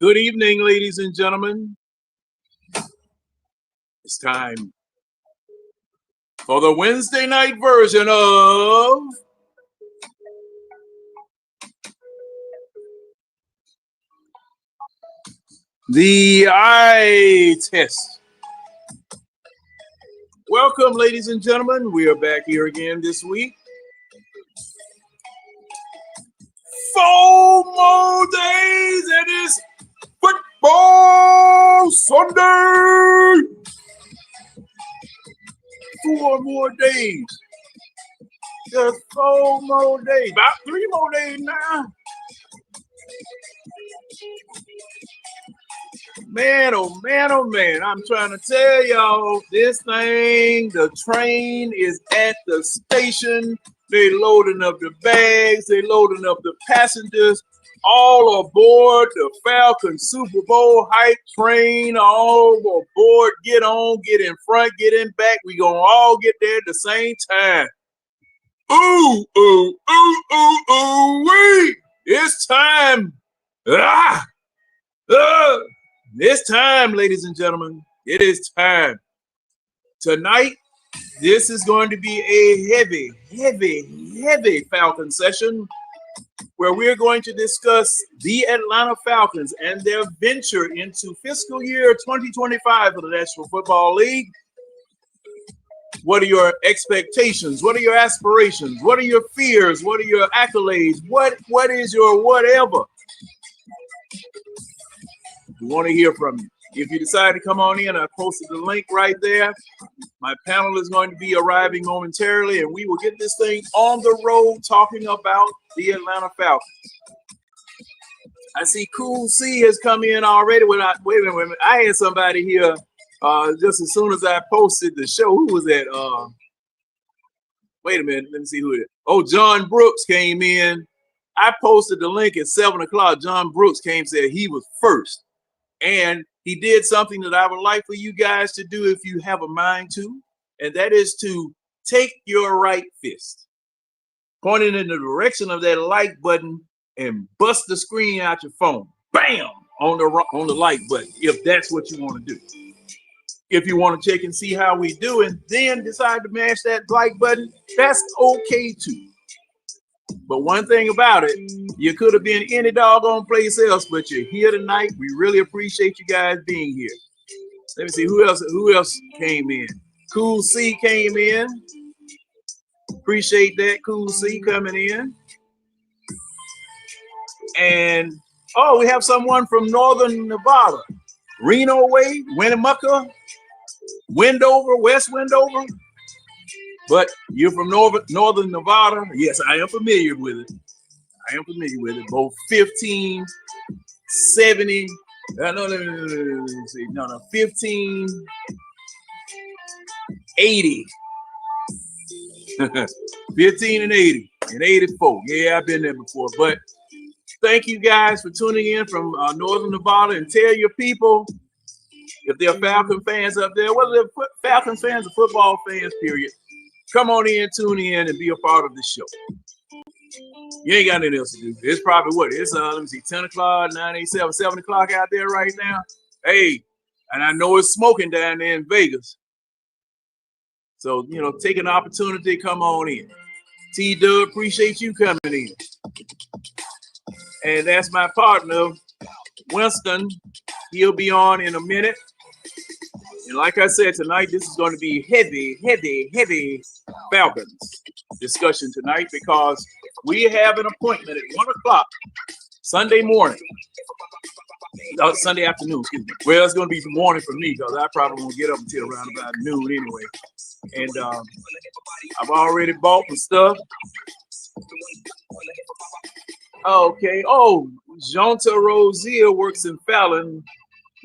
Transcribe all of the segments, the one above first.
Good evening, ladies and gentlemen. It's time for the Wednesday night version of the Eye Test. Welcome, ladies and gentlemen. We are back here again this week. 4 more days and it's Football Sunday. 4 more days. Just 4 more days. About 3 more days now. Man, oh man, oh man. I'm trying to tell y'all, this thing, the train is at the station. They loading up the bags. They loading up the passengers. All aboard the Falcons Super Bowl hype train. All aboard. Get on, get in front, get in back. We gonna all get there at the same time. Ooh, ooh, ooh, ooh, ooh, wait. It's time. It's time, ladies and gentlemen. It is time. Tonight, this is going to be a heavy, heavy, heavy Falcon session where we're going to discuss the Atlanta Falcons and their venture into fiscal year 2025 for the National Football League. What are your expectations? What are your aspirations? What are your fears? What are your accolades? What is your whatever? We want to hear from you. If you decide to come on in, I posted the link right there. My panel is going to be arriving momentarily, and we will get this thing on the road talking about the Atlanta Falcons. I see Cool C has come in already. Wait a minute. I had somebody here just as soon as I posted the show. Who was that? Wait a minute. Let me see who it is. Oh, John Brooks came in. I posted the link at 7 o'clock. John Brooks came and said he was first. And he did something that I would like for you guys to do if you have a mind to, and that is to take your right fist, point it in the direction of that like button, and bust the screen out your phone. Bam! On the like button, if that's what you want to do. If you want to check and see how we do and then decide to mash that like button, that's okay too. But one thing about it, you could have been any doggone place else, but you're here tonight. We really appreciate you guys being here. Let me see who else came in. Cool C came in. Appreciate that, Cool C, coming in. And we have someone from Northern Nevada, Reno Way, Winnemucca, Wendover, West Wendover. But you're from Northern Nevada. Yes, I am familiar with it. Both 1570. No, 1580. 15 and 80 and 84. Yeah, I've been there before. But thank you guys for tuning in from Northern Nevada, and tell your people, if they're Falcon fans up there, whether they're Falcons fans or football fans, period, come on in, tune in, and be a part of the show. You ain't got anything else to do. It's probably what? It's, let me see, 10 o'clock, 9, 8, 7, 7 o'clock out there right now. Hey, and I know it's smoking down there in Vegas. So, take an opportunity, come on in. T-Dub, appreciate you coming in. And that's my partner, Winston. He'll be on in a minute. And like I said, tonight, this is going to be heavy Falcons discussion tonight because we have an appointment at 1 o'clock Sunday morning. Sunday afternoon, excuse me. Well, it's going to be morning for me because I probably won't get up until around about noon anyway. And I've already bought some stuff. Okay. Oh, Jonta Rozier works in Fallon.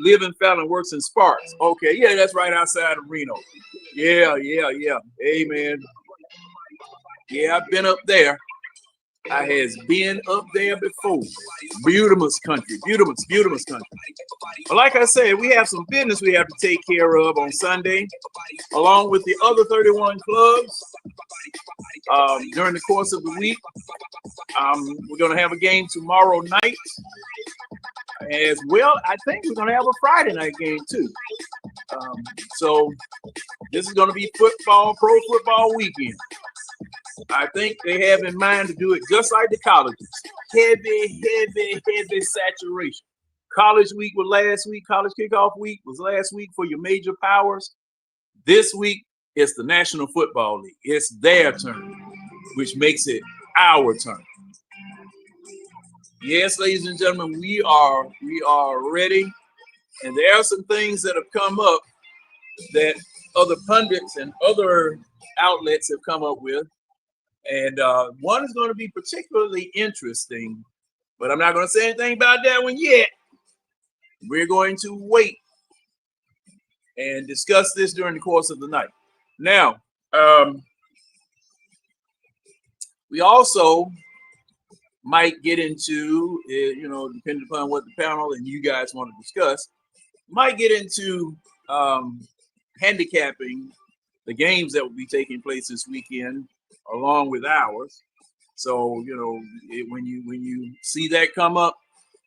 Live in Fallon, works in Sparks. Okay, yeah, that's right outside of Reno. Yeah. Hey, man. Yeah, I've been up there. I has been up there before. Beautiful country. But like I said, we have some business we have to take care of on Sunday, along with the other 31 clubs. During the course of the week, we're going to have a game tomorrow night. As well, I think we're going to have a Friday night game too. So this is going to be pro football weekend. I think they have in mind to do it just like the colleges. Heavy saturation. College week was last week. College kickoff week was last week for your major powers. This week, it's the National Football League. It's their turn, which makes it our turn. Yes, ladies and gentlemen, we are ready. And there are some things that have come up that other pundits and other outlets have come up with. And one is going to be particularly interesting, but I'm not going to say anything about that one yet. We're going to wait and discuss this during the course of the night. Now, we also might get into, depending upon what the panel and you guys want to discuss, might get into handicapping the games that will be taking place this weekend along with ours. So, when you see that come up,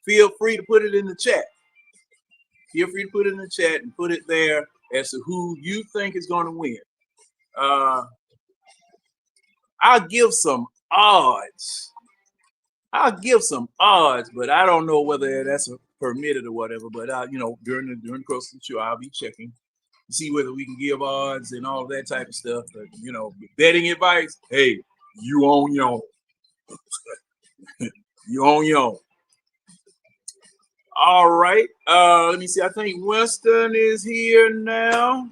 feel free to put it in the chat. Feel free to put it in the chat and put it there as to who you think is going to win. I'll give some odds. But I don't know whether that's permitted or whatever. But during the course of the show, I'll be checking to see whether we can give odds and all that type of stuff. But betting advice, hey, you own your own. You own your own. All right. Let me see. I think Winston is here now.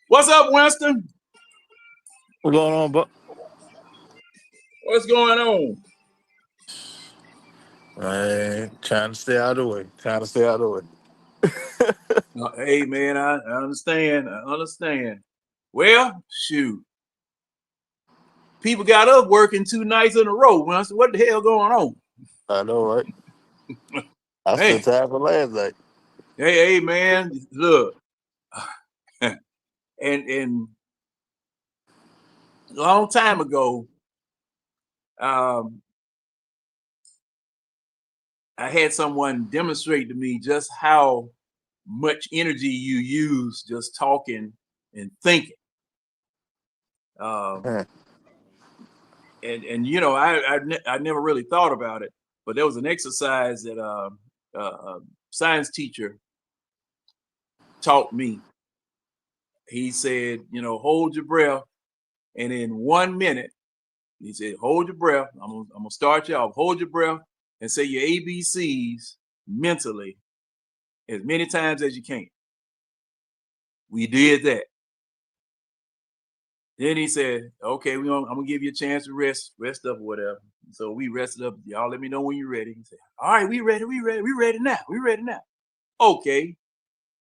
What's up, Winston? What's going on, Buck? What's going on? Man, trying to stay out of the way. Hey, man, I understand. Well, shoot. People got up working 2 nights in a row. Winston, what the hell going on? I know, right? I spent time for last night. Hey, man, look. and a long time ago, I had someone demonstrate to me just how much energy you use just talking and thinking. And I never really thought about it, but there was an exercise that a science teacher taught me. He said, hold your breath, and in 1 minute, he said, hold your breath. I'm gonna start you off. Hold your breath and say your ABCs mentally as many times as you can. We did that. Then he said, okay, I'm gonna give you a chance to rest up or whatever. So we rested up. Y'all let me know when you're ready. He said, all right, we ready now. Okay.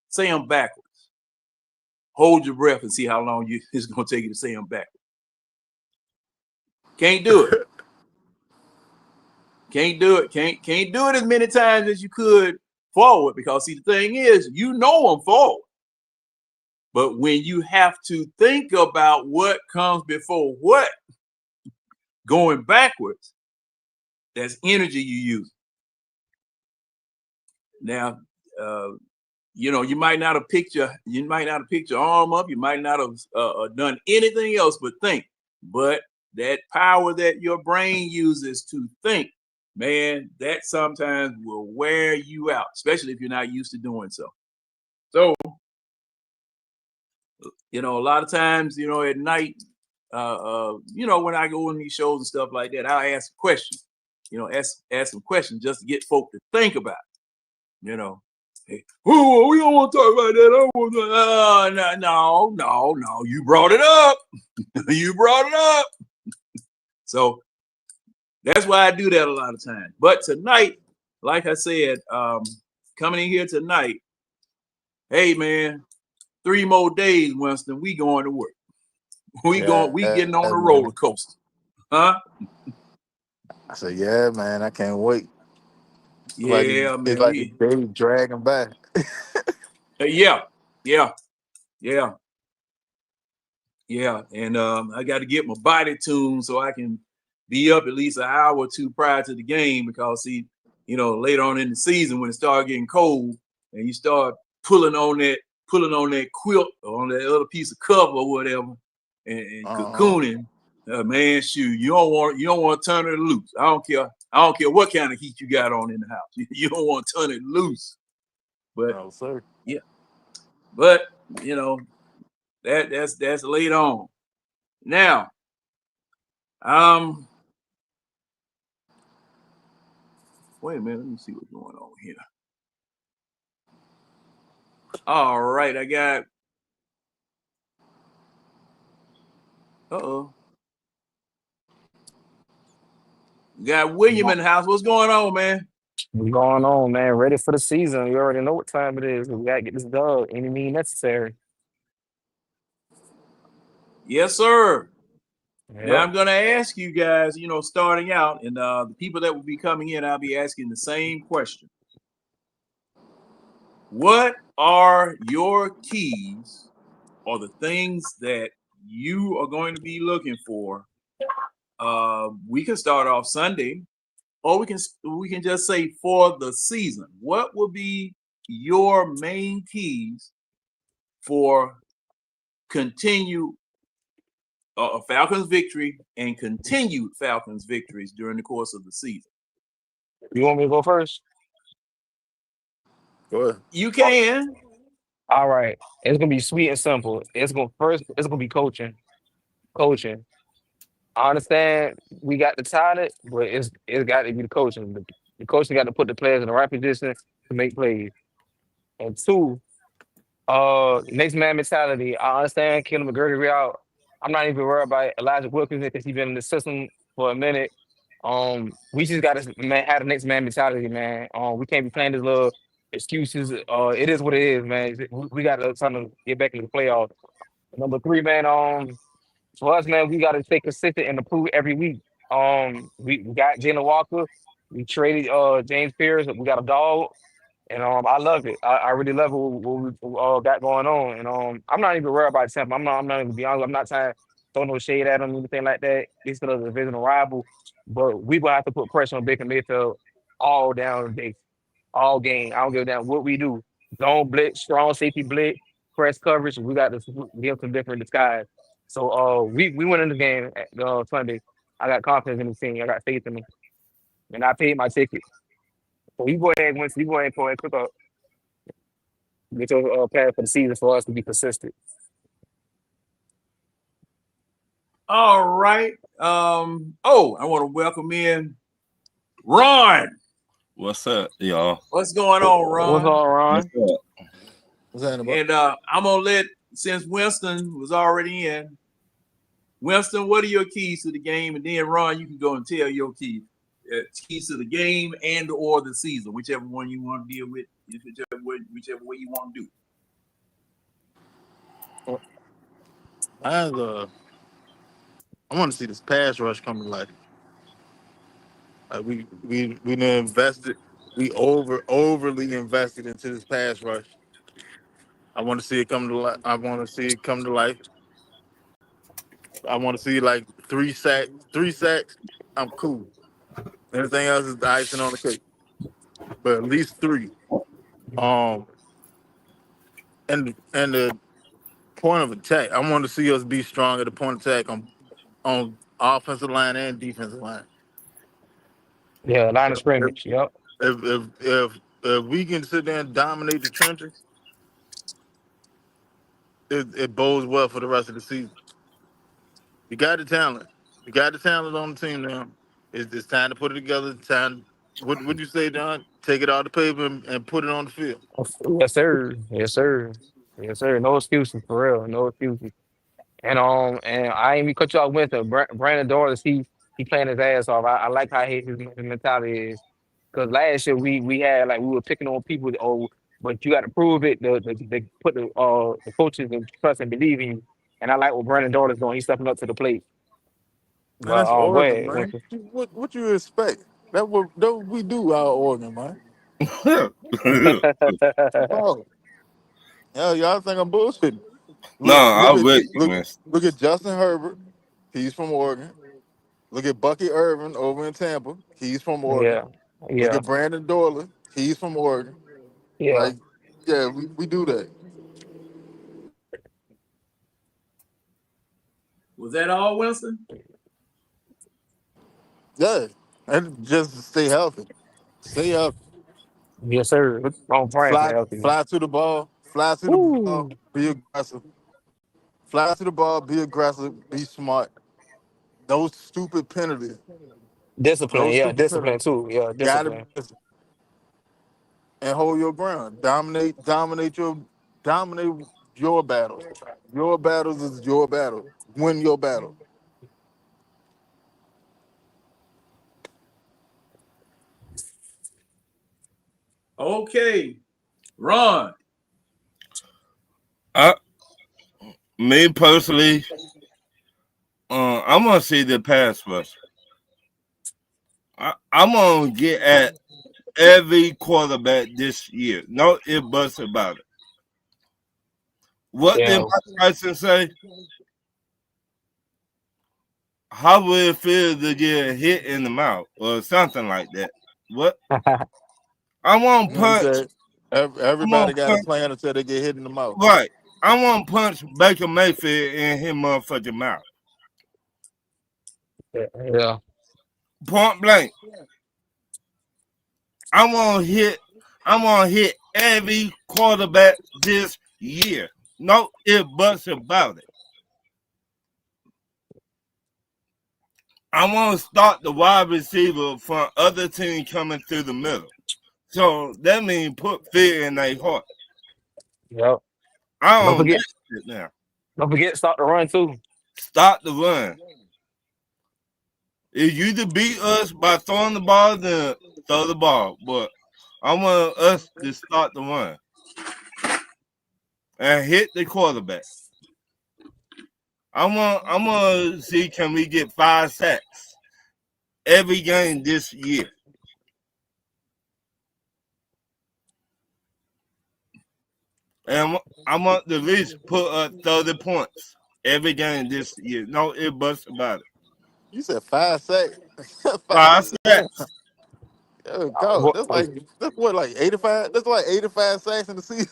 Say them backwards. Hold your breath and see how long it's gonna take you to say them backwards. Can't do it. Can't do it as many times as you could forward, because see, the thing is, I'm forward. But when you have to think about what comes before what, going backwards, that's energy you use. Now, you might not have picked your arm up, you might not have done anything else but think. But that power that your brain uses to think man, that sometimes will wear you out, especially if you're not used to doing so. So, a lot of times, at night, when I go on these shows and stuff like that, I'll ask a question, ask some questions just to get folk to think about it. Hey, oh, we don't want to talk about that. No, you brought it up. You brought it up. So that's why I do that a lot of times. But tonight, like I said, coming in here tonight, hey man, 3 more days, Winston, we going to work. We getting on the roller coaster. Huh? I said, yeah, man, I can't wait. Yeah, man. It's like the day dragging back. Yeah. And I got to get my body tuned so I can be up at least an hour or two prior to the game, because see, later on in the season when it starts getting cold and you start pulling on that quilt or on that other piece of cover or whatever and cocooning, man, shoot, you don't want to turn it loose. I don't care what kind of heat you got on in the house. You don't want to turn it loose. But no, sir. Yeah. But that's later on. Now, wait a minute, let me see what's going on here. All right, I got got William in the house. What's going on, man? What's going on, man? Ready for the season. You already know what time it is. We gotta get this done. Any means necessary. Yes, sir. Yep. Now I'm gonna ask you guys, starting out, and the people that will be coming in, I'll be asking the same question. What are your keys or the things that you are going to be looking for? We can start off Sunday, or we can just say for the season. What will be your main keys for continue a Falcons victory and continued Falcons victories during the course of the season? You want me to go first? Go ahead. You can. All right. It's gonna be sweet and simple. It's gonna be coaching. Coaching. I understand we got the talent, but it's got to be the coaching. The coaching got to put the players in the right position to make plays. And two, next man mentality. I understand Kendall McGurdy out. I'm not even worried about Elijah Wilkins because he's been in the system for a minute. We just got to have the next man mentality, man. We can't be playing these little excuses. It is what it is, man. We got to try to get back into the playoffs. Number three, man. For us, man, we got to stay consistent and improve every week. We got Jalen Walker. We traded James Pierce. We got a dog. And I love it. I really love what we got going on. And I'm not even worried about Tampa. I'm not even be honest. I'm not trying to throw no shade at them or anything like that. It's still a divisional rival. But we gonna have to put pressure on Baker Mayfield all down the day, all game. I don't give a damn what we do. Zone blitz, strong safety blitz, press coverage. We got to give some different disguise. So we went in the game Sunday. I got confidence in the team. I got faith in them. And I paid my ticket. So you go ahead, Winston. You go ahead and go ahead and cook up. Get your plan for the season for us to be consistent. All right. I want to welcome in Ron. What's up, y'all? What's going on, Ron? What's on, Ron? What's that about? And I'm gonna let, since Winston was already in, Winston, what are your keys to the game? And then Ron, you can go and tell your keys to the game and or the season, whichever one you want to deal with, whichever way you want to do. I want to see this pass rush come to life. We done invested. We overly invested into this pass rush. I want to see it come to life. I want to see it come to life. I want to see like 3 sacks. 3 sacks. I'm cool. Anything else is the icing on the cake. But at least 3. And the point of attack. I want to see us be strong at the point of attack on offensive line and defensive line. Yeah, line of If scrimmage. Yep. if we can sit there and dominate the trenches, it bodes well for the rest of the season. You got the talent. You got the talent on the team now. It's time to put it together. Time. What would you say, John? Take it off the paper and put it on the field. Yes, sir. Yes, sir. Yes, sir. No excuses for real. No excuses. And I ain't even cut you off with it. Brandon Doris, he playing his ass off. I like how his mentality is. Because last year we had like we were picking on people. Oh, but you got to prove it. They put the coaches and trust and believe in you. And I like what Brandon Doris doing. He's stepping up to the plate. Man, But that's go Oregon, ahead, man. Winter. What you expect? That what we do out of Oregon, man. Oh, hell, y'all think I'm bullshitting? No, Look, I wait, man. look at Justin Herbert. He's from Oregon. Look at Bucky Irvin over in Tampa. He's from Oregon. Yeah, Look yeah, at Brandon Doyle. He's from Oregon. yeah. Like, yeah, we do that. Was that all, Winston? Yeah, and just stay healthy. Stay healthy. Yes, sir. I'm praying for healthy. Fly to the ball. Fly to the ball. Woo. Be aggressive. Fly to the ball. Be aggressive. Be smart. No stupid penalties. Discipline, No yeah, stupid discipline penalties. too. Yeah, Gotta discipline. be and hold your ground. Dominate your battles. Your battles is your battle. Win your battle. Okay, Ron. I, me personally, I'm gonna see the pass rush. I'm gonna get at every quarterback this year. No ifs buts about it. What did Yeah. Mike Tyson say? How would it feel to get hit in the mouth or something like that? What? I want to You know, he punch. said I everybody want to got a punch. plan until they get hit in the mouth. Right. I want to punch Baker Mayfield in his motherfucking mouth. Yeah. Point blank. I want to hit every quarterback this year. No ifs buts about it. I want to start the wide receiver from other team coming through the middle. So that means put fear in their heart. Yep. I Don't own forget, that shit now. don't forget, start the run too. Start the run. If you to beat us by throwing the ball, then throw the ball. But I want us to start the run and hit the quarterback. I'm gonna see can we get 5 sacks every game this year. And I want to at least put up 30 points every game this year. No ifs buts about it. You said 5 sacks. 5 5 sacks. oh, God, that's what like 85. That's like 85 sacks in the season.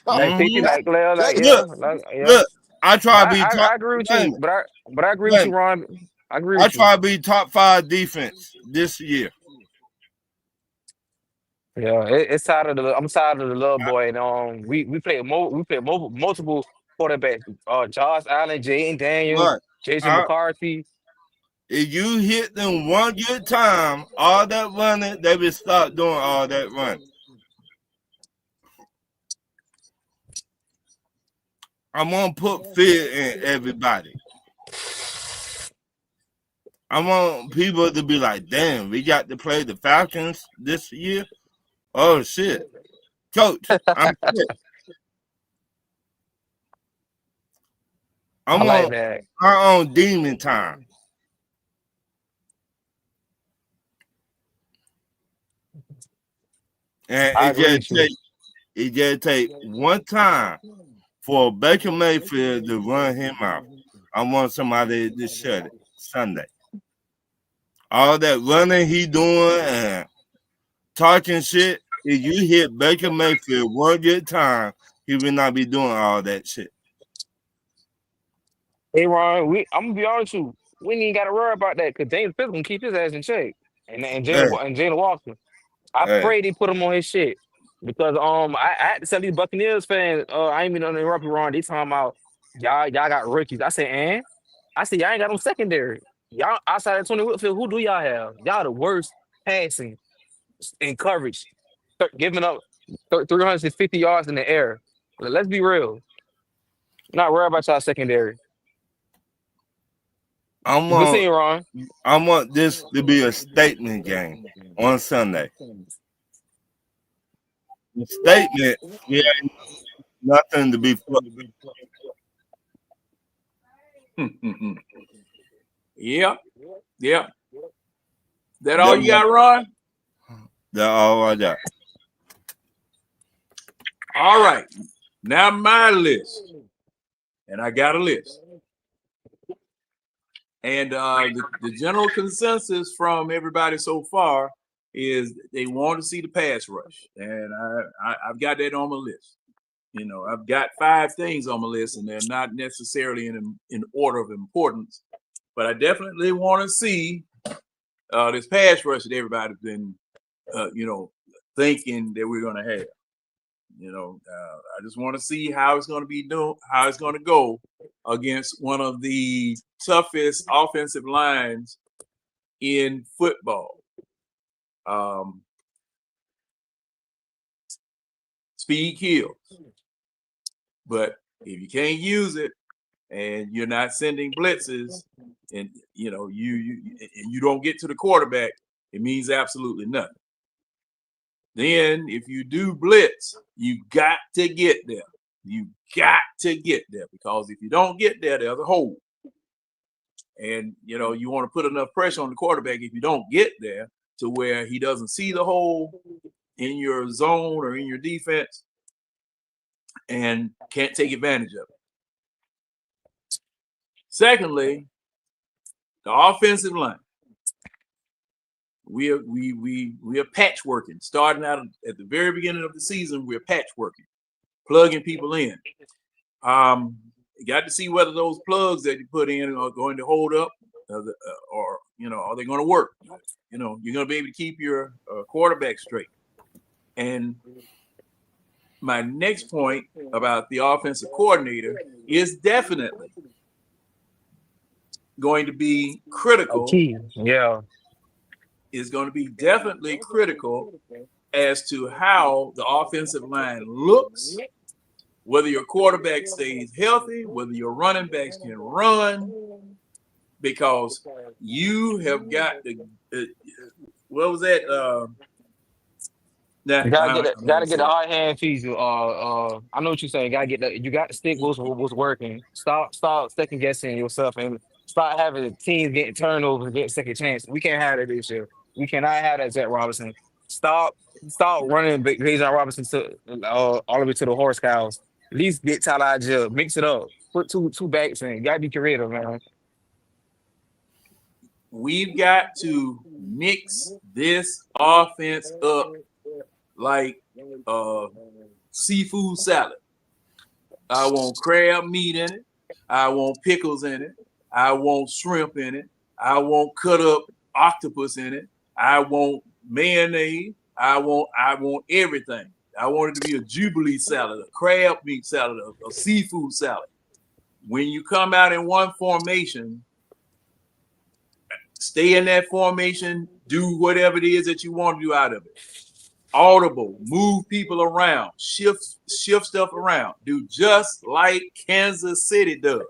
God, Like 50, Mm-hmm. like Claire, like damn. yeah, Look, like yeah. look. I try But to be top. I agree with Wait a you. minute, But I agree wait a with you, minute. Ron. I agree I with you. try to be top 5 defense this year. Yeah, it's tired of the. I'm tired of the little boy. And we play multiple quarterbacks. Josh Allen, Jaden Daniels, Right. Jason I, McCarthy. if you hit them one good time, all that running, they will start doing all that running. I'm gonna put fear in everybody. I want people to be like, damn, we got to play the Falcons this year. Oh shit. Coach, I'm sick. I I'm like on that. our own demon time. And I agree with you. it just take one time for Baker Mayfield to run him out. I want somebody to shut it Sunday. All that running he doing and talking shit, if you hit Baker Mayfield one good time, he will not be doing all that shit. Hey Ron, I'm gonna be honest with you. We ain't even got to worry about that because James Fisk gonna keep his ass in check. and Hey, Jalen Walker. I hey, pray they put him on his shit because I had to tell these Buccaneers fans I ain't mean to interrupt you, Ron. They talking about y'all got rookies. I said, and I said y'all ain't got no secondary. Y'all outside of Tony Whitfield, who do y'all have? Y'all the worst passing in coverage, giving up 350 yards in the air. Let's be real. Not worried about y'all secondary. I Good seeing want, you, Ron. I want this to be a statement game on Sunday. The statement, yeah, nothing to be. Yeah, yeah. That all you That got, Ron? all I got. All right. Now my list, and I got a list. And the general consensus from everybody so far is they want to see the pass rush, and I've got that on my list. You know, I've got 5 things on my list, and they're not necessarily in order of importance, but I definitely want to see this pass rush that everybody's been, thinking that we're going to have. I just want to see how it's going to go against one of the toughest offensive lines in football. Speed kills, but if you can't use it and you're not sending blitzes, and you don't get to the quarterback, it means absolutely nothing. Then if you do blitz, you got to get there. You got to get there, because if you don't get there, there's a hole. And you want to put enough pressure on the quarterback if you don't get there to where he doesn't see the hole in your zone or in your defense and can't take advantage of it. Secondly, the offensive line. We are patchworking. Starting out at the very beginning of the season, we're patchworking, plugging people in. You got to see whether those plugs that you put in are going to hold up, or are they going to work? You're going to be able to keep your quarterback straight. And my next point about the offensive coordinator is definitely going to be critical. Key. Yeah. Is going to be definitely critical as to how the offensive line looks, whether your quarterback stays healthy, whether your running backs can run, because you have got the what was that? You gotta get the hard hand fees. I know what you're saying. You got to stick with what's working. Stop second guessing yourself and start having teams getting turnovers and getting second chance. We can't have that this year. We cannot have that, Zach Robinson. Stop running Bijan Robinson to all the way to the horse cows. At least get Tyler Jib. Mix it up. Put two backs in. You gotta be creative, man. We've got to mix this offense up like seafood salad. I want crab meat in it. I want pickles in it. I want shrimp in it. I want cut up octopus in it. I want mayonnaise. I want everything. I want it to be a jubilee salad, a crab meat salad, a seafood salad. When you come out in one formation, stay in that formation, do whatever it is that you want to do out of it. Audible, move people around, shift stuff around. Do just like Kansas City does.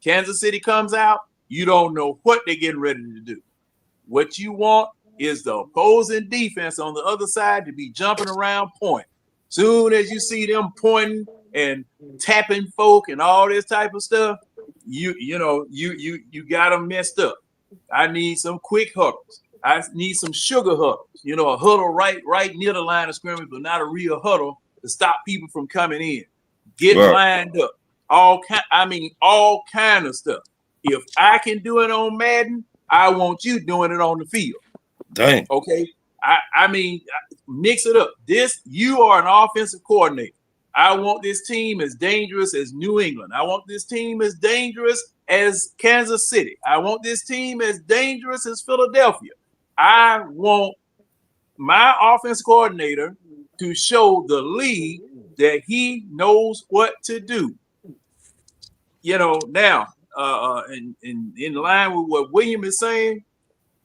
Kansas City comes out, you don't know what they're getting ready to do. What you want is the opposing defense on the other side to be jumping around point. Soon as you see them pointing and tapping folk and all this type of stuff, you got them messed up. I need some quick huddles. I need some sugar huddles. A huddle right near the line of scrimmage, but not a real huddle to stop people from coming in. Get lined up. All kind of stuff. If I can do it on Madden, I want you doing it on the field. Dang. Okay. I mean, mix it up. You are an offensive coordinator. I want this team as dangerous as New England. I want this team as dangerous as Kansas City. I want this team as dangerous as Philadelphia. I want my offense coordinator to show the league that he knows what to do. Now, in line with what William is saying,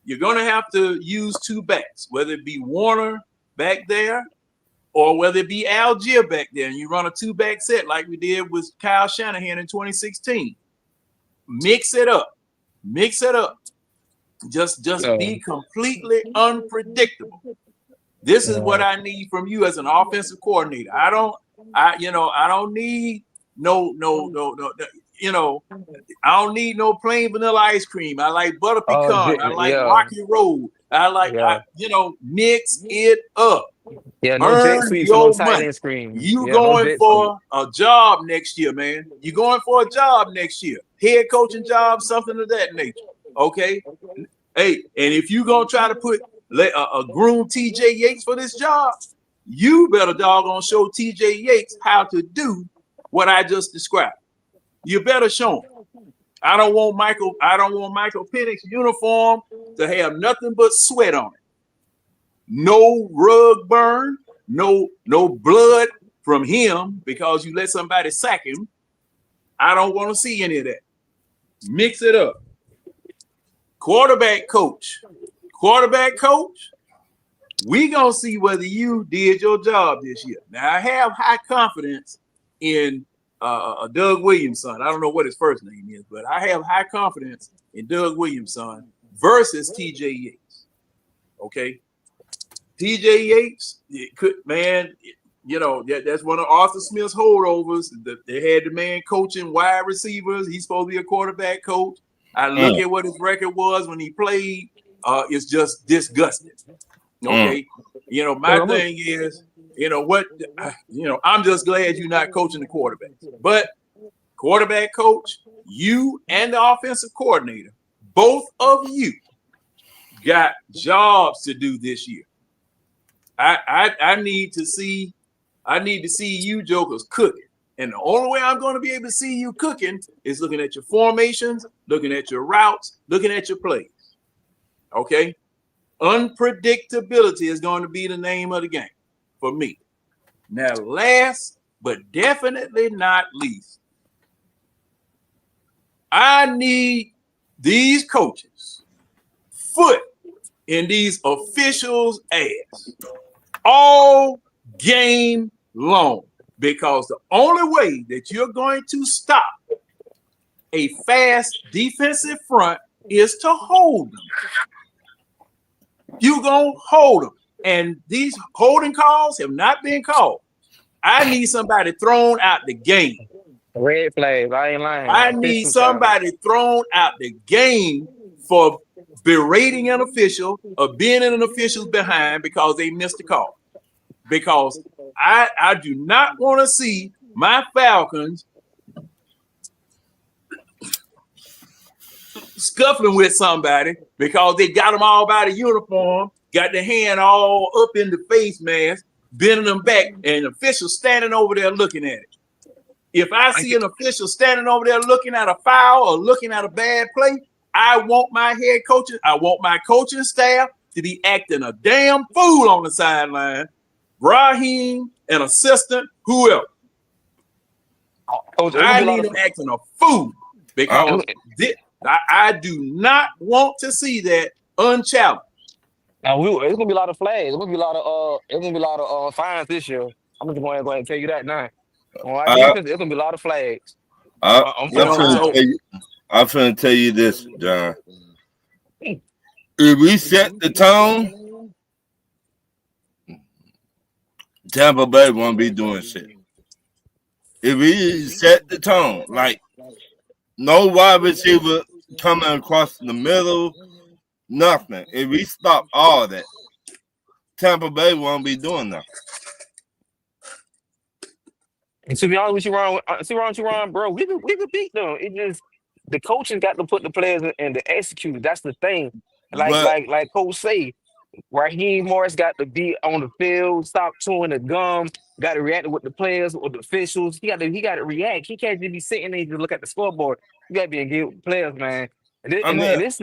you're going to have to use two backs, whether it be Warner back there or whether it be Algier back there, and you run a two-back set like we did with Kyle Shanahan in 2016. Mix it up. Just be completely unpredictable. This is what I need from you as an offensive coordinator. I don't need I don't need no plain vanilla ice cream. I like butter pecan. I like Rocky Road. I like mix it up. Yeah, no jet Earn sweeps and no your tight money. end scream. You going for a job next year, man. You going for a job next year. Head coaching job, something of that nature. Okay. Hey, and if you gonna try to put a groom TJ Yates for this job, you better doggone show TJ Yates how to do what I just described. You better show him. I don't want Michael Penix's uniform to have nothing but sweat on it. No rug burn, no blood from him because you let somebody sack him. I don't want to see any of that. Mix it up. Quarterback coach, we gonna see whether you did your job this year. Now I have high confidence in Doug Williamson. I don't know what his first name is, but I have high confidence in Doug Williamson versus TJ Yates. Okay, TJ Yates, that's one of Arthur Smith's holdovers. They had the man coaching wide receivers. He's supposed to be a quarterback coach. I look at what his record was when he played. It's just disgusting. Okay, my thing is, I'm just glad you're not coaching the quarterbacks. But quarterback coach, you and the offensive coordinator, both of you got jobs to do this year. I need to see you jokers cooking. And the only way I'm going to be able to see you cooking is looking at your formations, looking at your routes, looking at your plays. Okay? Unpredictability is going to be the name of the game for me. Now, last but definitely not least, I need these coaches' foot in these officials' ass all game long, because the only way that you're going to stop a fast defensive front is to hold them. You're going to hold them. And these holding calls have not been called. I need somebody thrown out the game. Red flags. I ain't lying. I need somebody thrown out the game for berating an official or being in an official's behind because they missed the call. Because I do not want to see my Falcons scuffling with somebody because they got them all by the uniform, got their hand all up in the face mask, bending them back, and the official standing over there looking at it. If I see an official standing over there looking at a foul or looking at a bad play, I want my coaching staff to be acting a damn fool on the sideline. Raheem, an assistant, whoever. I need them acting a fool because I do not want to see that unchallenged. Now it's gonna be a lot of flags. It's gonna be a lot of fines this year. I'm just going to go ahead and tell you that now. On our defense, it's gonna be a lot of flags. I'm finna tell you this, John. If we set the tone, Tampa Bay won't be doing shit. If we set the tone, like no wide receiver coming across the middle, nothing. If we stop all that, Tampa Bay won't be doing nothing. And to be honest with you, Ron, bro, we could beat them. It just the coaching got to put the players in to execute. That's the thing. Like Coach say, Raheem Morris got to be on the field, stop chewing the gum, got to react with the players or the officials. He got to react. He can't just be sitting there and just look at the scoreboard. You got to be engaged with the players, man. And this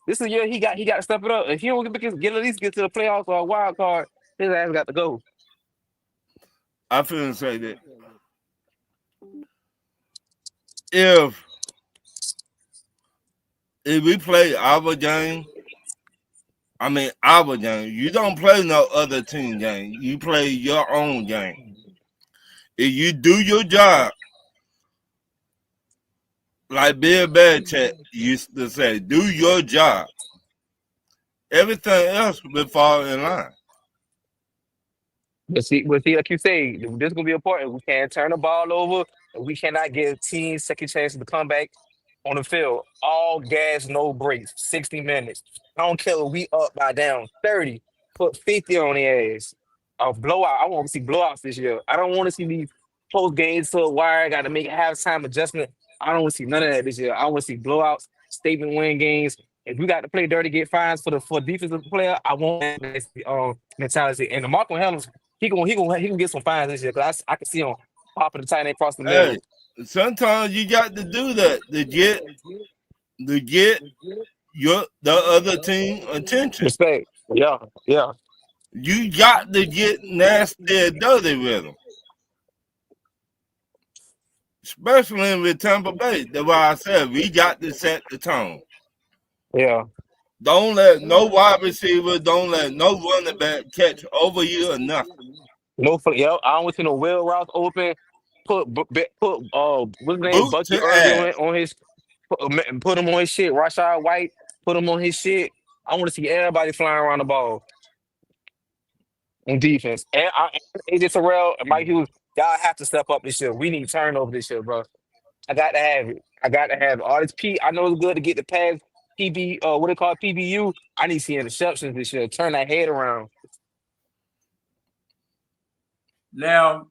This is the year he got to step it up. If he don't get at least get to the playoffs or a wild card, his ass got to go. I feel say that if we play our game, you don't play no other team game. You play your own game. If you do your job, like Bill Belichick used to say, do your job. Everything else will fall in line. But see, like you say, this is gonna be important. We can't turn the ball over, and we cannot give teams second chances to come back on the field. All gas, no brakes. 60 minutes. I don't care if we up by down 30. Put 50 on the ass. A blowout. I want to see blowouts this year. I don't want to see these close games to a wire. Got to make halftime adjustment. I don't want to see none of that this year. I want to see blowouts, statement win games. If we got to play dirty, get fines for defensive player, I want that mentality. And the Marco Helms, he gonna get some fines this year because I can see him popping the tight end across the middle. Hey, sometimes you got to do that to get the other team attention. Respect. Yeah. You got to get nasty and dirty with them. Especially with Tampa Bay. That's why I said we got to set the tone. Yeah. Don't let no wide receiver, don't let no running back catch over you or nothing. No, I don't want to see no wheel routes open. Put what's his name, Boot Bucky to Irving ass. on his put him on his shit. Rashad White, put him on his shit. I want to see everybody flying around the ball on defense. And AJ Terrell and Mike Hughes, y'all have to step up this year. We need turnover this year, bro. I got to have it. All this I know it's good to get the pass PB, what they call it, PBU. I need to see interceptions this year. Turn that head around. Now,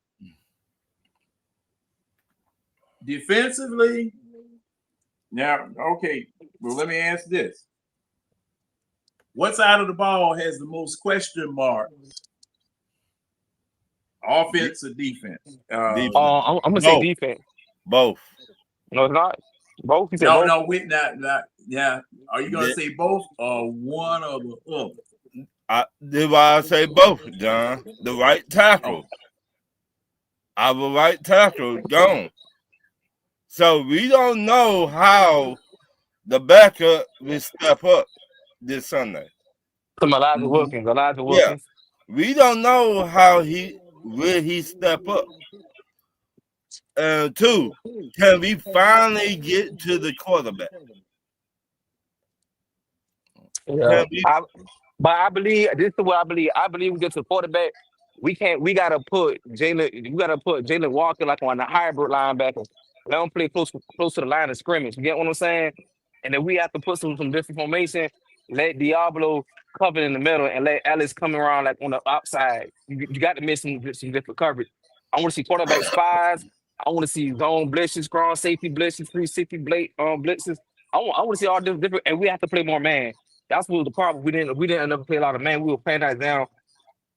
defensively, okay, well, let me ask this. What side of the ball has the most question marks? Offense or defense? Defense. I'm going to say defense. Both. No, it's not. Both? You said No, both? no, with not. Yeah. Are you going to say both or one or the other? That's why I say both, John. The right tackle. Our right tackle gone. So we don't know how the backup will step up this Sunday. Some Elijah Wilkins. Yeah. We don't know how will he step up. And two, can we finally get to the quarterback? Yeah. But I believe this is what I believe. I believe we get to the quarterback. We gotta put Jalen Walker like on the hybrid linebacker. Let him play close to the line of scrimmage. You get what I'm saying? And then we have to put some different formation. Let Diablo cover in the middle and let Ellis come around like on the outside. You got to miss some different coverage. I want to see quarterback spies. I want to see zone blitzes, cross safety blitzes, 360 blitzes. I want to see all this different, and we have to play more man. That's what was the problem. We didn't end up play a lot of man. We were playing that down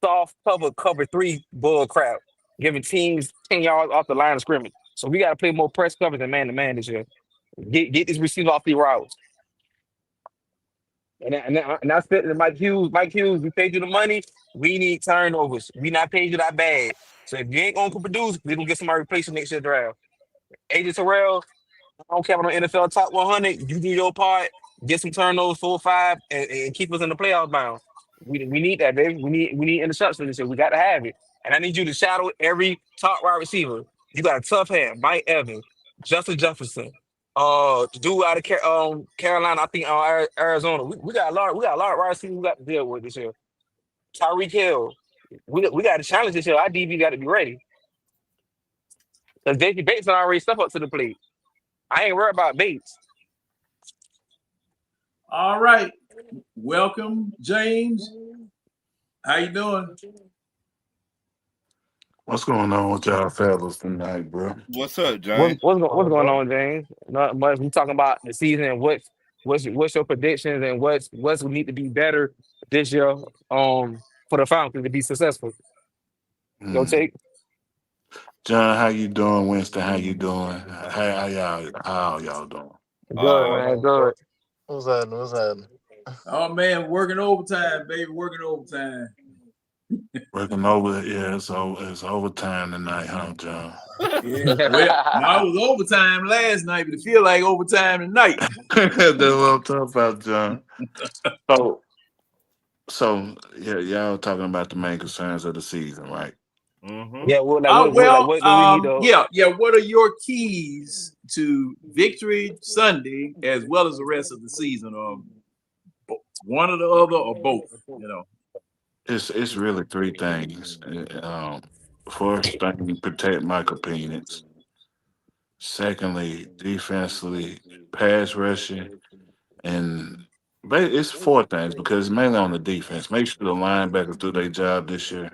soft cover 3 bull crap, giving teams 10 yards off the line of scrimmage. So we got to play more press coverage than man to man this year. Get these receivers off the routes. And that's it. And Mike Hughes, we paid you the money. We need turnovers. We not paid you that bad. So if you ain't gonna produce, we gonna get somebody replacing next year draft. AJ Terrell, I don't care about no NFL top 100. You do your part, get some turnovers, 4 or 5, and keep us in the playoff bound. We need that, baby. We need interceptions this year. We got to have it. And I need you to shadow every top wide receiver. You got a tough hand, Mike Evans, Justin Jefferson, dude out of Carolina, I think Arizona. We got a lot of wide receivers we got to deal with this year. Tyreek Hill. We got to challenge this year. Our DB got to be ready. Because J.T. Bates already step up to the plate. I ain't worried about Bates. All right. Welcome, James. How you doing? What's going on with y'all fellas tonight, bro? What's up, James? What's going on, James? Not much. We talking about the season and what's your predictions and what's we need to be better this year for the Falcons to be successful. Your take? John, how you doing? Winston, how you doing? How y'all doing? Good, man. Good. What's happening? Oh man, working overtime, baby, working overtime. Working over, yeah, it's overtime tonight, huh, John? Yeah. Well, no, it was overtime last night, but it feel like overtime tonight. That's what I'm talking about, John. So, yeah, y'all talking about the main concerns of the season, right? Mm-hmm. Yeah, well, like what do we need to? Yeah. What are your keys to victory Sunday as well as the rest of the season, or one or the other, or both? It's really three things. First thing, protect Michael Penix. Secondly, defensively, pass rushing, and it's four things because it's mainly on the defense. Make sure the linebackers do their job this year,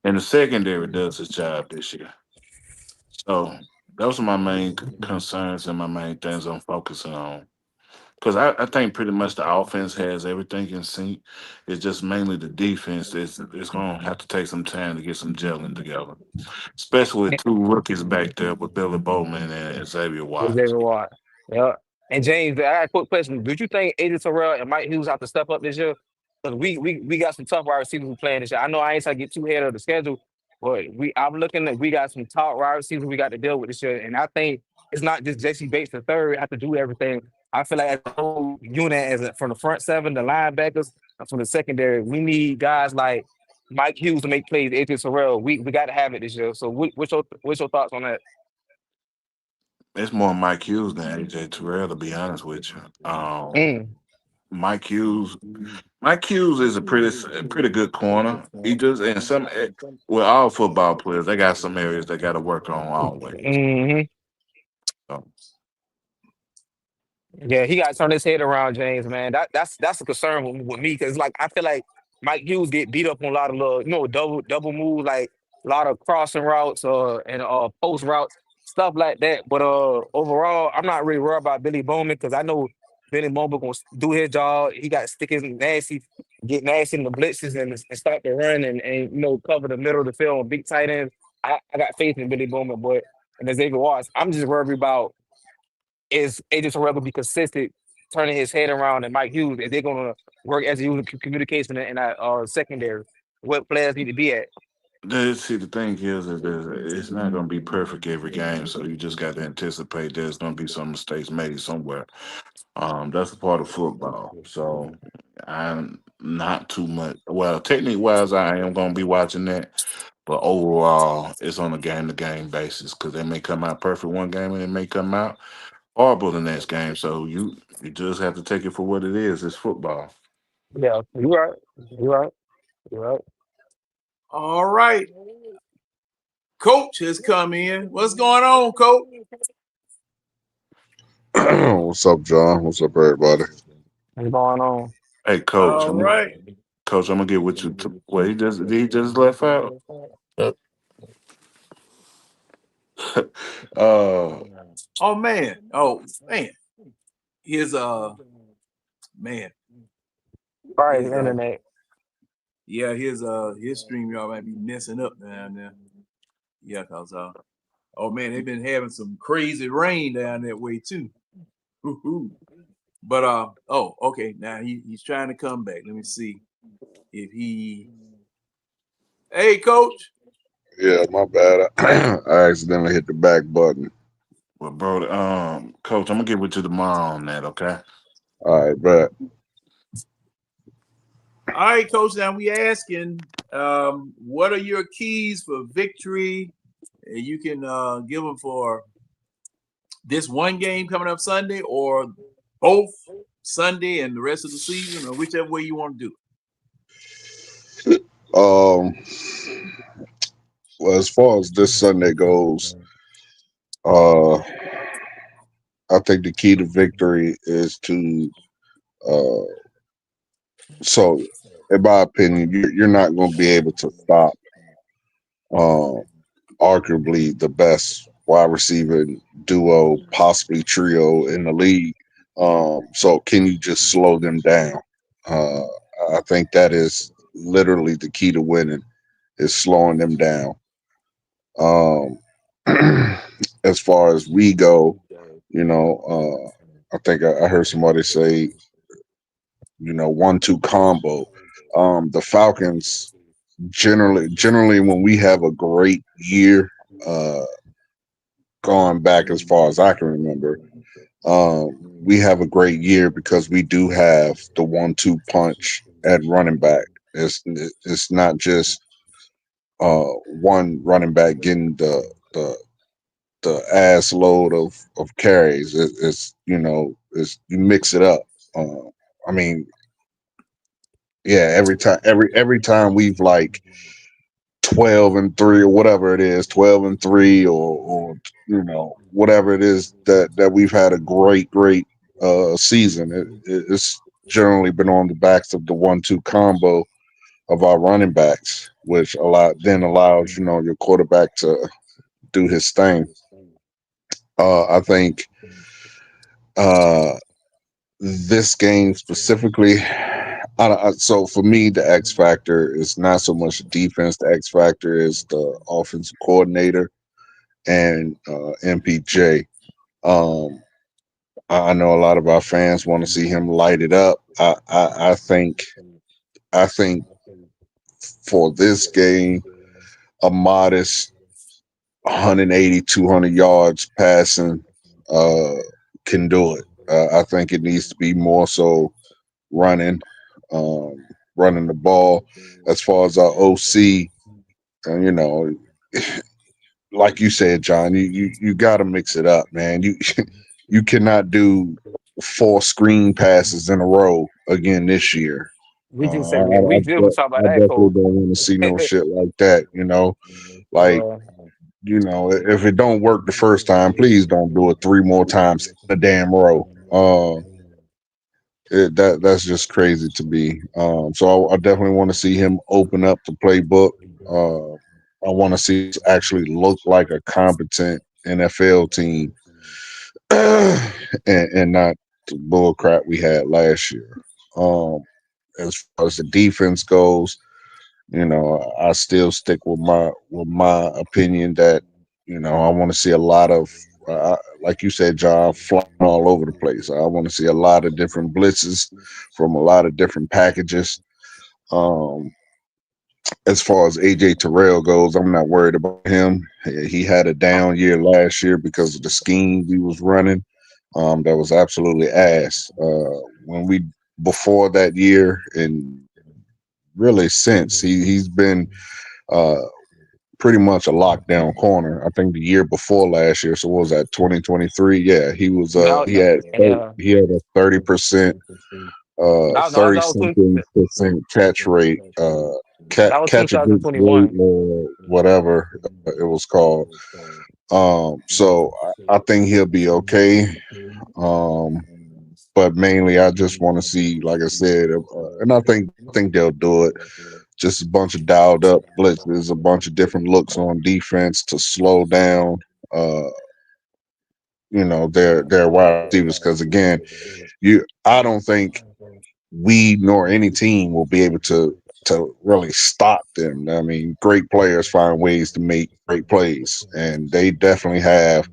and the secondary does its job this year. So those are my main concerns and my main things I'm focusing on. Because I think pretty much the offense has everything in sync. It's just mainly the defense. It's going to have to take some time to get some gelling together, especially with two rookies back there with Billy Bowman and Xavier Watts. Xavier Watt. Yeah. And James, I got a quick question. Did you think AJ Terrell and Mike Hughes have to step up this year? Because we got some tough wide receivers who playing this year. I know I ain't trying to get too ahead of the schedule, but I'm looking at we got some top wide receivers we got to deal with this year. And I think it's not just Jesse Bates the third have to do everything. I feel like as a whole unit, from the front seven, the linebackers, and from the secondary, we need guys like Mike Hughes to make plays. AJ Terrell, we got to have it this year. So what's your thoughts on that? It's more Mike Hughes than AJ Terrell, to be honest with you. Mm. Mike Hughes, Mike Hughes is a pretty good corner. He just and some well, all football players they got some areas they got to work on always. Hmm. So, Yeah, he got to turn his head around, James. Man, that's a concern with me because like I feel like Mike Hughes get beat up on a lot of little, double moves, like a lot of crossing routes and post routes, stuff like that. But overall, I'm not really worried about Billy Bowman because I know Billy Bowman gonna do his job. He got to stick his nasty, get nasty in the blitzes and start the run and cover the middle of the field on big tight ends. I got faith in Billy Bowman, but and Xavier Watts, I'm just worried about is AJ Terrell gonna be consistent, turning his head around, and Mike Hughes, if they're gonna work as a unit communication in that secondary, what players need to be at? see, the thing is it's not going to be perfect every game, so you just got to anticipate there's going to be some mistakes made somewhere. That's a part of football. So I'm not too much. Well, technique wise, I am going to be watching that, but overall, it's on a game to game basis because they may come out perfect one game and it may come out horrible the next game. So you just have to take it for what it is. It's football. Yeah, you're right. You're right. You're right. All right, Coach has come in. What's going on, Coach? What's up, John? What's up, everybody? What's going on? Hey, coach, All right. I'm gonna get with you. Well, he just left out. uh, Oh man. Oh man. His man. Right, His internet. yeah. His stream y'all might be messing up down there. Yeah, cause oh man, they've been having some crazy rain down that way too. Woo-hoo. But oh okay. Now he's trying to come back. Let me see if he. Hey, Coach. Yeah, my bad. I accidentally hit the back button. well, bro, coach, I'm gonna get with you tomorrow on that. Okay. All right, but All right, Coach. Now we asking, what are your keys for victory? And you can give them for this one game coming up Sunday, or both Sunday and the rest of the season, or whichever way you want to do um, well, as far as this Sunday goes, uh, I think the key to victory is to uh, so, in my opinion, you're not going to be able to stop um, arguably the best wide receiving duo, possibly trio in the league. So can you just slow them down? Uh, I think that is literally the key to winning is slowing them down. Um, as far as we go, I think I heard somebody say 1-2 combo. The Falcons generally when we have a great year, uh, going back as far as I can remember, we have a great year because we do have the 1-2 punch at running back. It's not just one running back getting the the ass load of carries. It's you mix it up. I mean, yeah, every time we've like 12-3 or whatever it is, 12-3 or whatever it is that we've had a great season. It's generally been on the backs of the 1-2 combo of our running backs, which allows your quarterback to do his thing. I think uh, this game specifically. So for me, the X factor is not so much the defense. The X factor is the offensive coordinator and MPJ. Um, I know a lot of our fans want to see him light it up. I think for this game, a modest 180, 200 yards passing uh, can do it. I think it needs to be more so running, um, running the ball. As far as our OC, and like you said, John, you got to mix it up, man. You cannot do 4 screen passes in a row again this year. We just said that. We just was talking about I that, definitely Cole. don't want to see no shit like that. Like Well, if it don't work the first time, please don't do it 3 more times in a damn row. That's just crazy to me. So I definitely want to see him open up the playbook. Uh, I want to see us actually look like a competent NFL team, and not the bull crap we had last year. Um, as far as the defense goes, I still stick with my opinion that I want to see a lot of, like you said, John, flying all over the place. I want to see a lot of different blitzes from a lot of different packages. Um, as far as AJ Terrell goes, I'm not worried about him. He had a down year last year because of the scheme we was running. That was absolutely ass. When we before that year and really since he's been uh, pretty much a lockdown corner. I think the year before last year, so what was that 2023? Yeah, he was no, he no, had yeah, he had a 30% no, 30 something percent catch rate, that was catch a good rate 2021. or whatever it was called. So I think he'll be okay. Um, but mainly I just want to see, like I said, and I think they'll do it. Just a bunch of dialed up blitzes, a bunch of different looks on defense to slow down, uh, their wide receivers. Because again, I don't think we nor any team will be able to really stop them. I mean, great players find ways to make great plays, and they definitely have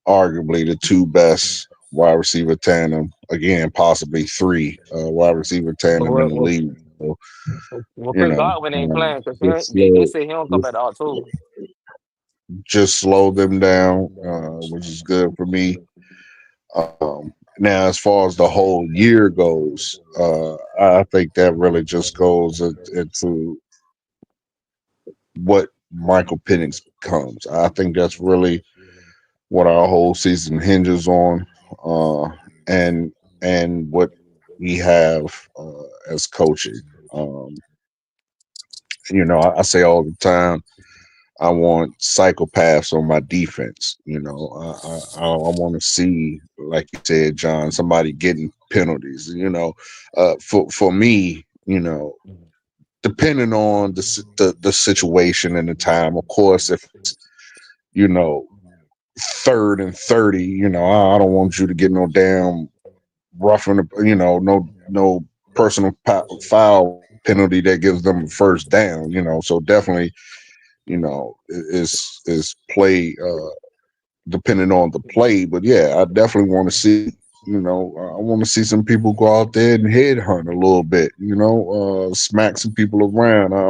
arguably the 2 best wide receiver tandem. Again, possibly 3 wide receiver But tandem in the league. So, you Chris know, Godwin ain't playing because just they slow, say he don't come just, back to October. just slow them down, which is good for me. Now, as far as the whole year goes, I think that really just goes into what Michael Penix becomes. I think that's really what our whole season hinges on, uh, and what we have as coaching. Um, I say all the time, I want psychopaths on my defense. I want to see, like you said, John, somebody getting penalties. For me, depending on the situation and the time. Of course, if it's, you know 3rd and 30, I don't want you to get no damn roughing, no personal foul penalty that gives them a first down. So definitely, is play depending on the play. But yeah, I definitely want to see. I want to see some people go out there and headhunt a little bit. Smack some people around. I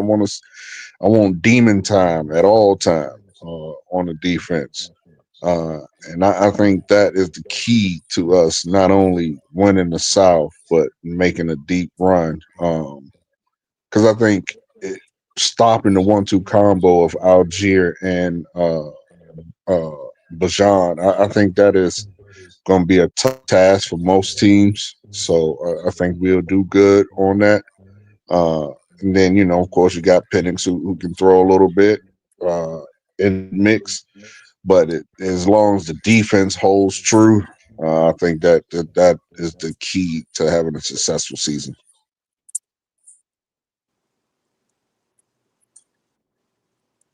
want demon time at all time on the defense. And I think that is the key to us not only winning the South, but making a deep run. Because I think stopping the 1-2 combo of Algier and uh, Bajan, I think that is going to be a tough task for most teams. So I think we'll do good on that. Uh, and then, of course, you got Penix who can throw a little bit in the mix. But as long as the defense holds true, I think that is the key to having a successful season.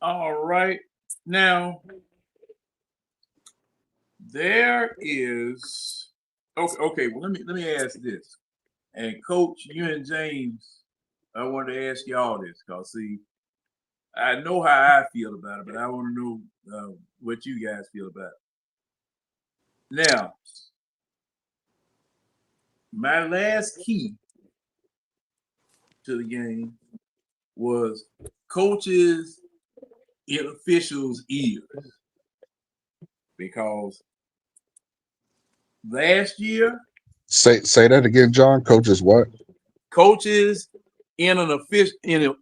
All right. Now, there is okay. Well, let me ask this. And Coach, you and James, I wanted to ask y'all this because see, I know how I feel about it, but I want to know what you guys feel about it. Now, my last key to the game was coaches in officials' ears because last year, Say that again, John. Coaches, what? coaches in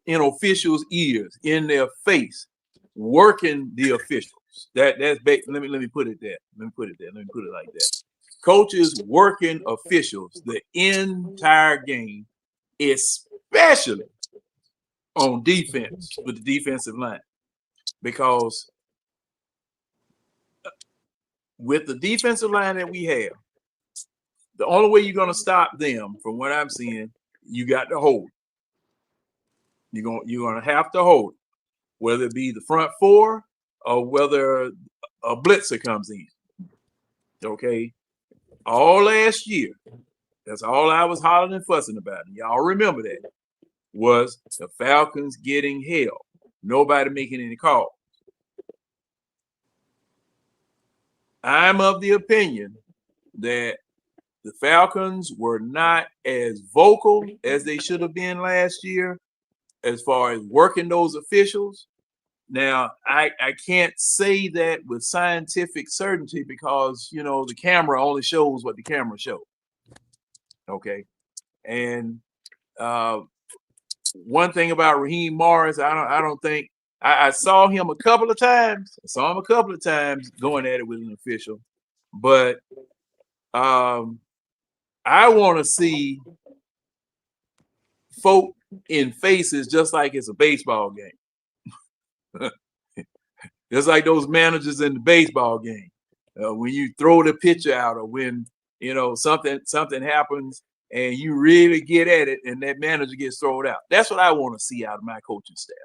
in officials' ears, in their face, working the officials. That's let me put it there. Let me put it like that. Coaches working officials the entire game, especially on defense with the defensive line, because with the defensive line that we have, the only way you're going to stop them, from what I'm seeing, you got to hold. You're going to have to hold, whether it be the front four or whether a blitzer comes in. Okay, all last year, that's all I was hollering and fussing about. And y'all remember that was the Falcons getting held. Nobody making any calls. I'm of the opinion that the Falcons were not as vocal as they should have been last year as far as working those officials. Now, I can't say that with scientific certainty because, the camera only shows what the camera shows. Okay. And one thing about Raheem Morris, I don't think I saw him a couple of times. Going at it with an official, but I want to see folk in faces just like it's a baseball game. Just like those managers in the baseball game. When you throw the pitcher out or when, something happens and you really get at it and that manager gets thrown out. That's what I want to see out of my coaching staff.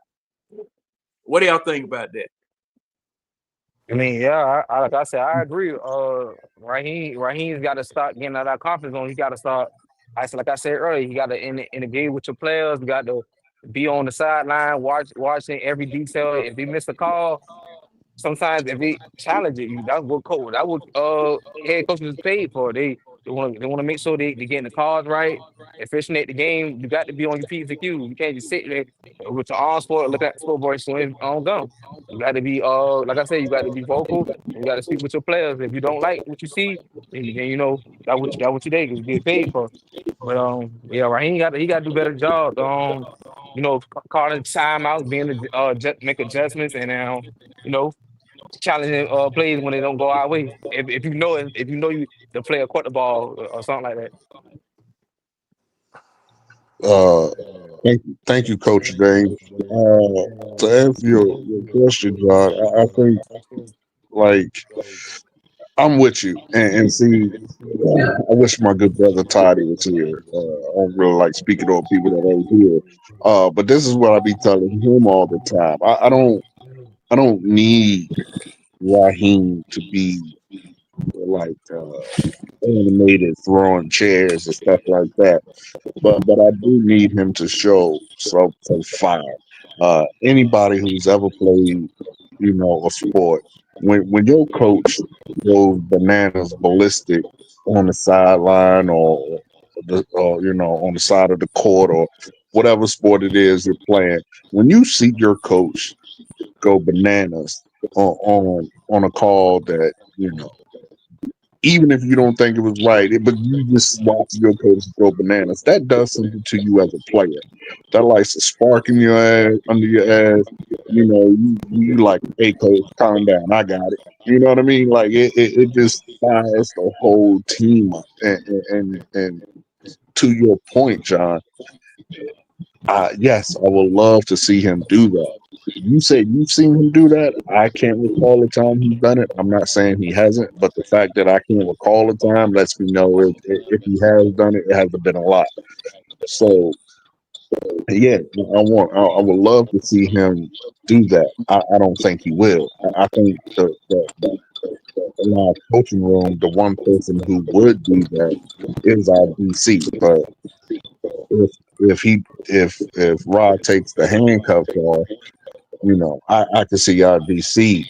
What do y'all think about that? I mean, yeah, like I said, I agree. Raheem's got to start getting out of that confidence zone. He got to start. Like I said earlier, you got to engage with your players. You got to be on the sideline, watching every detail. If he missed a call, sometimes if they challenge it, that's what head coaches is paid for. They want to make sure they getting the calls right, officiate the game. You got to be on your P's and Q's. You can't just sit there with your arms forward, look at the scoreboard, swing on them. You got to be like I said, you got to be vocal. You got to speak with your players. If you don't like what you see, then that what you did, 'cause you get paid for. But yeah, Raheem he got to do a better job. Calling timeouts, make adjustments, and challenging plays when they don't go our way. If you the player caught the ball or something like that. Uh, thank you, Coach James. To answer your question, John, I think like I'm with you, and see, I wish my good brother Toddy was here. I don't really like speaking on people that ain't here. But this is what I be telling him all the time. I don't need Raheem to be like animated throwing chairs and stuff like that. But I do need him to show some fire. Anybody who's ever played, a sport, when your coach goes bananas ballistic on the sideline or on the side of the court or whatever sport it is you're playing, when you see your coach go bananas on a call that even if you don't think it was right, but you just watch your coach go bananas, that does something to you as a player. That lights a spark in your ass, under your ass. You like, hey coach, calm down. I got it. You know what I mean? Like it just fires the whole team up. And to your point, John, yes, I would love to see him do that. You said you've seen him do that. I can't recall the time he's done it. I'm not saying he hasn't, but the fact that I can't recall the time lets me know if he has done it, it hasn't been a lot. So yeah, I would love to see him do that. I don't think he will. I think the in our coaching room, the one person who would do that is our DC. But if Rod takes the handcuffs off, I could see our DC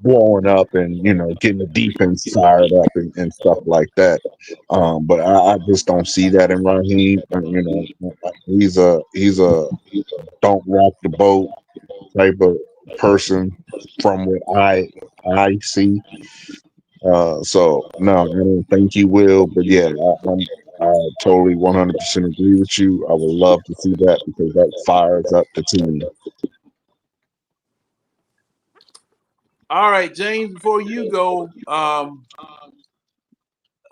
blowing up and getting the defense fired up and stuff like that. But I just don't see that in Raheem. He's a don't rock the boat type of person from what I see. So no, I don't think he will. But yeah, I totally 100% agree with you. I would love to see that because that fires up the team. All right, James, before you go, want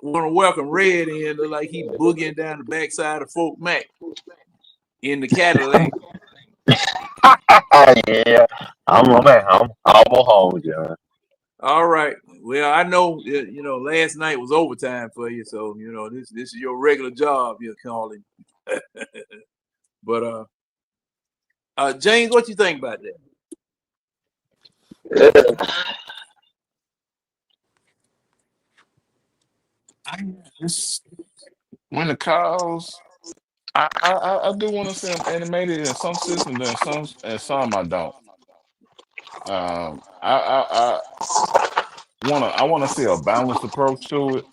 to welcome Red in. Look like he boogieing down the backside of Folk Mac in the Cadillac. Yeah, I'm at home. I'm home, John. All right. Well, I know last night was overtime for you, so this is your regular job you're calling. But James, what you think about that? When the calls, I do want to see them animated in some systems and some I don't. I want to see a balanced approach to it.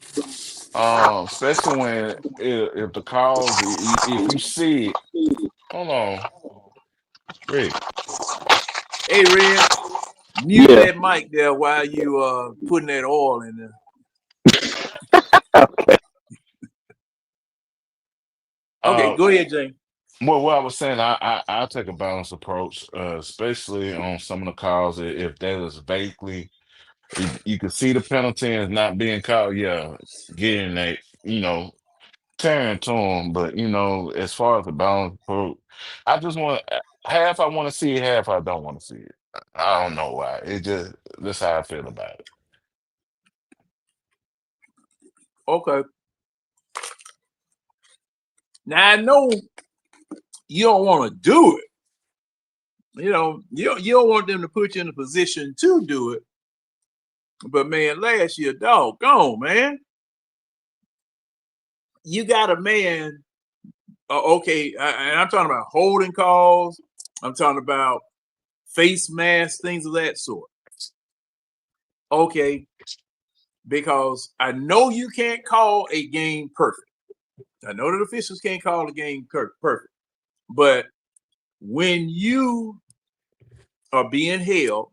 Especially when if the calls, if you see it, hold on, Rick. Hey, Red, mute Yeah. that mic there while you putting that oil in there. Okay, go ahead, James. Well, what I was saying, I take a balanced approach, especially on some of the calls. If that is vaguely, you can see the penalty and it's not being called. Yeah, getting a tearing to them. But as far as the balance approach, I just want half. I want to see it, half I don't want to see it. I don't know why. It just that's how I feel about it. Okay. Now I know you don't want to do it. You don't want them to put you in a position to do it. But man, last year, doggone, man. You got a man, okay, and I'm talking about holding calls. I'm talking about face masks, things of that sort. Okay, because I know you can't call a game perfect. I know that officials can't call a game perfect. But when you are being held,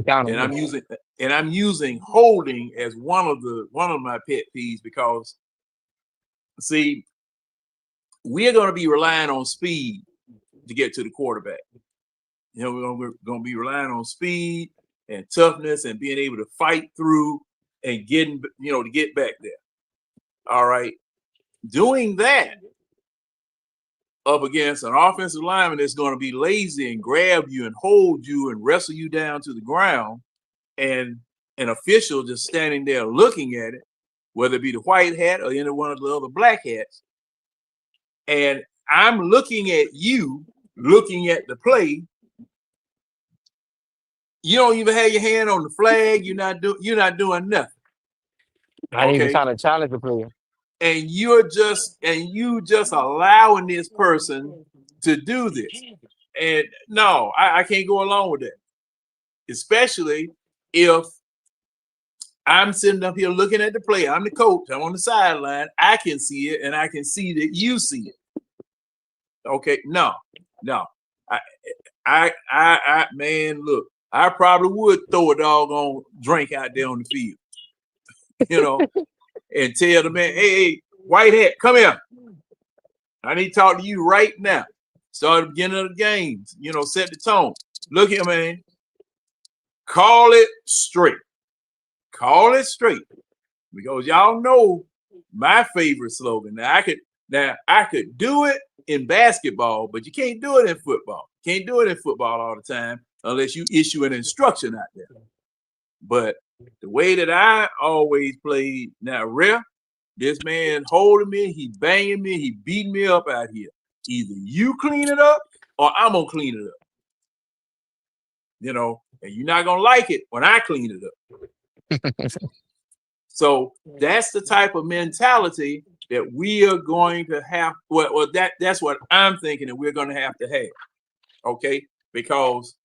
and I'm using holding as one of my pet peeves because see, we're going to be relying on speed to get to the quarterback. We're going to be relying on speed and toughness and being able to fight through and getting to get back there. All right, doing that up against an offensive lineman that's going to be lazy and grab you and hold you and wrestle you down to the ground, and an official just standing there looking at it, whether it be the white hat or any one of the other black hats, and I'm looking at you, looking at the play. You don't even have your hand on the flag. You're not doing nothing. I ain't even trying to challenge the player. And you just allowing this person to do this. And no, I can't go along with that. especially if I'm sitting up here looking at the play. I'm the coach. I'm on the sideline. I can see it, and I can see that you see it. Okay, no. Man, look, I probably would throw a doggone drink out there on the field, and tell the man, hey, white hat, come here. I need to talk to you right now. Start at the beginning of the games, set the tone. Look here, man. Call it straight. Call it straight. Because y'all know my favorite slogan. Now I could do it in basketball, but you can't do it in football. Can't do it in football all the time unless you issue an instruction out there. But the way that I always played, now ref, this man holding me, he banging me, he beating me up out here. Either you clean it up or I'm gonna clean it up. And you're not gonna like it when I clean it up. So that's the type of mentality that we are going to have. Well, that's what I'm thinking that we're going to have. Okay, because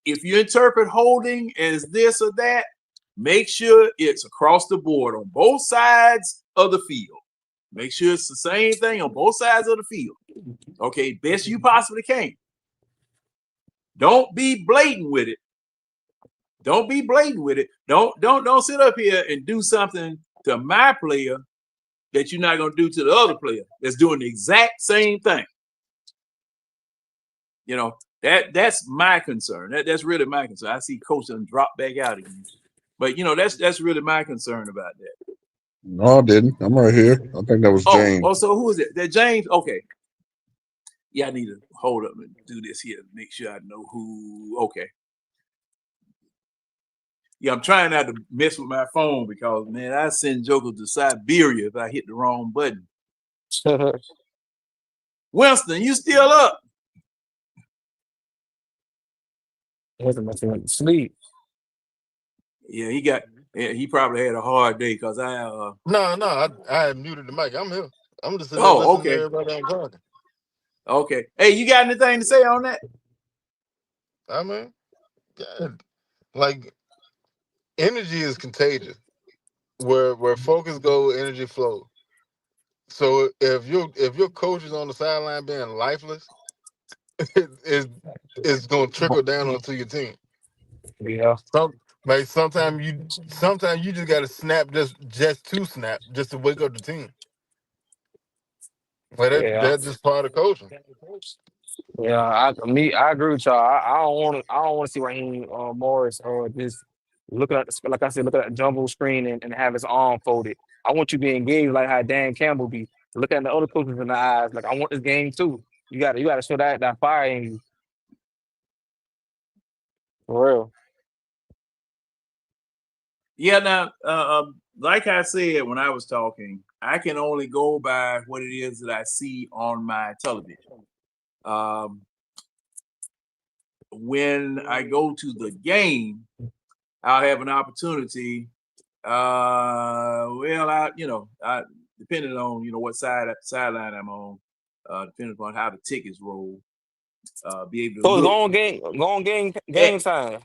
if you interpret holding as this or that, make sure it's across the board on both sides of the field. Make sure it's the same thing on both sides of the field. Okay, best you possibly can. Don't be blatant with it. Don't be blatant with it. Don't sit up here and do something to my player that you're not gonna do to the other player that's doing the exact same thing. That's my concern. That's really my concern. I see Coach done drop back out again. But that's really my concern about that. No, I didn't. I'm right here. I think that was James. Oh, so who is it? That James? Okay. Yeah, I need to hold up and do this here to make sure I know who. Okay. Yeah, I'm trying not to mess with my phone because, man, I send jokers to Siberia if I hit the wrong button. Winston, you still up? Winston must have went to sleep. Yeah, he probably had a hard day because No, I had muted the mic. I'm here. I'm just sitting Oh, listening okay. to everybody I'm talking. Okay. Hey, you got anything to say on that? I mean, yeah, like energy is contagious. Where focus go, energy flow. So if your coach is on the sideline being lifeless, it's gonna trickle down onto your team. Yeah. Sometimes you just gotta snap just to wake up the team. Like that's just part of coaching. Yeah, I agree with y'all. I don't want to see Raheem Morris just looking at like I said, looking at the jumbo screen and have his arm folded. I want you to be engaged like how Dan Campbell be looking at the other coaches in the eyes. Like I want this game too. You got to show that fire in you. For real. Yeah. Now, like I said when I was talking, I can only go by what it is that I see on my television. When I go to the game, I'll have an opportunity. Depending on what sideline I'm on, depending upon how the tickets roll, be able to So look. go on game time.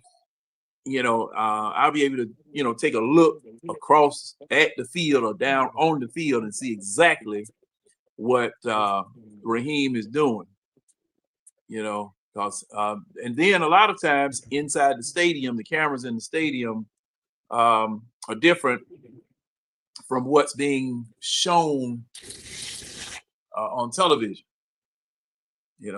I'll be able to take a look across at the field or down on the field and see exactly what Raheem is doing. Because and then a lot of times inside the stadium, the cameras in the stadium are different from what's being shown on television.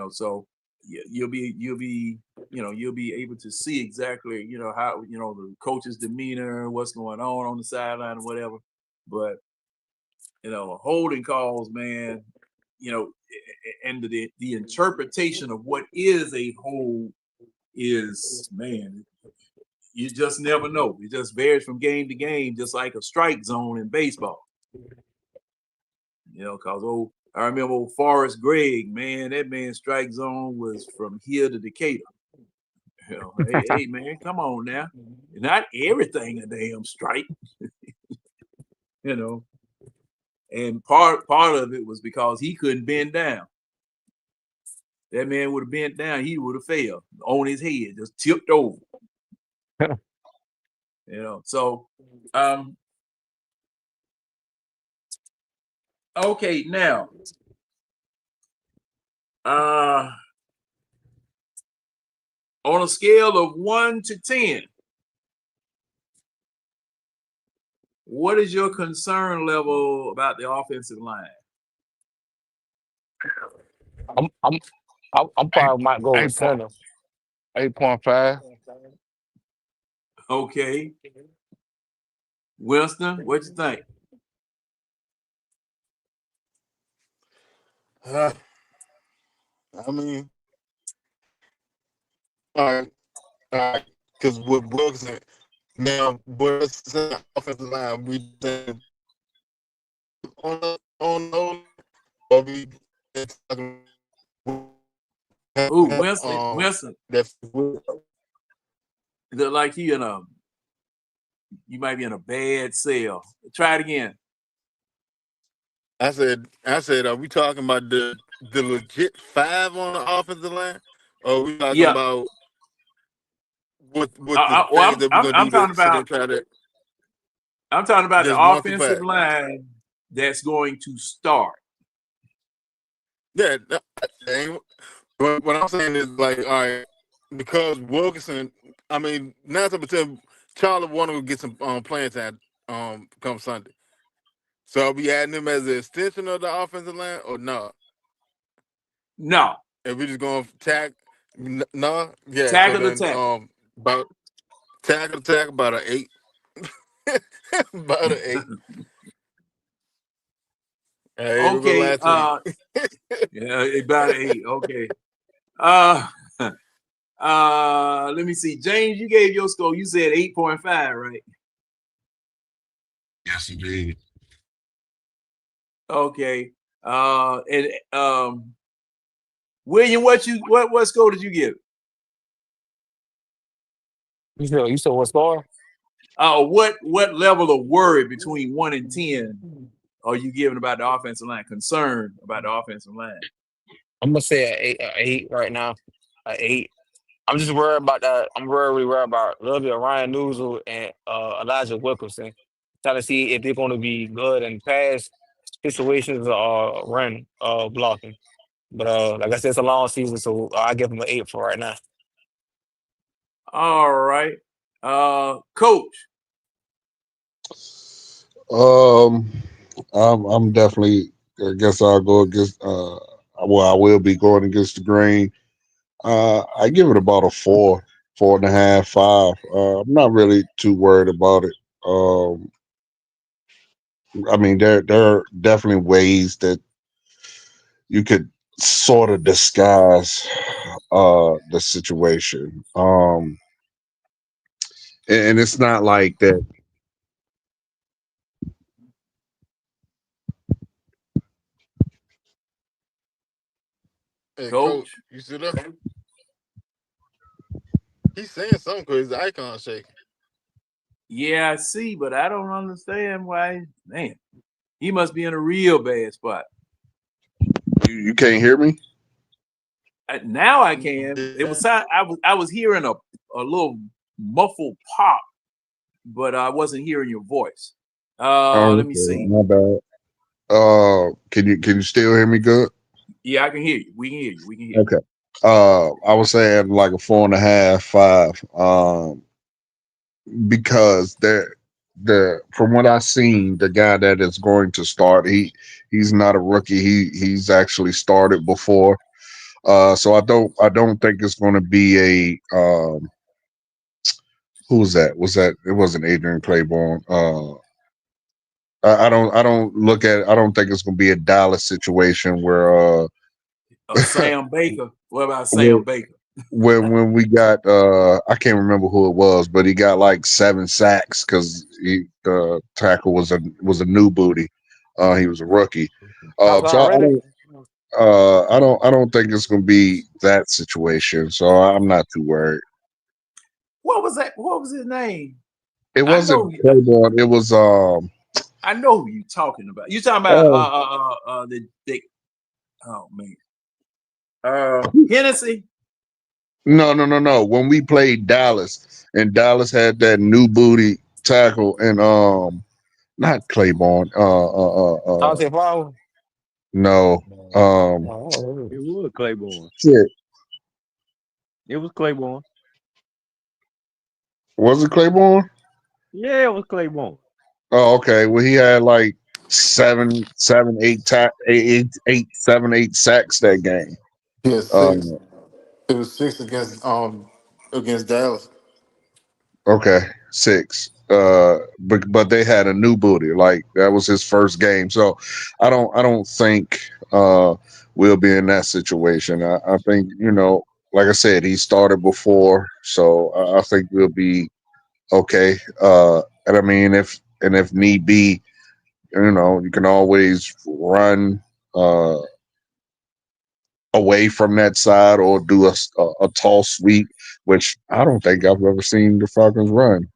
So you'll be able to see exactly how the coach's demeanor, what's going on the sideline or whatever. But holding calls, man, and the interpretation of what is a hold is, man, you just never know. It just varies from game to game, just like a strike zone in baseball. Because I remember old Forrest Gregg, man, that man's strike zone was from here to Decatur. Hey, man, come on now. Not everything a damn strike. And part of it was because he couldn't bend down. that man would have bent down, he would have fell on his head, just tipped over. So okay, now on a scale of 1 to 10, what is your concern level about the offensive line? I'm probably might go with 8 point, center. 8.5. Okay, Winston, what you think? I mean, all right, because with Brooks and now Brooks offensive line, we think on those, or we Ooh, have Winston, that. look like you might be in a bad cell. Try it again. I said, are we talking about the legit 5 on the offensive line, or are we talking Yeah. about with the Well, things that we're gonna I'm do talking so they about try to the just 1 through offensive 5? line that's going to start. Yeah, that ain't, what I'm saying is like, all right, because Wilkinson, I mean, 9 to 10, Charlie Warner will get some playing time come Sunday. So are we adding him as an extension of the offensive line or no? No. If we just going to tack, no, yeah. So Tackle the then tackle. about tackle about an 8, about an 8. Ain't even gonna Okay. lie to you. Yeah, about 8. Okay. Let me see. James, you gave your score. You said 8.5, right? Yes, indeed. Okay. And William, what score did you give? You said what score? What level of worry between 1 and 10 are you giving about the offensive line? Concern about the offensive line? I'm gonna say an 8 right now. An 8. I'm just worried about that. I'm really worried about a little bit of Ryan Newsel and Elijah Wilkinson. Trying to see if they're going to be good in pass situations or run blocking. But like I said, it's a long season, so I give them an 8 for right now. All right. Coach. I'm definitely. I guess I'll go against. Well, I will be going against the grain. I give it about a 4, 4.5, 5. I'm not really too worried about it. I mean, there are definitely ways that you could sort of disguise the situation. And it's not like that. Hey, Coach. Coach, you see that? He's saying something because his icon shaking. Yeah, I see, but I don't understand why. Man, he must be in a real bad spot. You can't hear me? Now I can. It was I was hearing a little muffled pop, but I wasn't hearing your voice. Let me Okay, see. my bad. Can you still hear me good? Yeah, I can hear you. We can hear you. We can hear you. Okay. I was saying like a 4.5, 5. Because the from what I've seen, the guy that is going to start, he's not a rookie. He's actually started before. So I don't think it's going to be a who was that? Was that it wasn't Adrian Claiborne? I don't think it's going to be a Dallas situation where Sam Baker. What about Sam when Baker? when we got I can't remember who it was, but he got like 7 sacks because the tackle was a new booty. He was a rookie. That's So already. I don't think it's going to be that situation. So I'm not too worried. What was that? What was his name? It I wasn't know. Claiborne. It was I know who you're talking about. You're talking about oh the oh man. Hennessy. No. When we played Dallas, and Dallas had that new booty tackle, and not Claiborne. Dante Flower. No. Oh, It was Claiborne. Shit. It was Claiborne. Was it Claiborne? Yeah, it was Claiborne. Oh, okay. Well, he had like seven, eight sacks that game. He had six. Um, It was six against Dallas. okay, six. But they had a new booty. Like that was his first game. So I don't think we'll be in that situation. I think like I said, he started before, so I think we'll be okay. And I mean, if need be, you can always run away from that side or do a tall sweep, which I don't think I've ever seen the Falcons run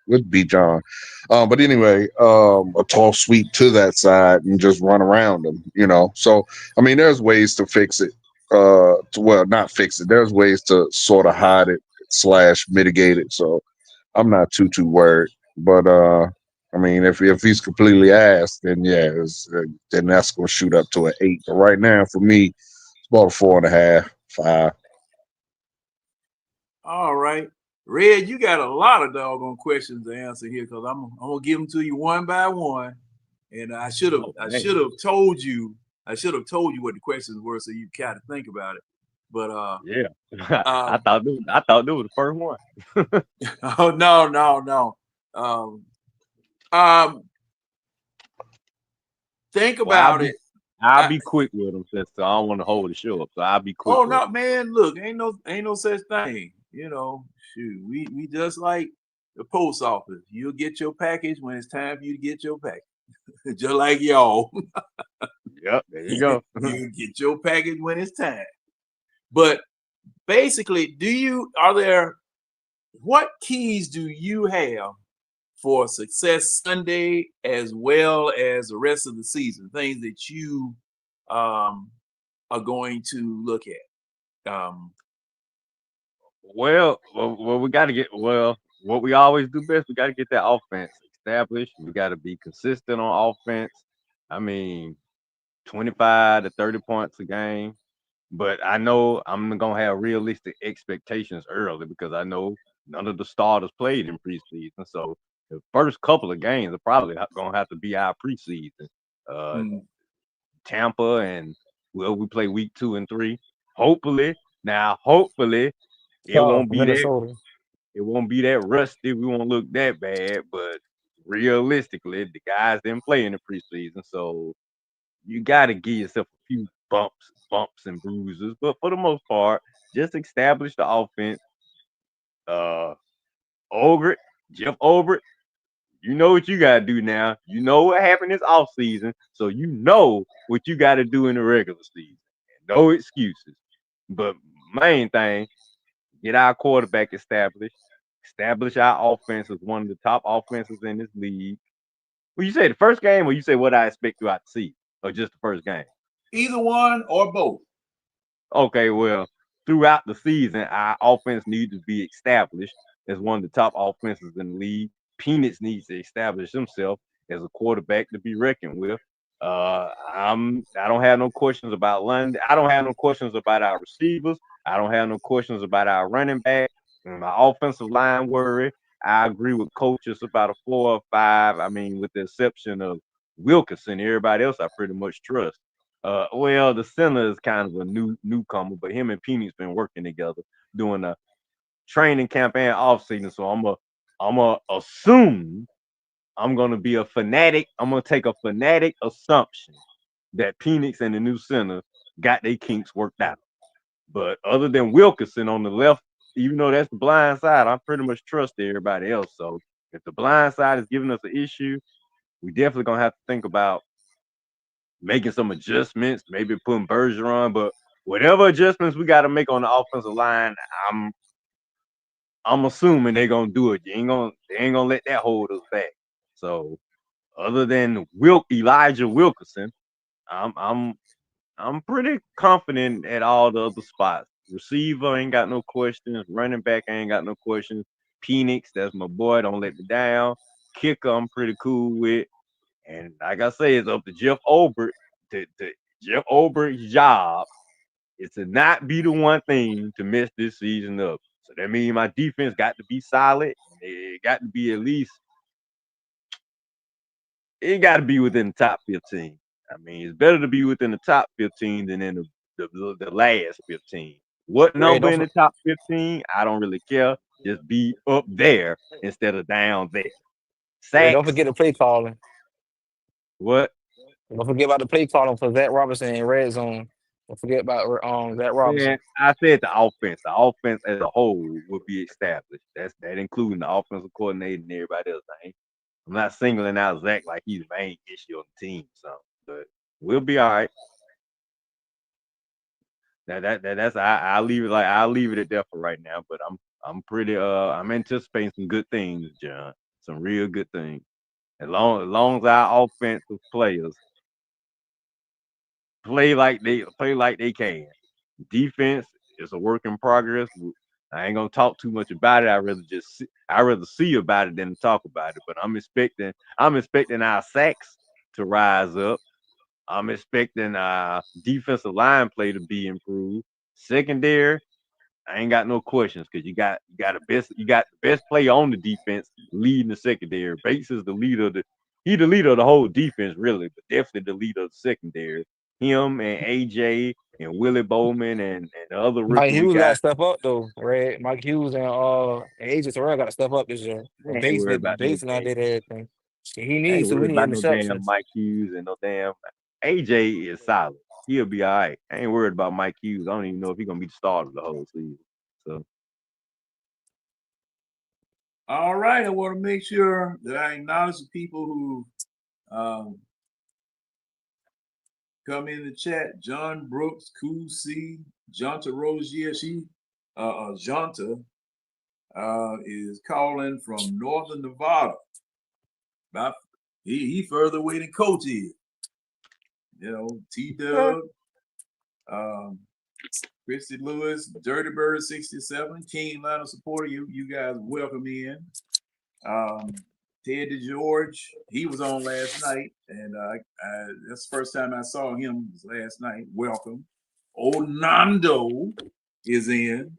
with B. John. But anyway, a tall sweep to that side and just run around them. So, I mean, there's ways to fix it. Not fix it. There's ways to sort of hide it / mitigate it. So I'm not too worried. But I mean, if he's completely ass, then yeah, then that's gonna shoot up to an 8. But right now, for me, it's about a 4.5, 5. All right. Red, you got a lot of doggone questions to answer here because I'm gonna give them to you one by one. And I should have told you what the questions were so you kind of think about it. But Yeah. I thought this was the first one. oh no. Think about it. I'll be quick with them since I don't want to hold the show up. So I'll be quick. Oh no, man! Look, ain't no such thing. Shoot, we just like the post office. You'll get your package when it's time for you to get your package, just like y'all. Yep, there you go. You get your package when it's time. But basically, what keys do you have for success Sunday as well as the rest of the season? Things that you are going to look at. Well, we got to get what we always do best. We got to get that offense established. We got to be consistent on offense. I mean, 25 to 30 points a game. But I know I'm gonna have realistic expectations early because I know none of the starters played in preseason. So the first couple of games are probably gonna have to be our preseason. Tampa and we play week 2 and 3. Hopefully it won't be Minnesota. that. It won't be that rusty. We won't look that bad. But realistically, the guys didn't play in the preseason, so you got to give yourself a few bumps and bruises. But for the most part, just establish the offense. Jeff Ogret, you know what you got to do now. You know what happened this offseason, so you know what you got to do in the regular season. No excuses. But main thing, get our quarterback established. Establish our offense as one of the top offenses in this league. Well, you say the first game, or you say what I expect throughout the season, or just the first game? Either one or both. Okay, well, throughout the season, our offense needs to be established as one of the top offenses in the league. Peanuts needs to establish himself as a quarterback to be reckoned with. I don't have no questions about London. I don't have no questions about our receivers. I don't have no questions about our running back. My offensive line worry. I agree with coaches about a 4 or 5. I mean, with the exception of Wilkinson, everybody else I pretty much trust. Well, the center is kind of a newcomer, but him and Penny's been working together doing a training camp and off season. So I'm a assume I'm gonna be a fanatic. I'm gonna take a fanatic assumption that Penix and the new center got their kinks worked out. But other than Wilkinson on the left, even though that's the blind side, I pretty much trust everybody else. So if the blind side is giving us an issue, we definitely gonna have to think about making some adjustments, maybe putting Bergeron, but whatever adjustments we got to make on the offensive line, I'm assuming they're gonna do it. They ain't gonna let that hold us back. So other than Elijah Wilkinson, I'm I'm pretty confident at all the other spots. Receiver ain't got no questions. Running back ain't got no questions. Penix, that's my boy. Don't let me down. Kicker, I'm pretty cool with. And like I say, it's up to Jeff Obert. Jeff Obert's job is to not be the one thing to mess this season up. So that means my defense got to be solid. It got to be at least. It got to be within the top 15. I mean, it's better to be within the top 15 than in the last 15. What Red, number don't in the top 15? I don't really care. Just be up there instead of down there. Red, don't Sacks. forget the play calling. What? Don't forget about the play calling for Zach Robinson in red zone. Don't forget about Zach Man, Robinson. I said the offense. The offense as a whole will be established. That including the offensive coordinator and everybody else. I'm not singling out Zach like he's the main issue on the team. So, but we'll be all right. I'll leave it at that for right now. But I'm pretty I'm anticipating some good things, John. Some real good things. As long as our offensive players play like they can. Defense is a work in progress. I ain't gonna talk too much about it. I rather see about it than talk about it. But I'm expecting our sacks to rise up. I'm expecting defensive line play to be improved. Secondary, I ain't got no questions because you got the best player on the defense leading the secondary. Bates is the leader of the leader of the whole defense, really, but definitely the leader of the secondary. Him and AJ and Willie Bowman and the other Mike rookie we Hughes got to got. step up though, Red. Mike Hughes and AJ Terrell got to step up this year. I ain't worried about no Bates and I damn. did everything. He I ain't needs to. We worried need about no damn interceptions. Mike Hughes and no damn AJ is solid. He'll be all right. I ain't worried about Mike Hughes. I don't even know if he's gonna be the starter the whole season. So All right, I want to make sure that I acknowledge the people who come in the chat. John Brooks, Cool C, Jonta Rozier. Jonta is calling from Northern Nevada. About he further away than Coach is. You know, T-Dub, Christy Lewis, Dirty Bird 67, King Atlanta supporter. You guys welcome in. Ted DeGeorge, he was on last night, and that's the first time I saw him was last night. Welcome. Old Nando is in,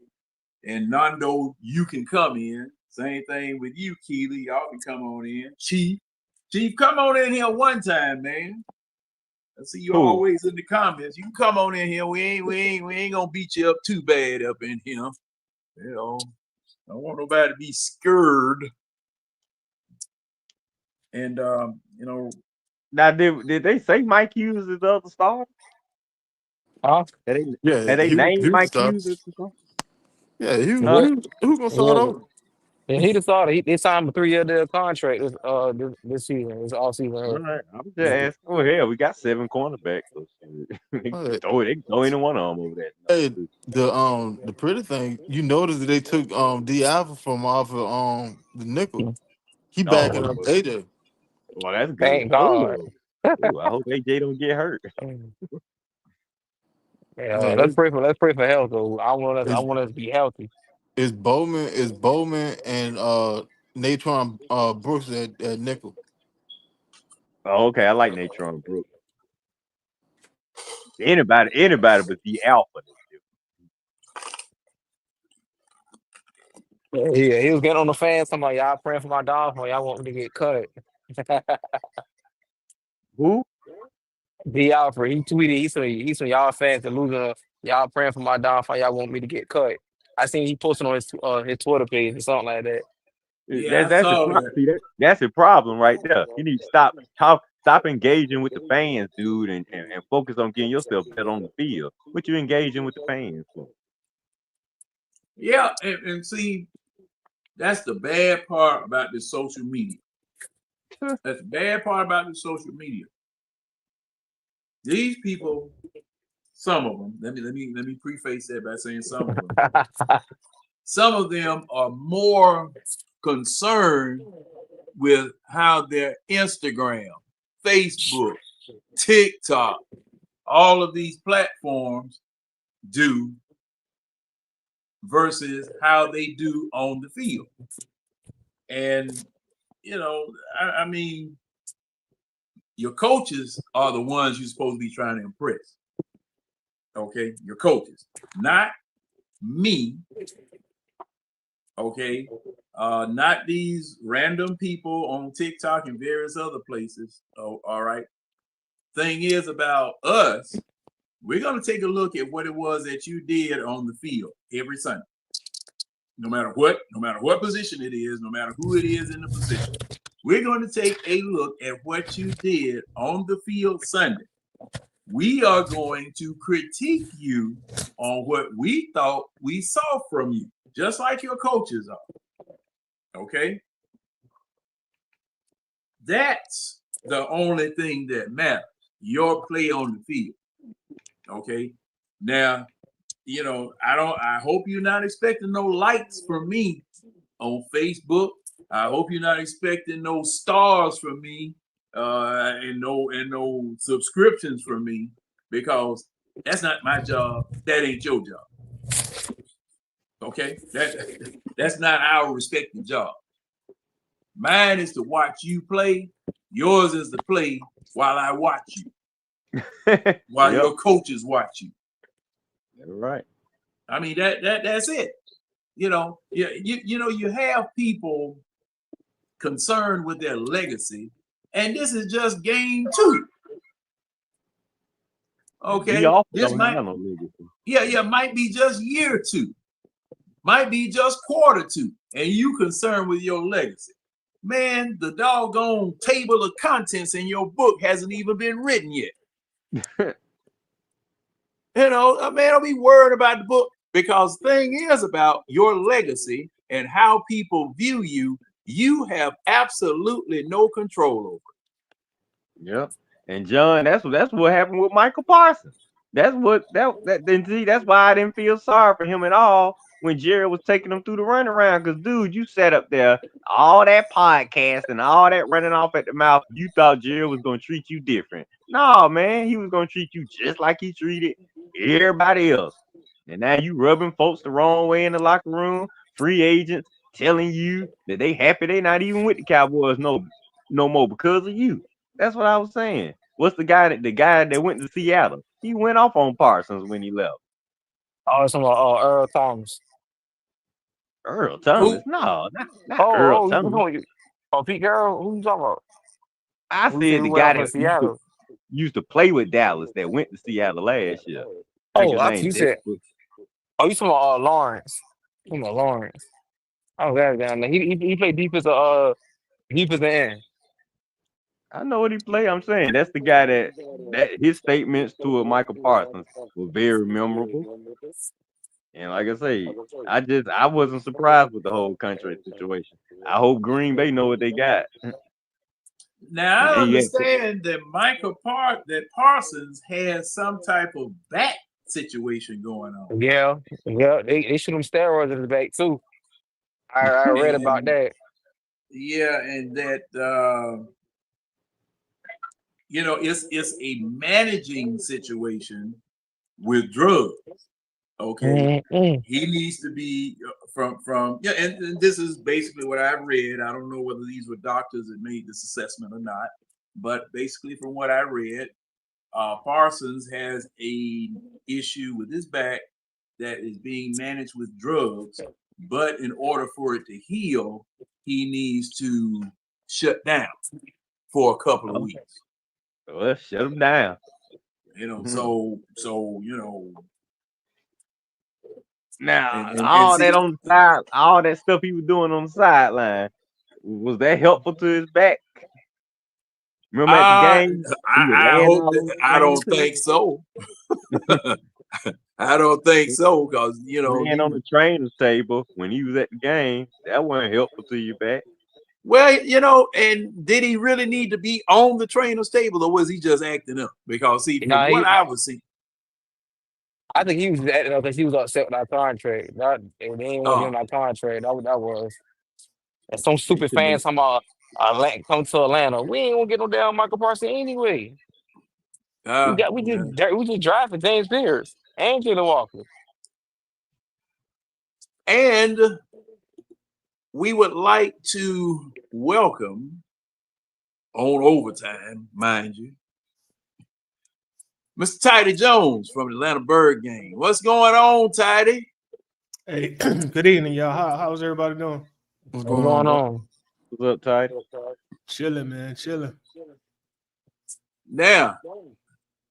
and Nando, you can come in. Same thing with you, Keely. Y'all can come on in. Chief, come on in here one time, man. I see you cool. always in the comments. You can come on in here. We ain't gonna beat you up too bad up in here. You know, I don't want nobody to be scared. And you know, Now, did they say Mike Hughes is the other star? Huh? Yeah, Had they he named was Mike stuff. Hughes as the star? Yeah, Huh? who gonna start Yeah, over? and he just started. They signed him a 3-year deal contract this season. This all season. All right. I'm just Yeah. asking. Oh hell, we got 7 cornerbacks. So they Hey, can throw any one of them over that. hey, the pretty thing, you notice that they took D Alpha from off of the nickel. He backing Oh, up AJ. well, that's good. Thank God. I hope AJ don't get hurt. Yeah, Hey, let's pray for health though. I it's, want us to be healthy. it's Bowman and Natron Brooks at nickel. Oh, okay, I like Natron Brooks. Anybody but the Alpha. Yeah, he was getting on the fans talking about y'all praying for my dog, or y'all want me to get cut. Who? D Alfred, he tweeted, he said y'all fans are losing. Y'all praying for my downfall. Y'all want me to get cut. I seen he posted on his Twitter page or something like that. yeah, I That's the saw problem. that. See, that's the problem right there. You need to stop engaging with the fans, dude, and focus on getting yourself better on the field. What you engaging with the fans for? Yeah, and see, that's the bad part about this social media. That's the bad part about the social media. These people, some of them, let me preface that by saying some of them. Some of them are more concerned with how their Instagram, Facebook, TikTok, all of these platforms do versus how they do on the field. And, I mean, your coaches are the ones you're supposed to be trying to impress. Okay? Your coaches, not me. Okay? Not these random people on TikTok and various other places. Oh, all right. Thing is about us, we're going to take a look at what it was that you did on the field every Sunday. No matter what position it is, no matter who it is in the position. We're going to take a look at what you did on the field Sunday. We are going to critique you on what we thought we saw from you, just like your coaches are. Okay? That's the only thing that matters, your play on the field. Okay? Now, I hope you're not expecting no likes from me on Facebook. I hope you're not expecting no stars from me, and no subscriptions from me, because that's not my job. That ain't your job. Okay, that's not our respective job. Mine is to watch you play. Yours is to play while I watch you, while your coaches watch you. Right. I mean that's it. You have people concerned with their legacy, and this is just game 2. Okay, this might might be just year 2, might be just quarter 2, and you concerned with your legacy. Man, the doggone table of contents in your book hasn't even been written yet. Man, I'll be worried about the book, because the thing is about your legacy and how people view you. You have absolutely no control over it. Yep. And John, that's what happened with Michael Parsons. That's why I didn't feel sorry for him at all when Jerry was taking him through the runaround. Because, dude, you sat up there, all that podcast and all that running off at the mouth. You thought Jerry was going to treat you different. No, man, he was going to treat you just like he treated everybody else. And now you rubbing folks the wrong way in the locker room, free agents telling you that they happy they not even with the Cowboys no more because of you. That's what I was saying. What's the guy that went to Seattle? He went off on Parsons when he left. Oh, it's Earl Thomas. Earl Thomas? Who? No, not Earl Thomas. Pete Carroll? Who you talking about? I said the guy that used to play with Dallas that went to Seattle last year. You said. Oh, you talking about Lawrence? Lawrence. Oh, that down there. He played defensive end. I know what he played. I'm saying that's the guy that his statements to Michael Parsons were very memorable. And like I say, I wasn't surprised with the whole contract situation. I hope Green Bay know what they got. Now I understand that that Parsons has some type of back situation going on. Yeah, they shoot him steroids in the back too. I read about that. Yeah, and that it's a managing situation with drugs. Okay, he needs to be and this is basically what I've read. I don't know whether these were doctors that made this assessment or not, but basically from what I read, Parsons has a issue with his back that is being managed with drugs, but in order for it to heal, he needs to shut down for a couple of weeks. Well, shut him down. So now all that stuff he was doing on the sideline, was that helpful to his back? Remember at the game? I don't think so. I don't think so, because laying on the trainer's table when he was at the game, that wasn't helpful to your back. Well, and did he really need to be on the trainer's table, or was he just acting up? Because I was seeing, I think he was acting up because he was upset with our contract. They didn't want to give him our contract. That was. And some stupid fans talking about come to Atlanta. We ain't gonna get no damn Michael Parsons anyway. We Yeah. just drafted James Pierce and Jalen Walker. And we would like to welcome on overtime, mind you, Mr. Tidy Jones from the Atlanta Bird Game. What's going on, Tidy? Hey, good evening, y'all. How's everybody doing? What's What's going going on, bro? on? What's up, Ty? Chilling, man. Chilling. Now,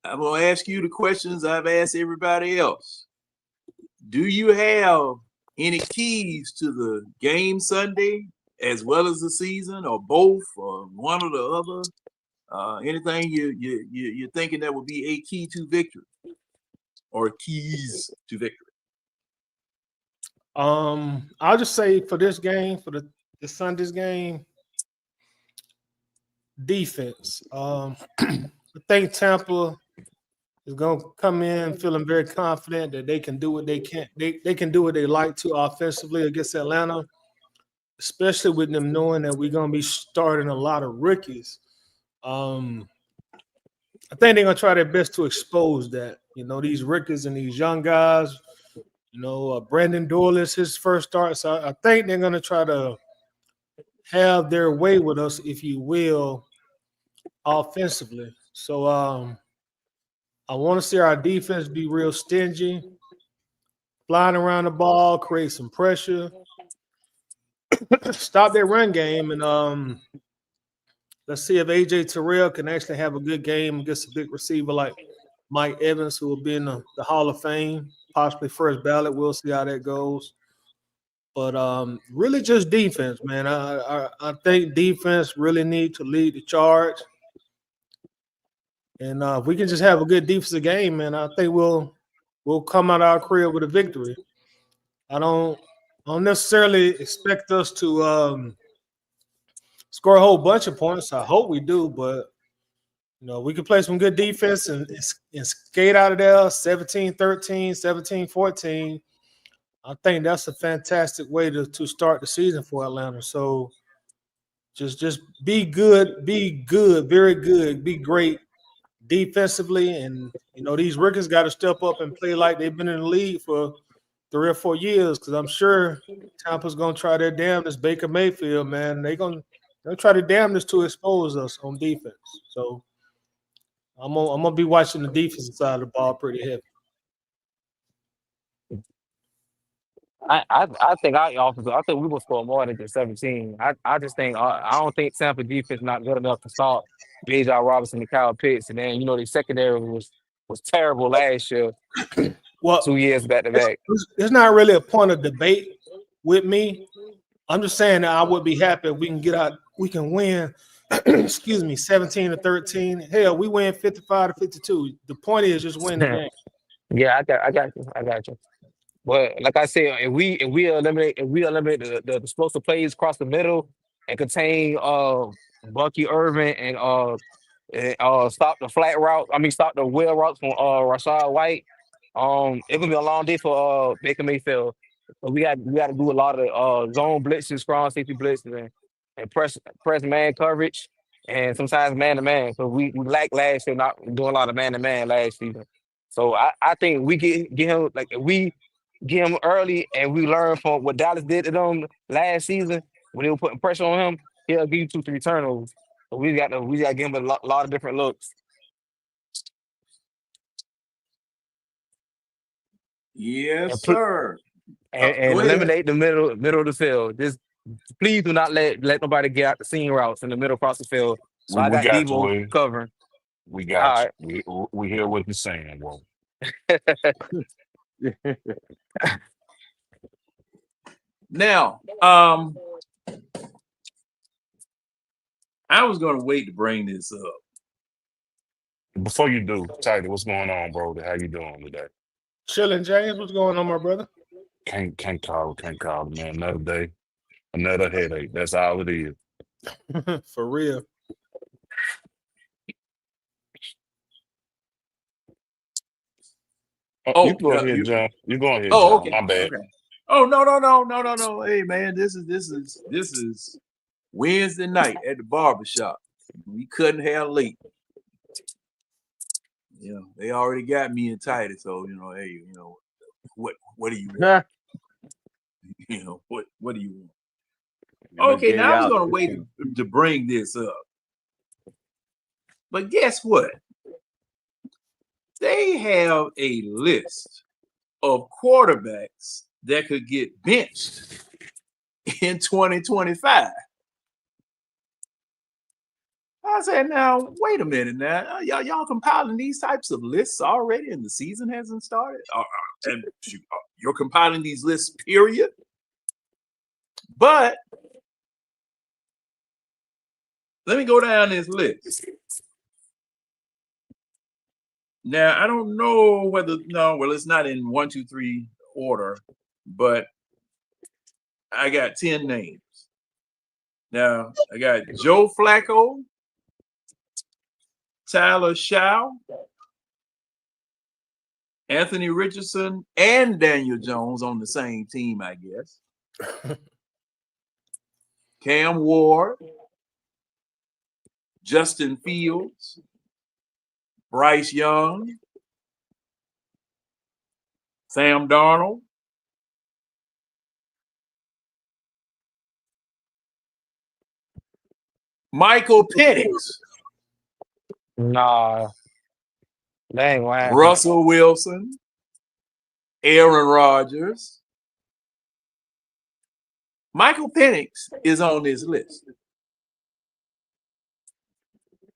I'm going to ask you the questions I've asked everybody else. Do you have any keys to the game Sunday as well as the season, or both, or one or the other? Anything you're thinking that would be a key to victory or keys to victory? I'll just say for this game, for the Sunday's game, defense. I think Tampa is gonna come in feeling very confident that they can do what they can. They can do what they like to offensively against Atlanta, especially with them knowing that we're gonna be starting a lot of rookies. I think they're gonna try their best to expose that. You know, these rookies and these young guys. You know, Brandon Doyle is his first start, so I think they're gonna try to have their way with us, if you will, offensively. So I want to see our defense be real stingy, flying around the ball, create some pressure, stop their run game, and let's see if AJ Terrell can actually have a good game against a big receiver like Mike Evans, who will be in the Hall of Fame, possibly first ballot. We'll see how that goes. But really just defense, man. I think defense really need to lead the charge. And if we can just have a good defensive game, man, I think we'll come out of our crib with a victory. I don't necessarily expect us to score a whole bunch of points. I hope we do, but you know, we can play some good defense and skate out of there 17-13, 17-14. I think that's a fantastic way to start the season for Atlanta. So just be good, very good, be great defensively. And, you know, these rookies got to step up and play like they've been in the league for 3 or 4 years, because I'm sure Tampa's going to try their damnedest. Baker Mayfield, man, they'll try their damnedest to expose us on defense. So I'm gonna be watching the defensive side of the ball pretty heavy. I think our offense. I think we will score more than just 17. I just think I don't think Tampa defense not good enough to stop Bijan Robinson and Kyle Pitts, and then the secondary was terrible last year. Well, 2 years back to back. It's not really a point of debate with me. I'm just saying that I would be happy if we can win. Excuse me, 17-13. Hell, we win 55-52. The point is just win the game. Yeah, I got you. But like I said, if we eliminate the explosive plays across the middle and contain Bucky Irvin and stop the flat route. I mean, stop the wheel routes from Rashad White. It's gonna be a long day for Baker Mayfield. So we got to do a lot of zone blitzes, strong safety blitzes, and press man coverage, and sometimes man to man. So we lacked last year, not doing a lot of man to man last season. So I think we get him, like, if we get him early and we learn from what Dallas did to them last season when they were putting pressure on him, he'll give you 2-3 turnovers. So we got to give him a lot of different looks. Yes, sir. And eliminate the middle of the field. Just please do not let nobody get out the seam routes in the middle across the field. So I got Debo covering. We got you. We hear what you're saying, bro. Now, I was going to wait to bring this up. Before you do, Tidy, what's going on, bro? How you doing today? Chilling, James. What's going on, my brother? Can't call, man. Another day, another headache. That's all it is. For real. You go ahead, John. You go ahead, Oh, John. okay. My bad. Okay. Oh, no. Hey, man, this is Wednesday night at the barbershop. We couldn't have late. You know, they already got me entitled, so hey, what do you want? What do you want? Okay, now I was gonna wait to bring this up, but guess what? They have a list of quarterbacks that could get benched in 2025. I said, now, wait a minute now. Y'all compiling these types of lists already and the season hasn't started? And you're compiling these lists, period? But let me go down this list. Now, I don't know whether, it's not in 1, 2, 3 order, but I got 10 names. Now, I got Joe Flacco, Tyler Shaw, Anthony Richardson, and Daniel Jones on the same team, I guess. Cam Ward, Justin Fields, Bryce Young, Sam Darnold, Michael Penix, Nah, that ain't gonna happen. Russell Wilson, Aaron Rodgers. Michael Penix is on this list.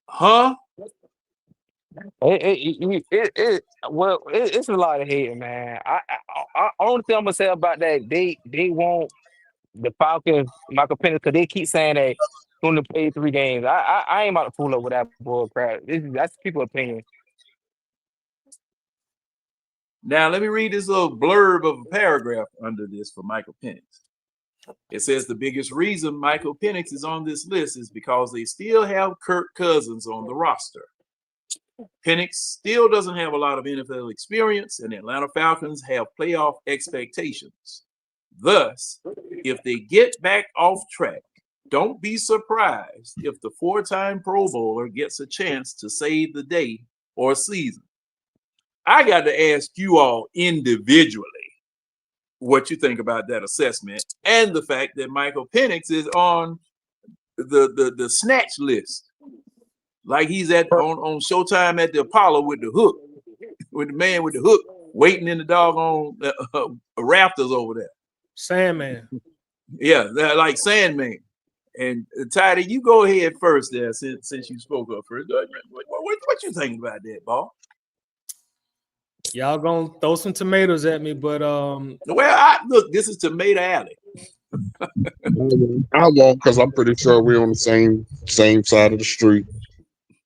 Huh? It's a lot of hating, man. I only thing I'm gonna say about that, they want the Falcons, Michael Penix, because they keep saying that going to play 3 games. I ain't about to fool up with that bull crap. That's people's opinion. Now let me read this little blurb of a paragraph under this for Michael Penix. It says the biggest reason Michael Penix is on this list is because they still have Kirk Cousins on the roster. Penix still doesn't have a lot of NFL experience, and the Atlanta Falcons have playoff expectations. Thus, if they get back off track, don't be surprised if the 4-time Pro Bowler gets a chance to save the day or season. I got to ask you all individually what you think about that assessment and the fact that Michael Penix is on the snatch list. Like he's on Showtime at the Apollo with the hook, with the man with the hook waiting in the doggone rafters over there. Sandman. Yeah, they're like Sandman. And Tidy, you go ahead first there since you spoke up first. What you thinking about that, ball? Y'all gonna throw some tomatoes at me, but look, this is Tomato Alley. I won't, because I'm pretty sure we're on the same side of the street.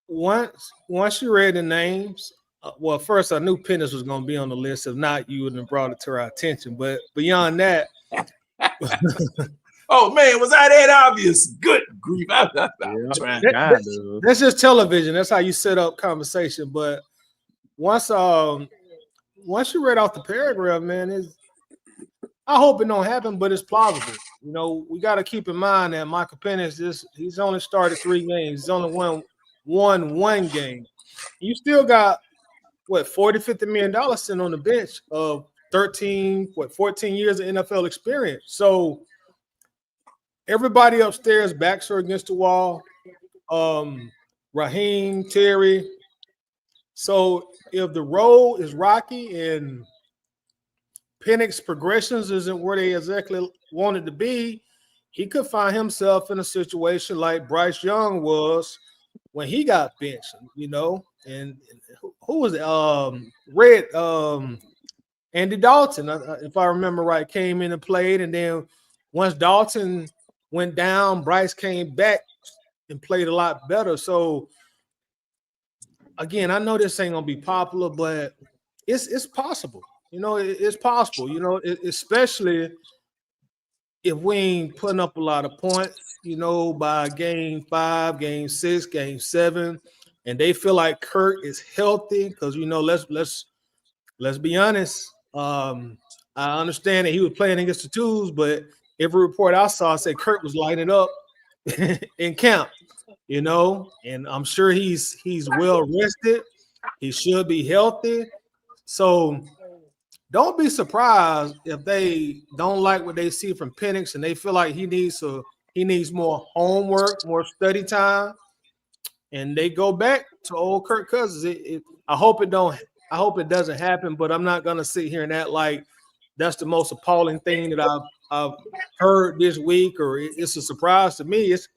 Once you read the names, well, first I knew Penix was going to be on the list. If not, you wouldn't have brought it to our attention. But beyond that, oh man, was I that obvious? Good grief! I'm trying. That's just television. That's how you set up conversation. But once you read off the paragraph, man, I hope it don't happen, but it's plausible. We got to keep in mind that Michael Penix he's only started 3 games. He's only won one game. You still got $40-50 million sitting on the bench of 14 years of NFL experience. So everybody upstairs backs are against the wall. Raheem, Terry. So if the road is rocky and Penix progressions isn't where they exactly wanted to be, he could find himself in a situation like Bryce Young was when he got benched, and who was it? Andy Dalton, if I remember right, came in and played, and then once Dalton went down, Bryce came back and played a lot better. So again, I know this ain't gonna be popular, but it's possible. It's possible. Especially if we ain't putting up a lot of points, by game 5, game 6, game 7, and they feel like Kirk is healthy, because let's be honest. I understand that he was playing against the twos, but every report I saw said Kirk was lighting up in camp, and I'm sure he's well rested. He should be healthy. So don't be surprised if they don't like what they see from Penix and they feel like he needs more homework, more study time, and they go back to old Kirk Cousins. I hope it doesn't happen, but I'm not gonna sit here and act like that's the most appalling thing that I've heard this week, or it's a surprise to me. It's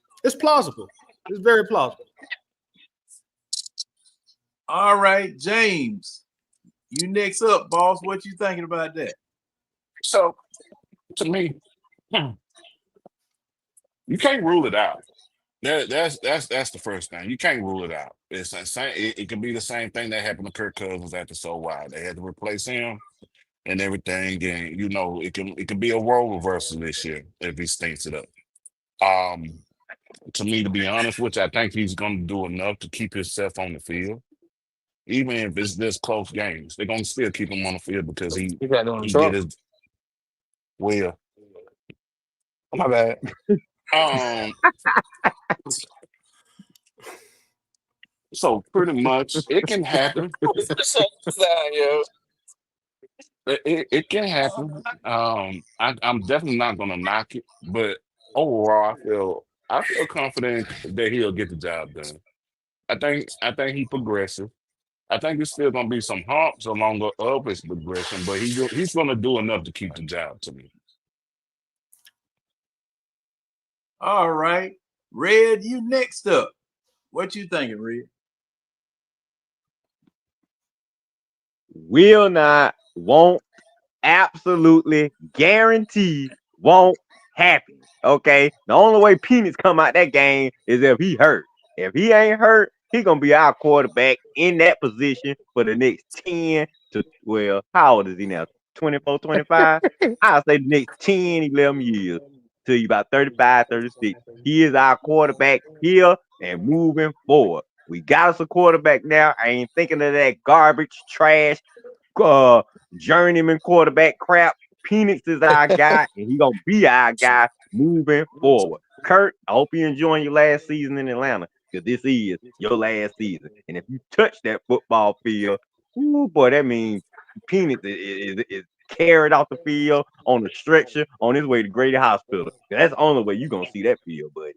plausible. It's very plausible. All right, James, you next up, boss. What you thinking about that? So to me, you can't rule it out. That's the first thing. You can't rule it out. It's the same. It can be the same thing that happened to Kirk Cousins after so wide. They had to replace him and everything, and it can be a role reversal this year if he stinks it up. Um, to me, to be honest with you, I think he's going to do enough to keep himself on the field, even if it's this close games. They're going to still keep him on the field because he You got doing he get trouble. his well. My bad. Um, so pretty much it can happen. Yo. It can happen. I'm definitely not going to knock it, but overall, I feel confident that he'll get the job done. I think he progressive. I think it's still going to be some humps along the up his progression, but he's going to do enough to keep the job to me. All right, Red, you next up. What you thinking, Red? Will not, won't, absolutely guarantee won't happen. Okay. The only way Penix come out that game is if he hurt. If he ain't hurt, he gonna be our quarterback in that position for the next 10 to, well, how old is he now? 24, 25? I'll say the next 10, 11 years till you about 35, 36. He is our quarterback here and moving forward. We got us a quarterback now. I ain't thinking of that garbage, trash, uh, journeyman quarterback crap. Penix is our guy, and he gonna be our guy moving forward. Kurt, I hope you're enjoying your last season in Atlanta, because this is your last season. And if you touch that football field, ooh, boy, that means Penix is carried off the field on a stretcher on his way to Grady Hospital. That's the only way you're gonna see that field, buddy.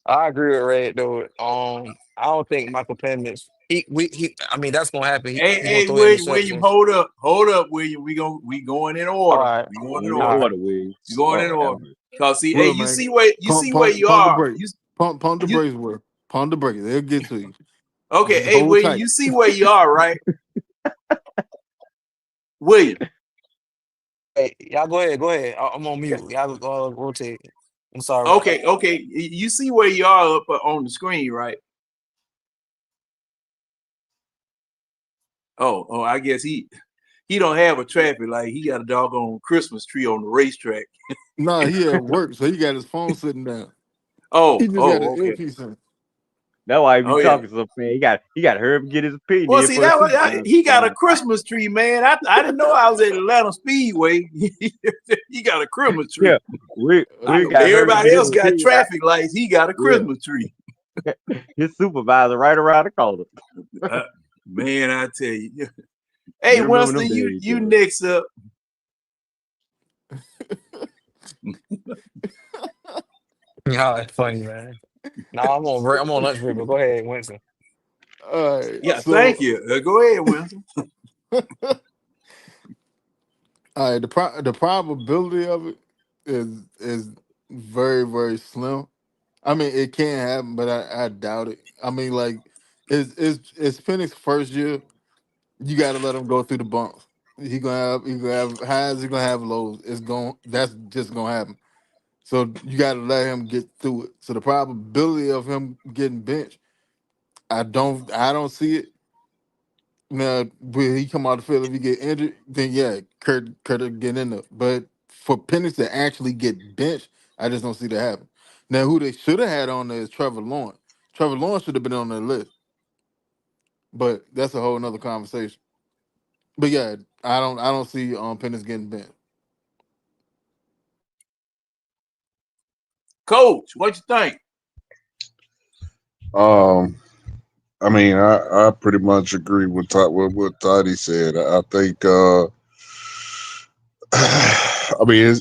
I agree with Red though. I don't think Michael Penix. I mean, that's gonna happen. He gonna Hey, throw William, interceptions. hold up, William. We going in All order. right, We going in Going in all order. right. order, William. We going in Lord have order. mercy. Cause see, hey, Look, you man, see where you pump the are. brakes. Pump the You brakes, bro. Pump the brakes. They'll get to you. okay? Just Hey, hold William, tight. you see where you are, right? William. Hey, y'all go ahead. Go ahead. I'm on mute. Y'all rotate. I'm sorry. Okay. You see where you are up on the screen, right? Oh, I guess he don't have a traffic light. He got a doggone Christmas tree on the racetrack. Nah, he at work, so he got his phone sitting down. He just got an Okay. earpiece in. That's why he be Oh yeah. talking so man. He got to hurry up and get his opinion Well, in see for the that was Super he got a Bowl. Christmas tree, man. I didn't know I was at Atlanta Speedway. He got a Christmas tree. Yeah, we got to hurry up and Everybody get his else got opinion out. traffic lights. He got a Yeah, Christmas tree. his supervisor right around the corner. Man, I tell you. Hey, You remember Winston, them days, you man. next up. Y'all that's funny, man. No, I'm on lunch break, but go ahead, Winston. All right, Yeah, thank so you. Go ahead, Winston. all right, the probability of it is very, very slim. I mean, it can happen, but I doubt it. I mean, like, it's Penix's first year. You got to let him go through the bumps. He gonna have highs. He gonna have lows. That's just gonna happen. So you got to let him get through it. So the probability of him getting benched, I don't see it. Now, will he come out the field if he get injured? Then yeah, Kurt will get in there. But for Penix to actually get benched, I just don't see that happen. Now, who they should have had on there is Trevor Lawrence. Trevor Lawrence should have been on the list, but that's a whole nother conversation. But yeah, I don't see Penix getting benched. Coach, what you think? Um, I mean, I pretty much agree with what Toddy said. I think, I mean,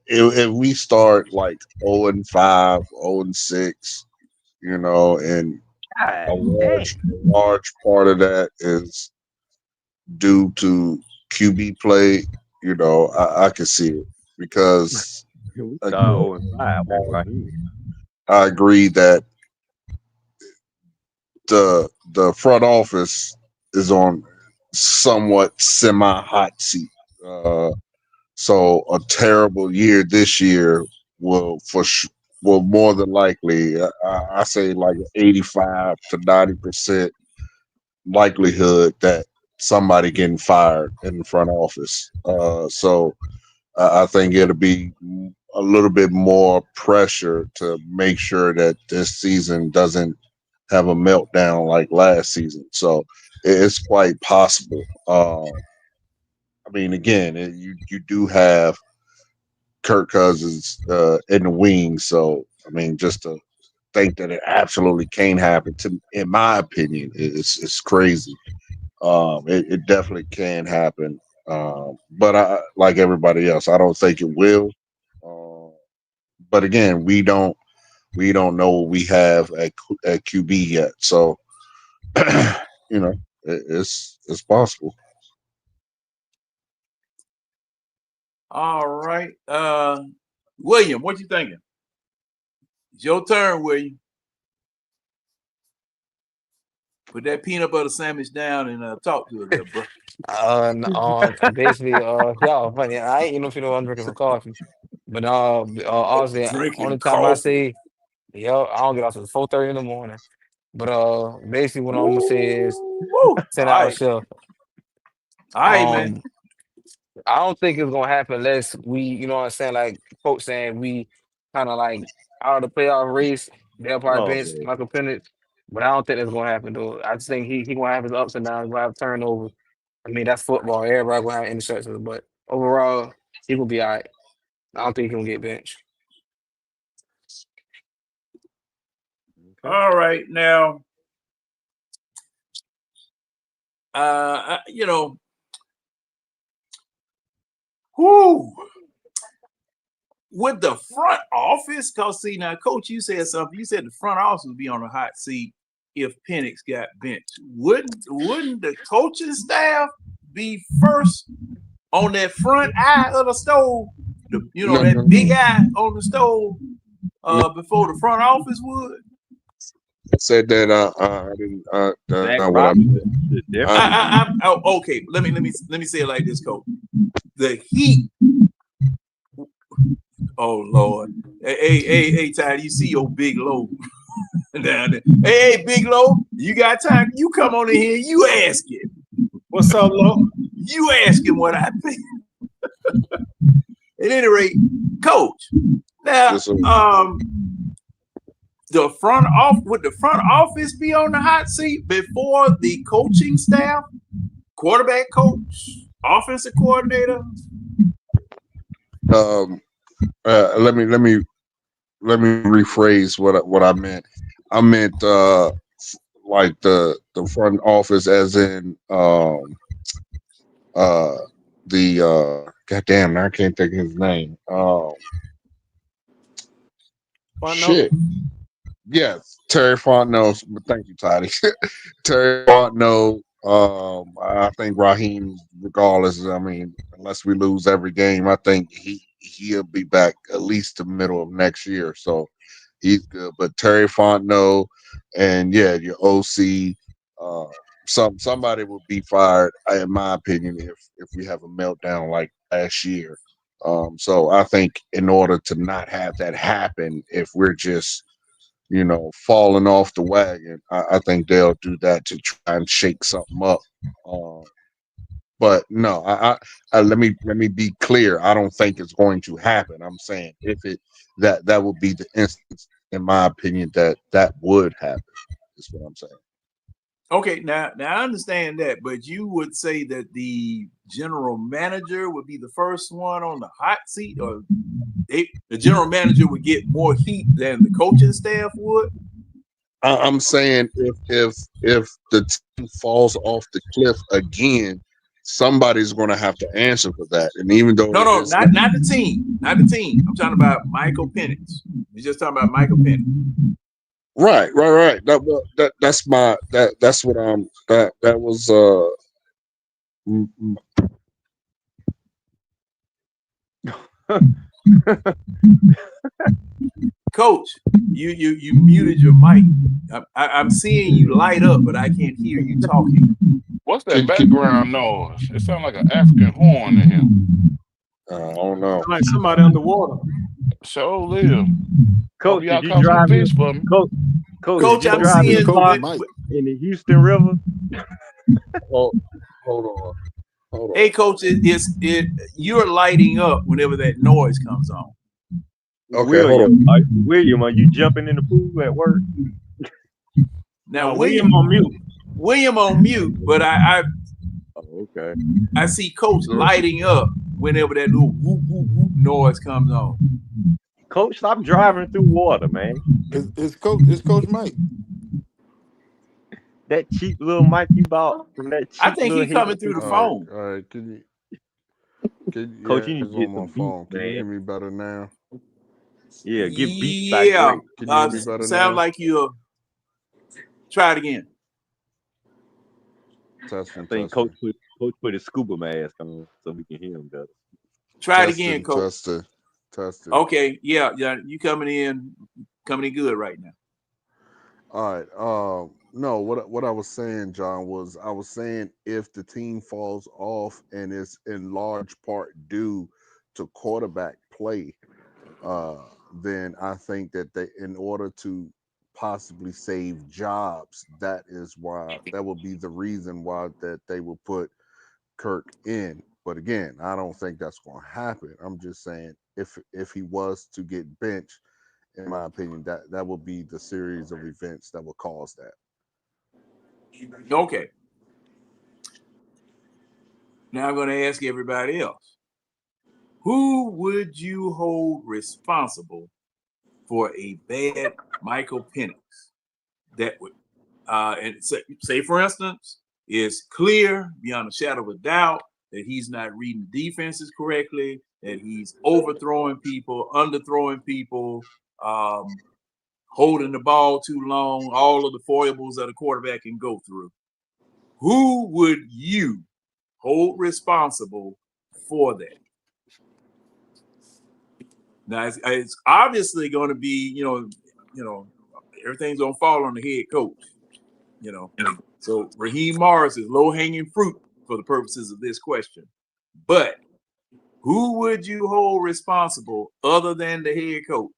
if we start like 0-5, 0-6, and God a dang. large part of that is due to QB play, I can see it because We start again, 0-5 on Raheem. I agree that the front office is on somewhat semi hot seat. Uh, so a terrible year this year will more than likely, I say like 85 to 90% likelihood that somebody getting fired in the front office. So I think it'll be a little bit more pressure to make sure that this season doesn't have a meltdown like last season. So it's quite possible. I mean, again, you do have Kirk Cousins in the wings, so I mean, just to think that it absolutely can't happen, in my opinion, it's crazy. It definitely can happen, but I, like everybody else, I don't think it will. Uh, but again, we don't know what we have at QB yet, so it's possible. All right. William, what you thinking? It's your turn, William. Put that peanut butter sandwich down and talk to us, there, bro. Basically, y'all funny. I ain't even know I'm drinking some coffee, but honestly, Drinking only time I coffee. say, yo, I don't get off till 4:30 in the morning. But basically, what I'm gonna say is Woo! 10 hour shift. All right, man. Um, I don't think it's gonna happen unless we, you know what I'm saying, like coach saying we kind of like out of the playoff race. They'll probably Oh, bench man. Michael Penix, but I don't think that's gonna happen though. I just think he gonna have his ups and downs, gonna have turnovers. I mean, that's football. Everybody gonna have interceptions, but overall, he will be all right. I don't think he gonna get benched. Okay. All right, now, whoo, with the front office, cause see now, Coach, you said something. You said the front office would be on a hot seat if Penix got benched. Wouldn't the coaching staff be first on that front eye of the stove? No, That big eye on the stove before the front office would. I said that I didn't. That's Zach not what I meant. Robinson should I, definitely be. Okay. Let me say it like this, Coach. The Heat. Oh Lord. Hey, Ty, you see your big low down there. Hey, big low, you got time? You come on in here. You ask it. What's up, Lo? You ask him what I think. At any rate, Coach. Now, Yes, sir. the front office be on the hot seat before the coaching staff, quarterback coach, offensive coordinator. Let me rephrase what I meant. I meant like the front office, as in the goddamn, I can't think of his name. Shit. Yes, Terry Fontenot. Thank you, Toddy. Terry Fontenot. I think Raheem, regardless. I mean, unless we lose every game, I think he'll be back at least the middle of next year. So he's good. But Terry Fontenot and yeah, your OC, somebody will be fired, in my opinion, if we have a meltdown like last year. So I think in order to not have that happen, if we're just falling off the wagon, I think they'll do that to try and shake something up. But no, let me be clear. I don't think it's going to happen. I'm saying if that would be the instance, in my opinion, that would happen. Is what I'm saying. Okay, now I understand that, but you would say that the general manager would be the first one on the hot seat, or the general manager would get more heat than the coaching staff would? I'm saying if the team falls off the cliff again, somebody's going to have to answer for that. And even though No, it's not the team, not the team. I'm talking about Michael Penix. We're just talking about Michael Penix. right. That's what I'm that was m- m- Coach, you muted your mic. I'm seeing you light up, but I can't hear you talking. What's that can background noise? It sounds like an African horn in here. I don't know. Sound like somebody underwater. So live. Hope Coach, y'all did you caught some drive fish in? for me. Coach, did Coach, you I'm drive in the seeing park Mike. in the Houston River? Hold on. Hey, Coach, you're lighting up whenever that noise comes on. Okay, hold on. William, are you jumping in the pool at work? Now, William on mute. William on mute, but I Oh, okay. see Coach lighting up whenever that little whoop whoop whoop noise comes on. Coach, stop driving through water, man. It's Coach Mike. That cheap little mic you bought from that I cheap think little he's coming head. through the All phone. right. Can Coach, yeah, you need it's to get on my some beats, phone. Can you hear man. me better now? Yeah, get beats by Yeah, Drake. Can you hear me better sound now? like you. Try it again. I Testing. think Coach put his scuba mask on so we can hear him better. Try it again, Coach. Testing. Okay, yeah, you coming in good right now. All right. No, what I was saying, John, was I was saying if the team falls off and it's in large part due to quarterback play, then I think that in order to possibly save jobs, that would be the reason why that they will put Kirk in. But again, I don't think that's going to happen. I'm just saying if he was to get benched, in my opinion, that would be the series of events that would cause that. Okay. Now I'm going to ask everybody else. Who would you hold responsible for a bad Michael Penix? That would, and say for instance, it's clear beyond a shadow of a doubt that he's not reading defenses correctly, that he's overthrowing people, underthrowing people, holding the ball too long, all of the foibles that a quarterback can go through. Who would you hold responsible for that? Now it's obviously going to be, everything's going to fall on the head coach, So Raheem Morris is low-hanging fruit for the purposes of this question. But who would you hold responsible other than the head coach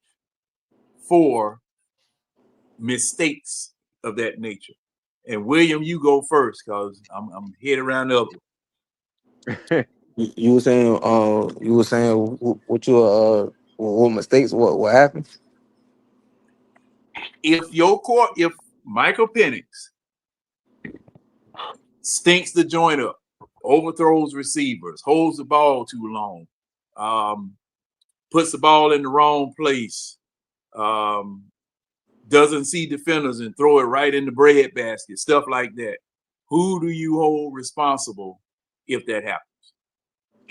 for mistakes of that nature? And William, you go first because I'm head around the other. You were saying what mistakes, what happened? If Michael Penix stinks the joint up, overthrows receivers, holds the ball too long, puts the ball in the wrong place, doesn't see defenders and throw it right in the bread basket, stuff like that. Who do you hold responsible if that happens?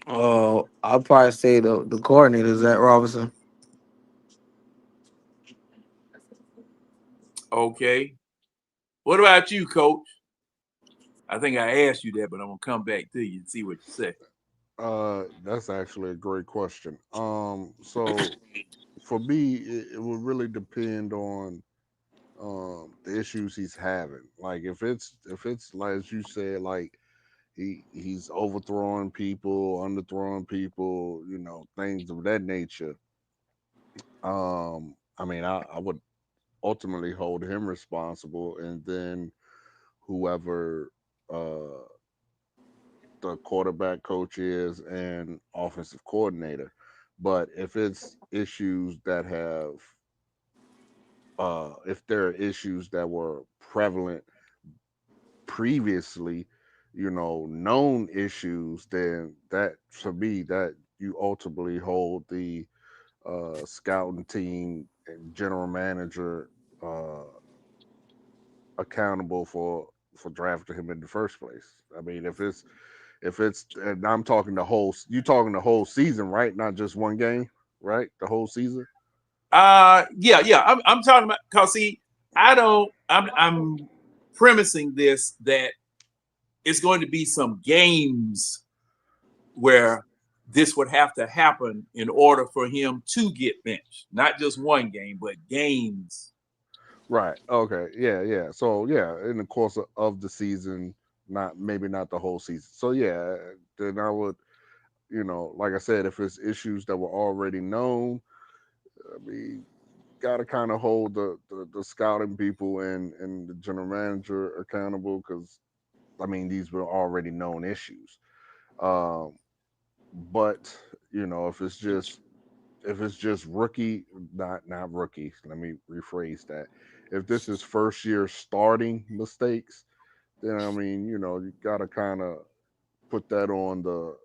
I'll probably say the coordinator, Zach Robinson. Okay. What about you, Coach? I think I asked you that, but I'm gonna come back to you and see what you say. That's actually a great question. So for me, it would really depend on the issues he's having. Like if it's like as you said, like he's overthrowing people, underthrowing people, things of that nature. I mean, I would ultimately hold him responsible, and then whoever the quarterback coach is and offensive coordinator. But if it's issues that have if there are issues that were prevalent previously, known issues, then that for me that you ultimately hold the scouting team and general manager accountable for drafting him in the first place. I mean, if it's and I'm talking you talking the whole season, right? Not just one game, right? The whole season. Yeah. I'm talking about, cause see, I'm premising this that it's going to be some games where this would have to happen in order for him to get benched. Not just one game, but games. Right. Okay. Yeah. So yeah, in the course of the season, maybe not the whole season. So yeah, then I would, like I said, if it's issues that were already known, I mean, got to kind of hold the scouting people and the general manager accountable, because I mean, these were already known issues. Um, but if it's just rookie, not rookie. Let me rephrase that. If this is first year starting mistakes, then I mean, you got to kind of put that on the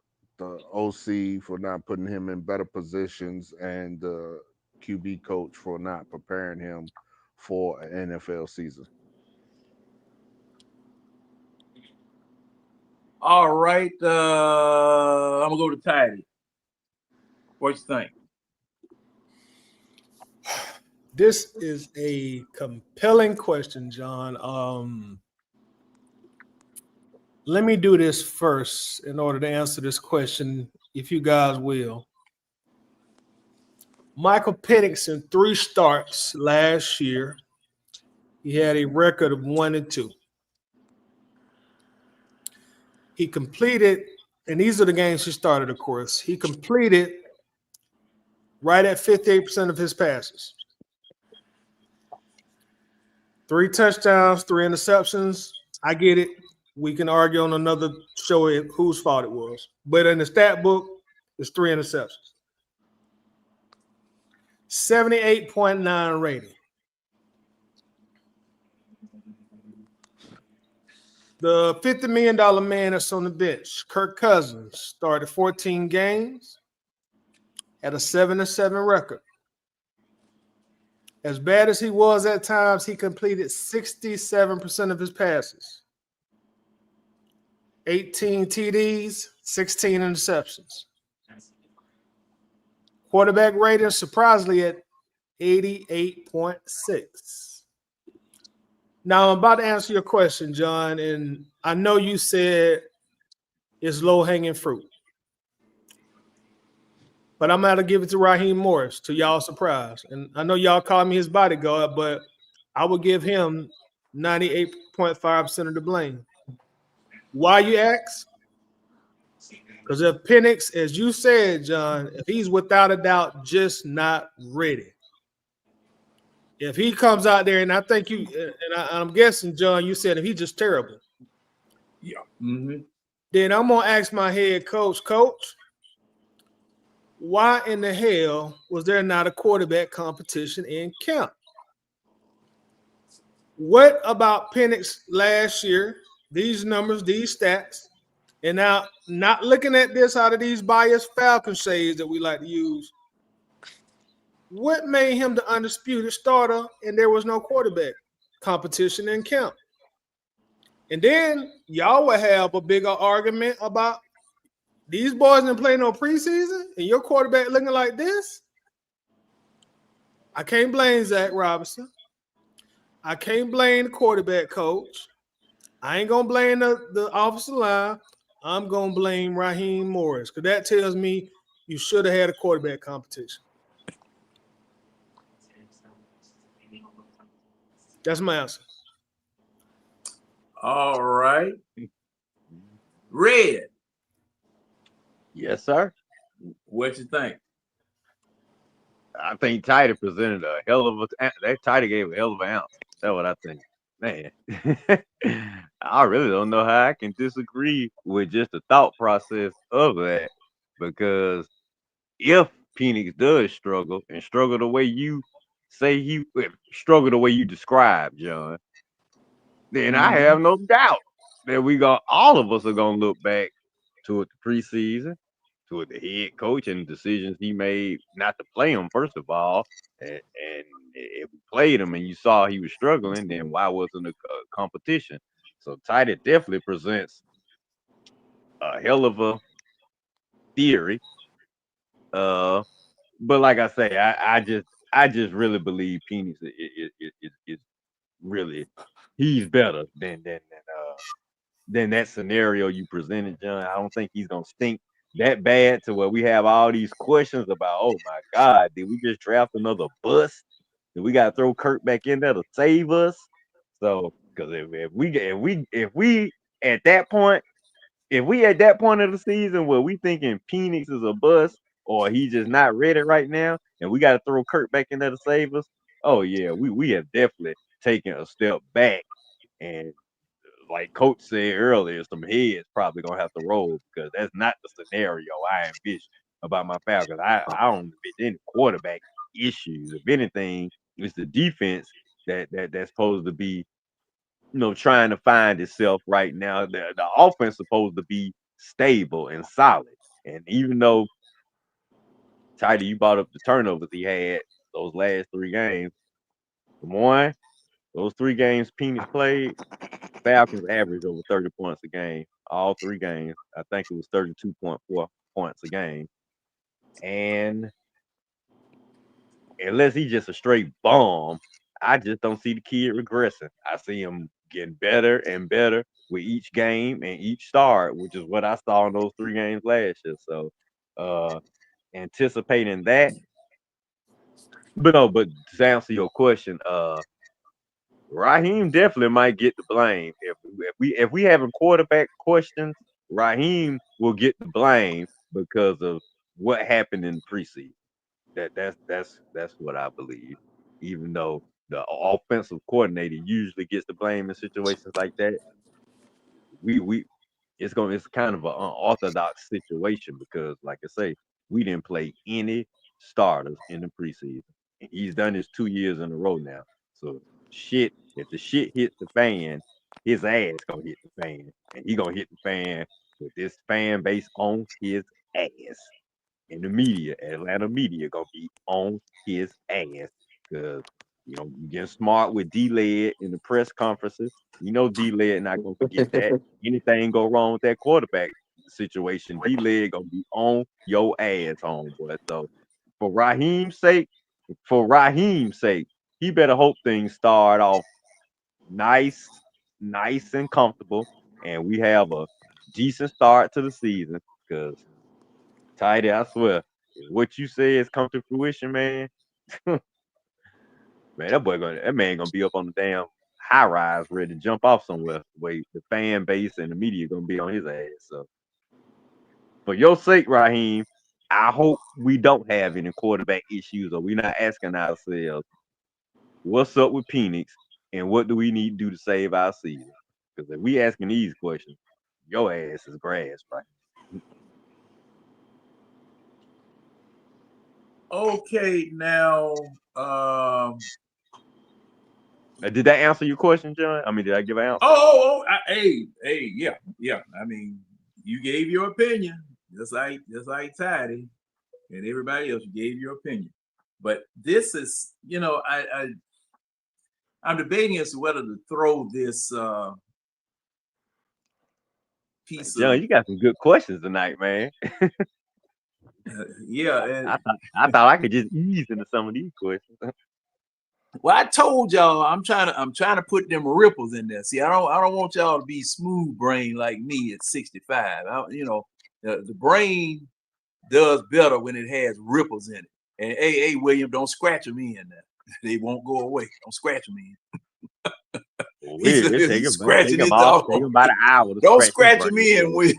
OC for not putting him in better positions, and the QB coach for not preparing him for an NFL season. All right. I'm gonna go to Tidy. What you think? This is a compelling question, John. Let me do this first in order to answer this question, if you guys will. Michael Penix in 3 starts last year, he had a record of 1-2. He completed, and these are the games he started, of course. He completed right at 58% of his passes. 3 touchdowns, 3 interceptions. I get it. We can argue on another show whose fault it was. But in the stat book, it's 3 interceptions. 78.9 rating. The $50 million man that's on the bench, Kirk Cousins, started 14 games, had a 7-7 record. As bad as he was at times, he completed 67% of his passes. 18 TDs, 16 interceptions. Quarterback rating surprisingly at 88.6. Now I'm about to answer your question, John, and I know you said it's low-hanging fruit. But I'm going to give it to Raheem Morris, to y'all's surprise. And I know y'all call me his bodyguard, but I will give him 98.5% of the blame. Why, you ask? Because if Penix, as you said, John, if he's without a doubt just not ready, if he comes out there, and I think you, and I'm guessing, John, you said if he's just terrible. Yeah. Mm-hmm. Then I'm going to ask my head coach, why in the hell was there not a quarterback competition in camp? What about Penix last year? These numbers, these stats, and now not looking at this out of these biased Falcon shades that we like to use. What made him the undisputed starter and there was no quarterback competition in camp? And then y'all will have a bigger argument about these boys didn't play no preseason and your quarterback looking like this. I can't blame Zach Robinson. I can't blame the quarterback coach. I ain't going to blame the offensive line. I'm going to blame Raheem Morris, because that tells me you should have had a quarterback competition. That's my answer. All right. Red. Yes, sir. What you think? I think Tidy presented a hell of that Tidy gave a hell of an ounce. That's what I think. Man, I really don't know how I can disagree with just the thought process of that, because if Penix does struggle and struggle the way you say struggle the way you describe, John, then I have no doubt that all of us are gonna look back to it the preseason, to it the head coach and decisions he made not to play him first of all, and if we played him and you saw he was struggling, then why wasn't a competition? So tight end definitely presents a hell of a theory. But like I say, I just really believe Penix is really he's better than that scenario you presented, John. I don't think he's gonna stink that bad to where we have all these questions about, oh my God, did we just draft another bust? Did we gotta throw Kirk back in there to save us? So because if we at that point, if we at that point of the season where we thinking Penix is a bust or he's just not ready right now, and we got to throw Kirk back in there to save us, oh yeah, we have definitely taken a step back. And like Coach said earlier, some heads probably gonna have to roll because that's not the scenario I envision about my Falcons. I don't envision any quarterback issues. If anything, it's the defense that's supposed to be trying to find itself right now. The offense supposed to be stable and solid. And even though Tidy, you brought up the turnovers he had those last 3 games. One, those 3 games Penix played, Falcons averaged over 30 points a game. All 3 games. I think it was 32.4 points a game. And unless he's just a straight bomb, I just don't see the kid regressing. I see him getting better and better with each game and each start, which is what I saw in those 3 games last year. So anticipating that. But to answer your question, Raheem definitely might get the blame. If we having quarterback questions, Raheem will get the blame because of what happened in the preseason. That's what I believe. Even though the offensive coordinator usually gets the blame in situations like that, we it's kind of an unorthodox situation because, like I say, we didn't play any starters in the preseason. And he's done this 2 years in a row now. So if the shit hits the fan, his ass gonna hit the fan, and he gonna hit the fan with this fan base on his ass. And the media, Atlanta media, gonna be on his ass because you getting smart with D-Led in the press conferences. D-Led not gonna forget that. Anything go wrong with that quarterback situation, D-Led gonna be on your ass, homeboy. So for Raheem's sake, he better hope things start off nice and comfortable, and we have a decent start to the season because Tidy, I swear, if what you say is come to fruition, man. Man, that man gonna be up on the damn high rise ready to jump off somewhere. Wait, the fan base and the media gonna be on his ass. So for your sake, Raheem, I hope we don't have any quarterback issues or we're not asking ourselves what's up with Penix and what do we need to do to save our season. Because if we asking these questions, your ass is grass, right? Okay, now Did that answer your question, John? I mean, did I give an answer? hey, yeah. I mean, you gave your opinion, just like Tidy and everybody else. You gave your opinion, but this is, I'm debating as to whether to throw this piece John, of. you got some good questions tonight, man. Yeah. I thought I could just ease into some of these questions. Well, I told y'all I'm trying to put them ripples in there. See, I don't want y'all to be smooth brain like me at 65. The brain does better when it has ripples in it. And hey, William, don't scratch them in there. They won't go away. Don't scratch them in. He's scratching his dog. Take about an hour. Don't scratch him in, William.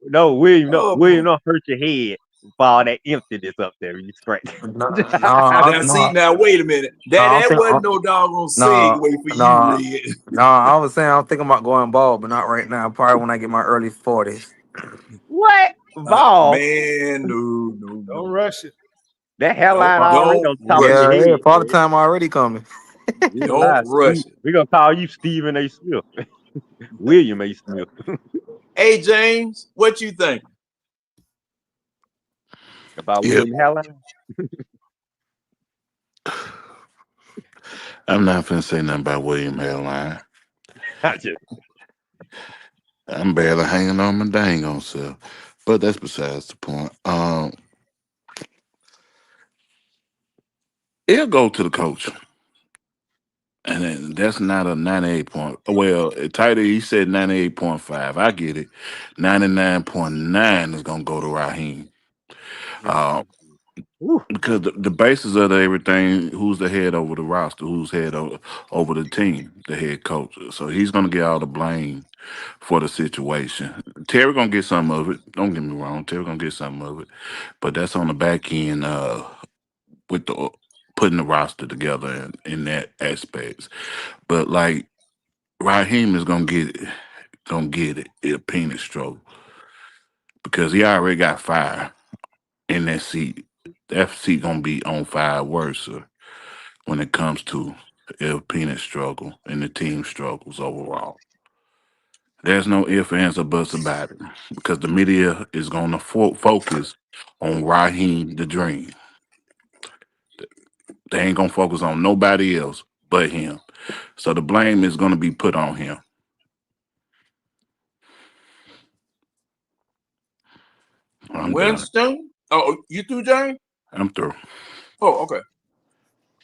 No, William, don't hurt your head for all that emptiness up there. You scratch. Now wait a minute. That wasn't no doggone segue for you, Red. No, I was saying I'm thinking about going bald, but not right now. Probably when I get my early 40s. What? Ball? Man, no. Don't rush it. That hairline already on top of your head. Father time already coming. Don't rush it. We're gonna call you Stephen A. Smith. William A. Smith. Hey James, what you think About William hairline? I'm not finna say nothing about William Airline. I just, I'm barely hanging on my dang on self. But that's besides the point. It'll go to the coach. And that's not a 98 point. Well, Tighter, he said 98.5. I get it. 99.9 is going to go to Raheem. Uh, whew, because the basis of everything, who's the head over the roster, who's head over the team, the head coach. So he's going to get all the blame for the situation. Terry going to get some of it. Don't get me wrong. Terry going to get some of it. But that's on the back end with the putting the roster together in that aspects. But like, Raheem is gonna get it a penis stroke because he already got fire in that seat. That seat gonna be on fire worse when it comes to if penis struggle and the team struggles overall. There's no ifs, ands, or buts about it because the media is gonna focus on Raheem the Dream. They ain't gonna focus on nobody else but him. So the blame is gonna be put on him. I'm done. Winston. Oh, you through, James? I'm through. Oh, okay.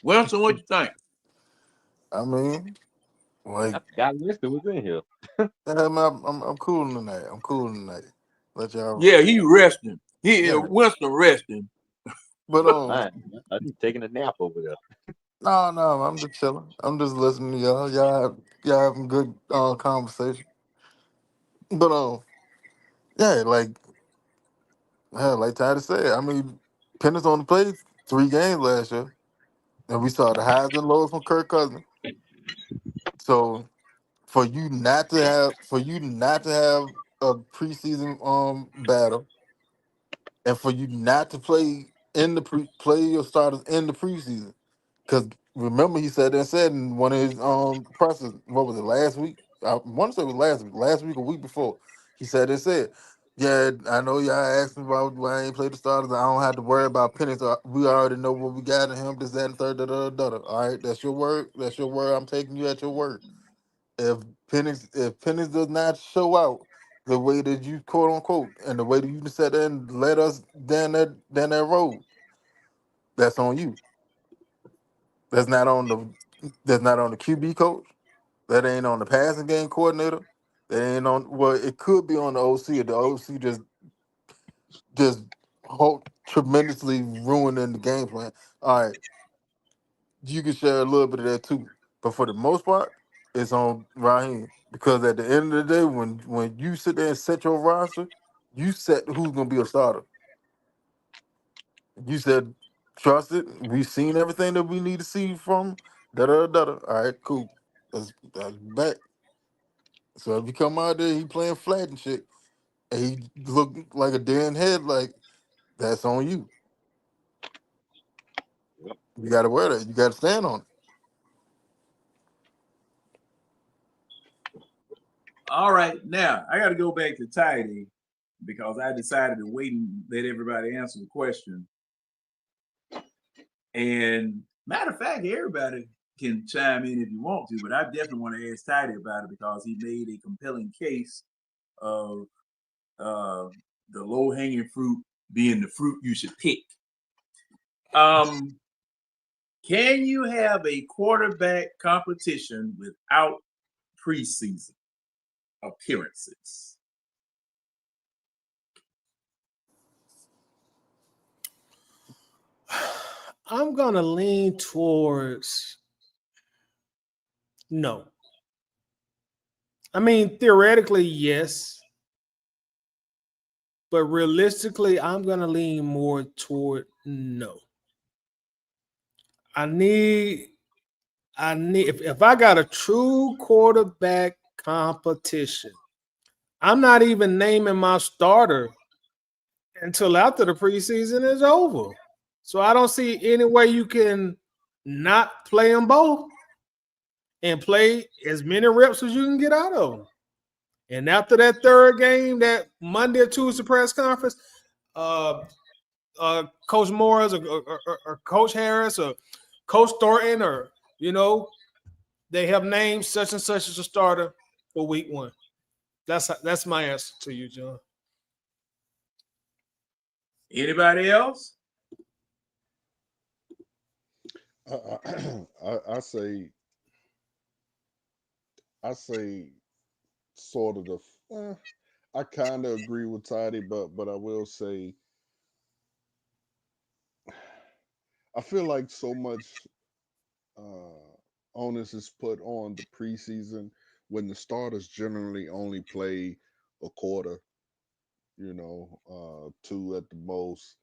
Winston, what you think? I mean, like, I forgot Winston was in here. I'm cool tonight. I'm cool tonight. Let y'all. Yeah, he resting. Yeah, Winston resting. but Fine. I be taking a nap over there. no, I'm just chilling. I'm just listening to y'all. Y'all having good conversation. But yeah, like Tyler said, I mean, Pennis only played 3 games last year, and we saw the highs and lows from Kirk Cousins. So for you not to have a preseason battle, and for you not to play your starters in the preseason, because remember he said in one of his presses, what was it, last week? I want to say it was last week or week before. He said, yeah, I know y'all asking about why I ain't played the starters. I don't have to worry about Penix. We already know what we got in him. This, that, and third. Da, da, da, da. All right, that's your word. That's your word. I'm taking you at your word. If Penix does not show out the way that you quote unquote and the way that you sat there and led us down that road, that's on you. That's not on the QB coach. That ain't on the passing game coordinator. That ain't on. Well, it could be on the OC. If the OC just tremendously ruining the game plan. All right, you can share a little bit of that too. But for the most part, it's on Raheem. Because at the end of the day, when you sit there and set your roster, you set who's gonna be a starter. You said trust it. We've seen everything that we need to see from da da da da. All right, cool. That's back. So if you come out there, he playing flat and shit, and he look like a dead head, like that's on you. You got to wear that. You got to stand on it. All right, now I got to go back to Tidy because I decided to wait and let everybody answer the question. And matter of fact, everybody can chime in if you want to, but I definitely want to ask Tidy about it because he made a compelling case of the low-hanging fruit being the fruit you should pick. Can you have a quarterback competition without preseason appearances? I'm gonna lean towards no. I mean, theoretically, yes, but realistically, I'm gonna lean more toward no. I need if I got a true quarterback competition, I'm not even naming my starter until after the preseason is over. So I don't see any way you can not play them both and play as many reps as you can get out of them. And after that third game, that Monday or Tuesday press conference, Coach Morris or Coach Harris or Coach Thornton or they have named such and such as a starter for week 1. That's my answer to you, John. Anybody else? I say sort of I kind of agree with Toddy, but I will say I feel like so much onus is put on the preseason when the starters generally only play a quarter, 2 at the most,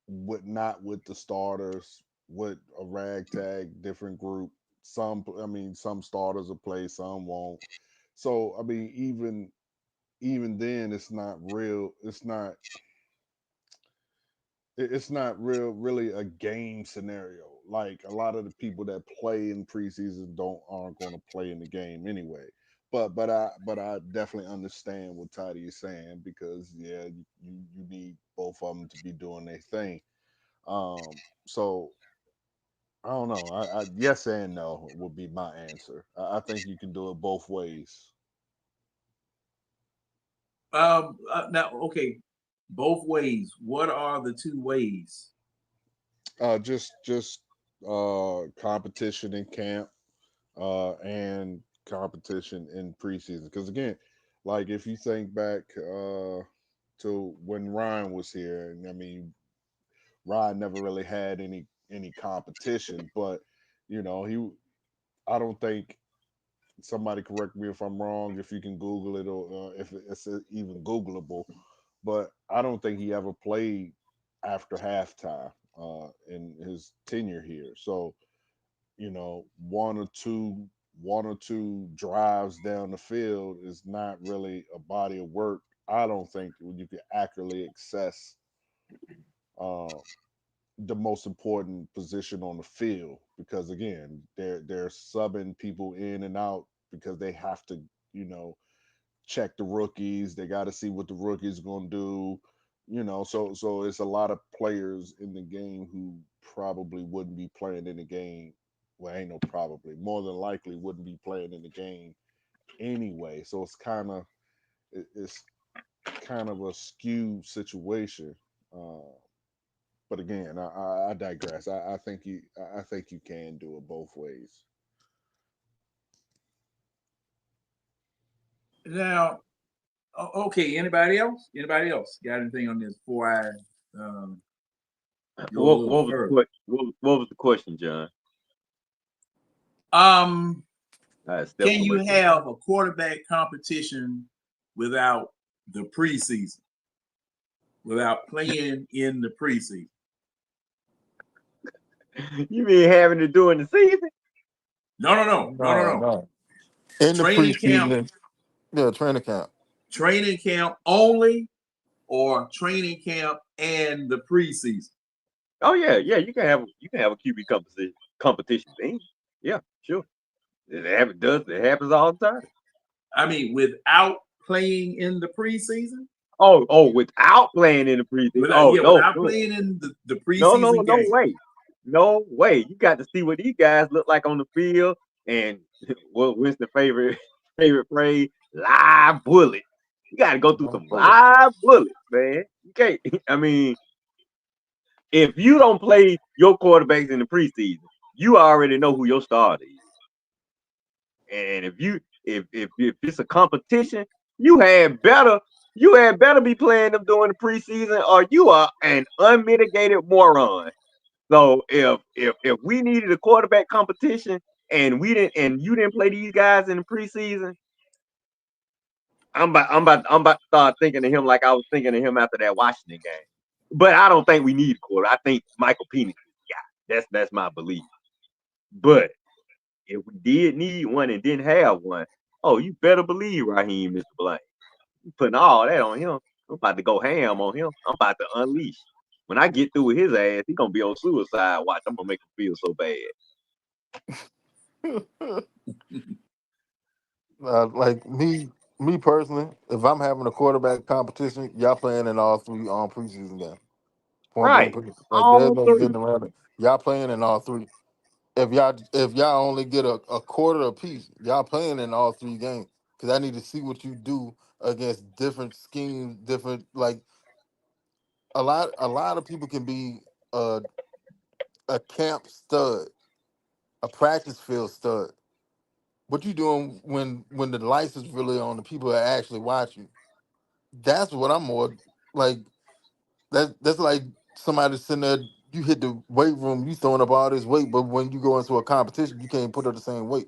with the starters, with a ragtag different group. Some starters will play, some won't. So even then, it's not real. It's not really a game scenario. Like a lot of the people that play in preseason aren't going to play in the game anyway. But I definitely understand what Toddy is saying, because yeah, you need both of them to be doing their thing. So I don't know. Yes and no would be my answer. I think you can do it both ways. Now, okay, both ways. What are the 2 ways? Just competition in camp, and competition in preseason. Because again, like if you think back to when Ryan was here, and Ryan never really had any competition, but he I don't think, somebody correct me if I'm wrong, if you can Google it, or if it's even Googleable, but I don't think he ever played after halftime in his tenure here. So one or two drives down the field is not really a body of work. I don't think you can accurately assess uh, the most important position on the field, because again, they're subbing people in and out because they have to, you know, check the rookies. They got to see what the rookies going to do. So it's a lot of players in the game who probably wouldn't be playing in the game. Well, ain't no probably. More than likely wouldn't be playing in the game anyway. So it's kind of a skewed situation. Uh, but again, I digress. I think you can do it both ways. Now, okay, anybody else? Anybody else got anything on this before I go a What, little what was the further? what was the question, John? Um, I stepped can away you from have a quarterback competition without the preseason, without playing in the preseason? You mean having to do in the season? No. In the Training camp, preseason, yeah, training camp. training camp only, or training camp and the preseason? Oh yeah, you can have a QB competition thing. Yeah, sure. It happens all the time. I mean, without playing in the preseason? Oh, without playing in the preseason. Oh no, Without playing in the no, preseason no game. way. No way. You got to see what these guys look like on the field, and what's the favorite phrase? Live bullet. You got to go through some live bullets, man. You can't. I mean, if you don't play your quarterbacks in the preseason, you already know who your starter is. And if it's a competition, you had better be playing them during the preseason, or you are an unmitigated moron. So if we needed a quarterback competition and you didn't play these guys in the preseason, I'm about to start thinking of him like I was thinking of him after that Washington game. But I don't think we need a quarter. I think Michael Penix is the guy. That's my belief. But if we did need one and didn't have one, oh, you better believe Raheem Mr. Blank. You putting all that on him. I'm about to go ham on him. I'm about to unleash. When I get through with his ass, he gonna be on suicide watch. I'm gonna make him feel so bad. Like me personally, if I'm having a quarterback competition, y'all playing in all 3 on preseason games. Point blank, Right. period. Like there's All no three. getting around it. Y'all playing in all 3. if y'all only get a quarter apiece, y'all playing in all 3 games because I need to see what you do against different schemes, different like a lot of people can be a camp stud, a practice field stud. What you doing when the lights is really on, the people that actually watch you? That's what I'm more like. That's like somebody sitting there. You hit the weight room, you throwing up all this weight, but when you go into a competition, you can't put up the same weight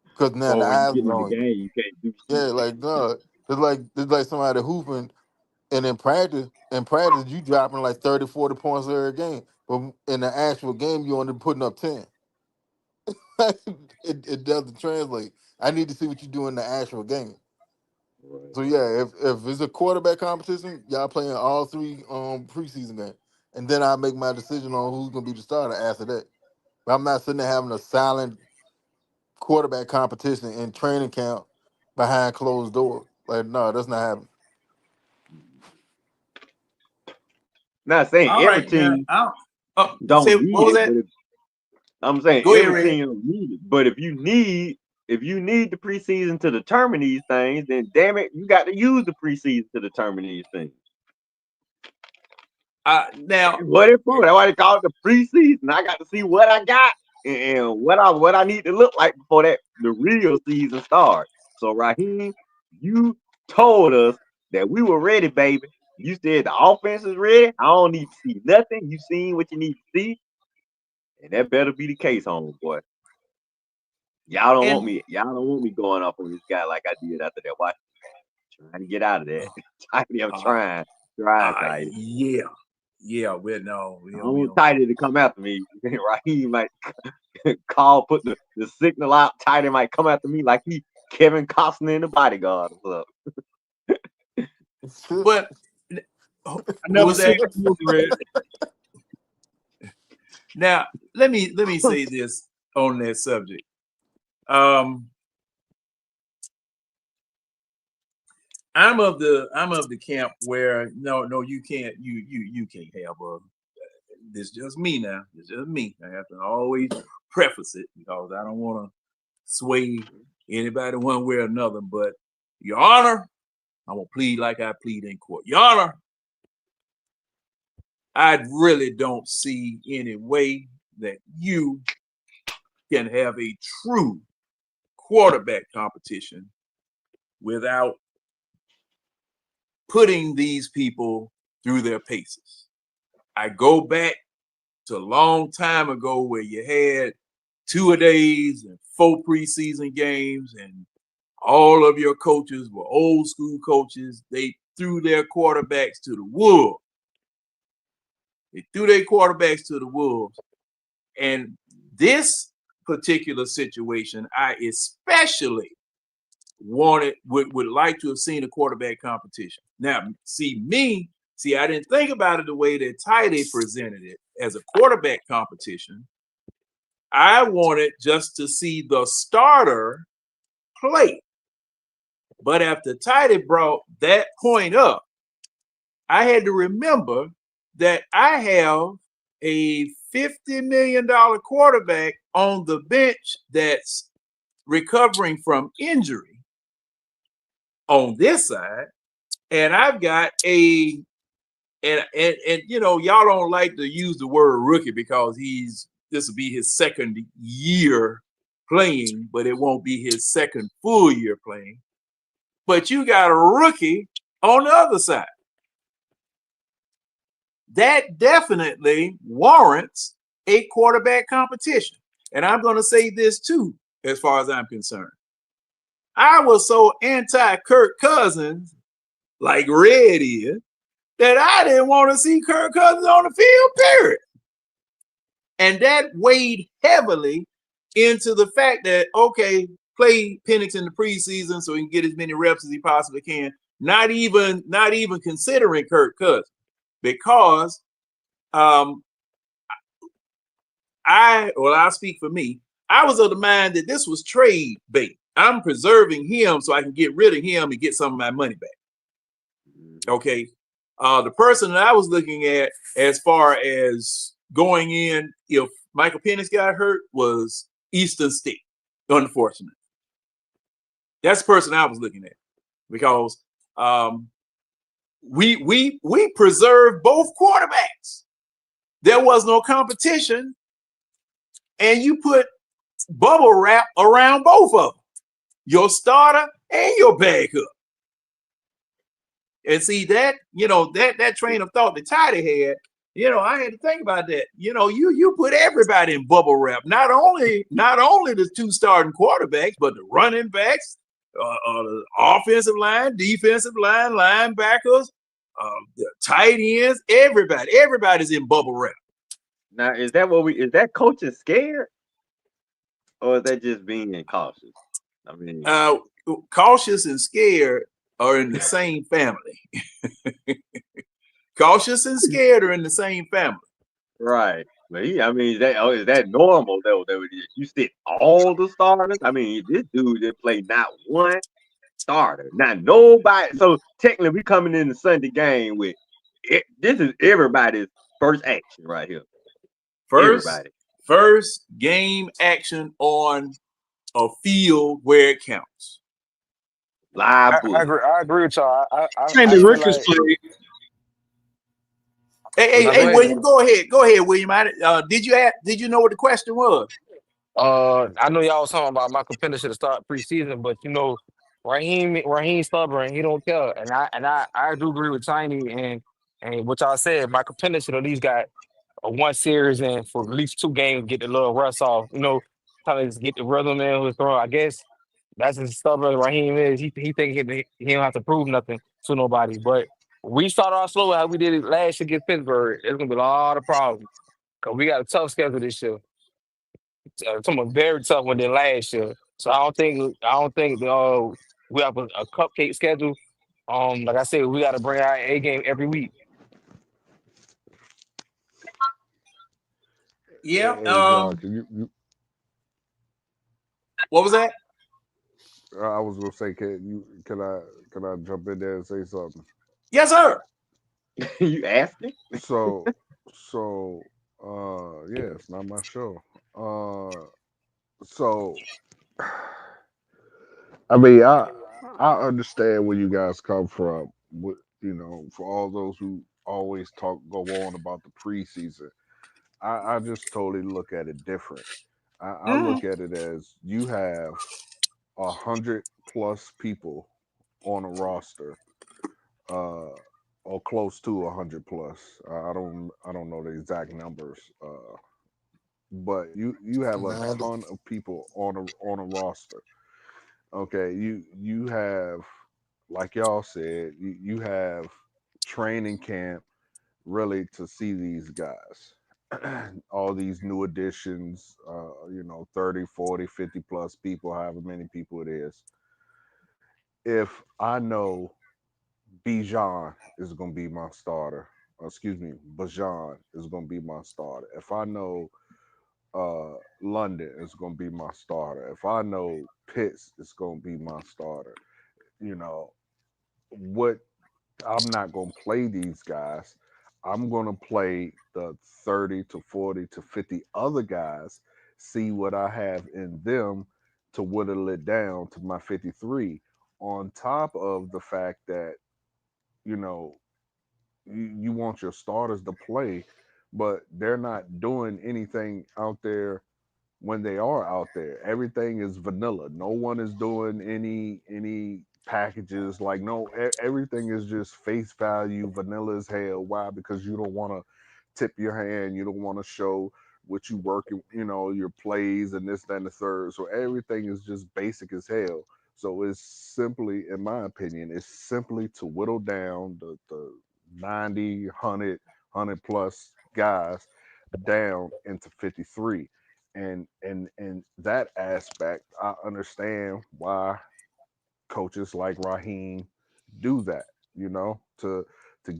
because now the Or when you eyes get is in the on you. game, you can't do Yeah, shit. like no, it's like somebody hooping, and in practice, you dropping like 30, 40 points every game, but in the actual game, you only putting up 10. it doesn't translate. I need to see what you do in the actual game. Right. So yeah, if it's a quarterback competition, y'all playing all 3 preseason games, and then I make my decision on who's gonna be the starter after that. But I'm not sitting there having a silent quarterback competition in training camp behind closed doors. Like no, that's not happening. Not saying All every right, now team say don't what need was it, that? but I'm saying Go ahead, every Red. team don't need it. But if you need the preseason to determine these things, then damn it, you got to use the preseason to determine these things. Now, What it for? That's why they call it the preseason. I got to see what I got and what I need to look like before the real season starts. So Raheem, you told us that we were ready, baby. You said the offense is ready. I don't need to see nothing. You seen what you need to see, and that better be the case, homeboy. Y'all don't want and me. Y'all don't want me going off on this guy like I did after that. Watch, trying to get out of that. I'm uh, trying, tidy. yeah, we no, I we don't we want don't. tidy to come after me. Raheem might call, put the signal out. Tidy might come after me like he Kevin Costner in The Bodyguard or But I who never was seen that? that movie, Red. Now, let me say this on that subject. Um, I'm of the camp where no, you can't you can't have a. This just me now. It's just me. I have to always preface it because I don't want to sway anybody one way or another. But Your Honor, I'm gonna plead like I plead in court. Your Honor, I really don't see any way that you can have a true quarterback competition without putting these people through their paces. I go back to a long time ago where you had 2-a-days and 4 preseason games, and all of your coaches were old school coaches. They threw their quarterbacks to the wolves. They threw their quarterbacks to the wolves. And this particular situation, I especially would like to have seen a quarterback competition. Now, I didn't think about it the way that Tidy presented it as a quarterback competition. I wanted just to see the starter play. But after Tidy brought that point up, I had to remember that I have a $50 million quarterback on the bench that's recovering from injury on this side, and I've got and y'all don't like to use the word rookie because this will be his second year playing, but it won't be his second full year playing. But you got a rookie on the other side. That definitely warrants a quarterback competition. And I'm going to say this too, as far as I'm concerned. I was so anti Kirk Cousins, like Red is, that I didn't want to see Kirk Cousins on the field, period. And that weighed heavily into the fact that, okay, play Penix in the preseason so he can get as many reps as he possibly can. Not even considering Kirk Cousins, because I'll speak for me. I was of the mind that this was trade bait. I'm preserving him so I can get rid of him and get some of my money back. Okay. The person that I was looking at as far as going in, if Michael Penix got hurt was Eastern State. Unfortunate. That's the person I was looking at because we preserved both quarterbacks. There was no competition, and you put bubble wrap around both of them, your starter and your backup. And see that, that train of thought that Tidy had, I had to think about that. You put everybody in bubble wrap, not only the two starting quarterbacks, but the running backs, the offensive line, defensive line, linebackers, the tight ends, everybody's in bubble wrap. Now, is that coaching scared, or is that just being cautious? I mean, cautious and scared are in the same family. Cautious and scared are in the same family. right. But is that normal though? You sit all the starters. I mean, this dude didn't play not one starter, not nobody. So technically, we coming in the Sunday game with it. This is everybody's first action right here. First game action on a field where it counts. I agree with y'all. Sandy Rickers played. Hey, William, go ahead, William. Did you know what the question was? I know y'all was talking about Michael Penix should have started preseason, but Raheem stubborn. He don't care, and I do agree with Tiny and what y'all said. Michael Penix should at least got a one series and for at least 2 games get the little rust off. Kind of just get the rhythm in with throwing. I guess that's as stubborn Raheem is. He think he don't have to prove nothing to nobody. But we start off slow how we did it last year against Pittsburgh. There's gonna be a lot of problems because we got a tough schedule this year. Someone very tough one than last year. So I don't think we have a cupcake schedule. Like I said, we got to bring our A game every week. Yeah. Hey, John, What was that? I was gonna say, can I jump in there and say something? Yes, sir. You asking? So yeah, it's not my show. So I mean, I understand where you guys come from. For all those who always go on about the preseason, I just totally look at it different. I look at it as you have 100+ people on a roster, or close to 100+. I don't know the exact numbers, but you have a ton of people on a roster. Okay, you have, like y'all said, you have training camp really to see these guys. All these new additions, 30, 40, 50+ people, however many people it is. If I know Bijan is going to be my starter, Bajan is going to be my starter. If I know London is going to be my starter. If I know Pitts is going to be my starter, what I'm not going to play these guys. I'm going to play the 30 to 40 to 50 other guys, see what I have in them to whittle it down to my 53, on top of the fact that, you want your starters to play, but they're not doing anything out there when they are out there. Everything is vanilla. No one is doing any packages. Like, no, everything is just face value, vanilla as hell. Why? Because you don't want to tip your hand. You don't want to show what you work, your plays and this, that, and the third. So everything is just basic as hell. So it's simply, in my opinion, it's simply to whittle down the 90, 100+ guys down into 53. And that aspect, I understand why coaches like Raheem do that, to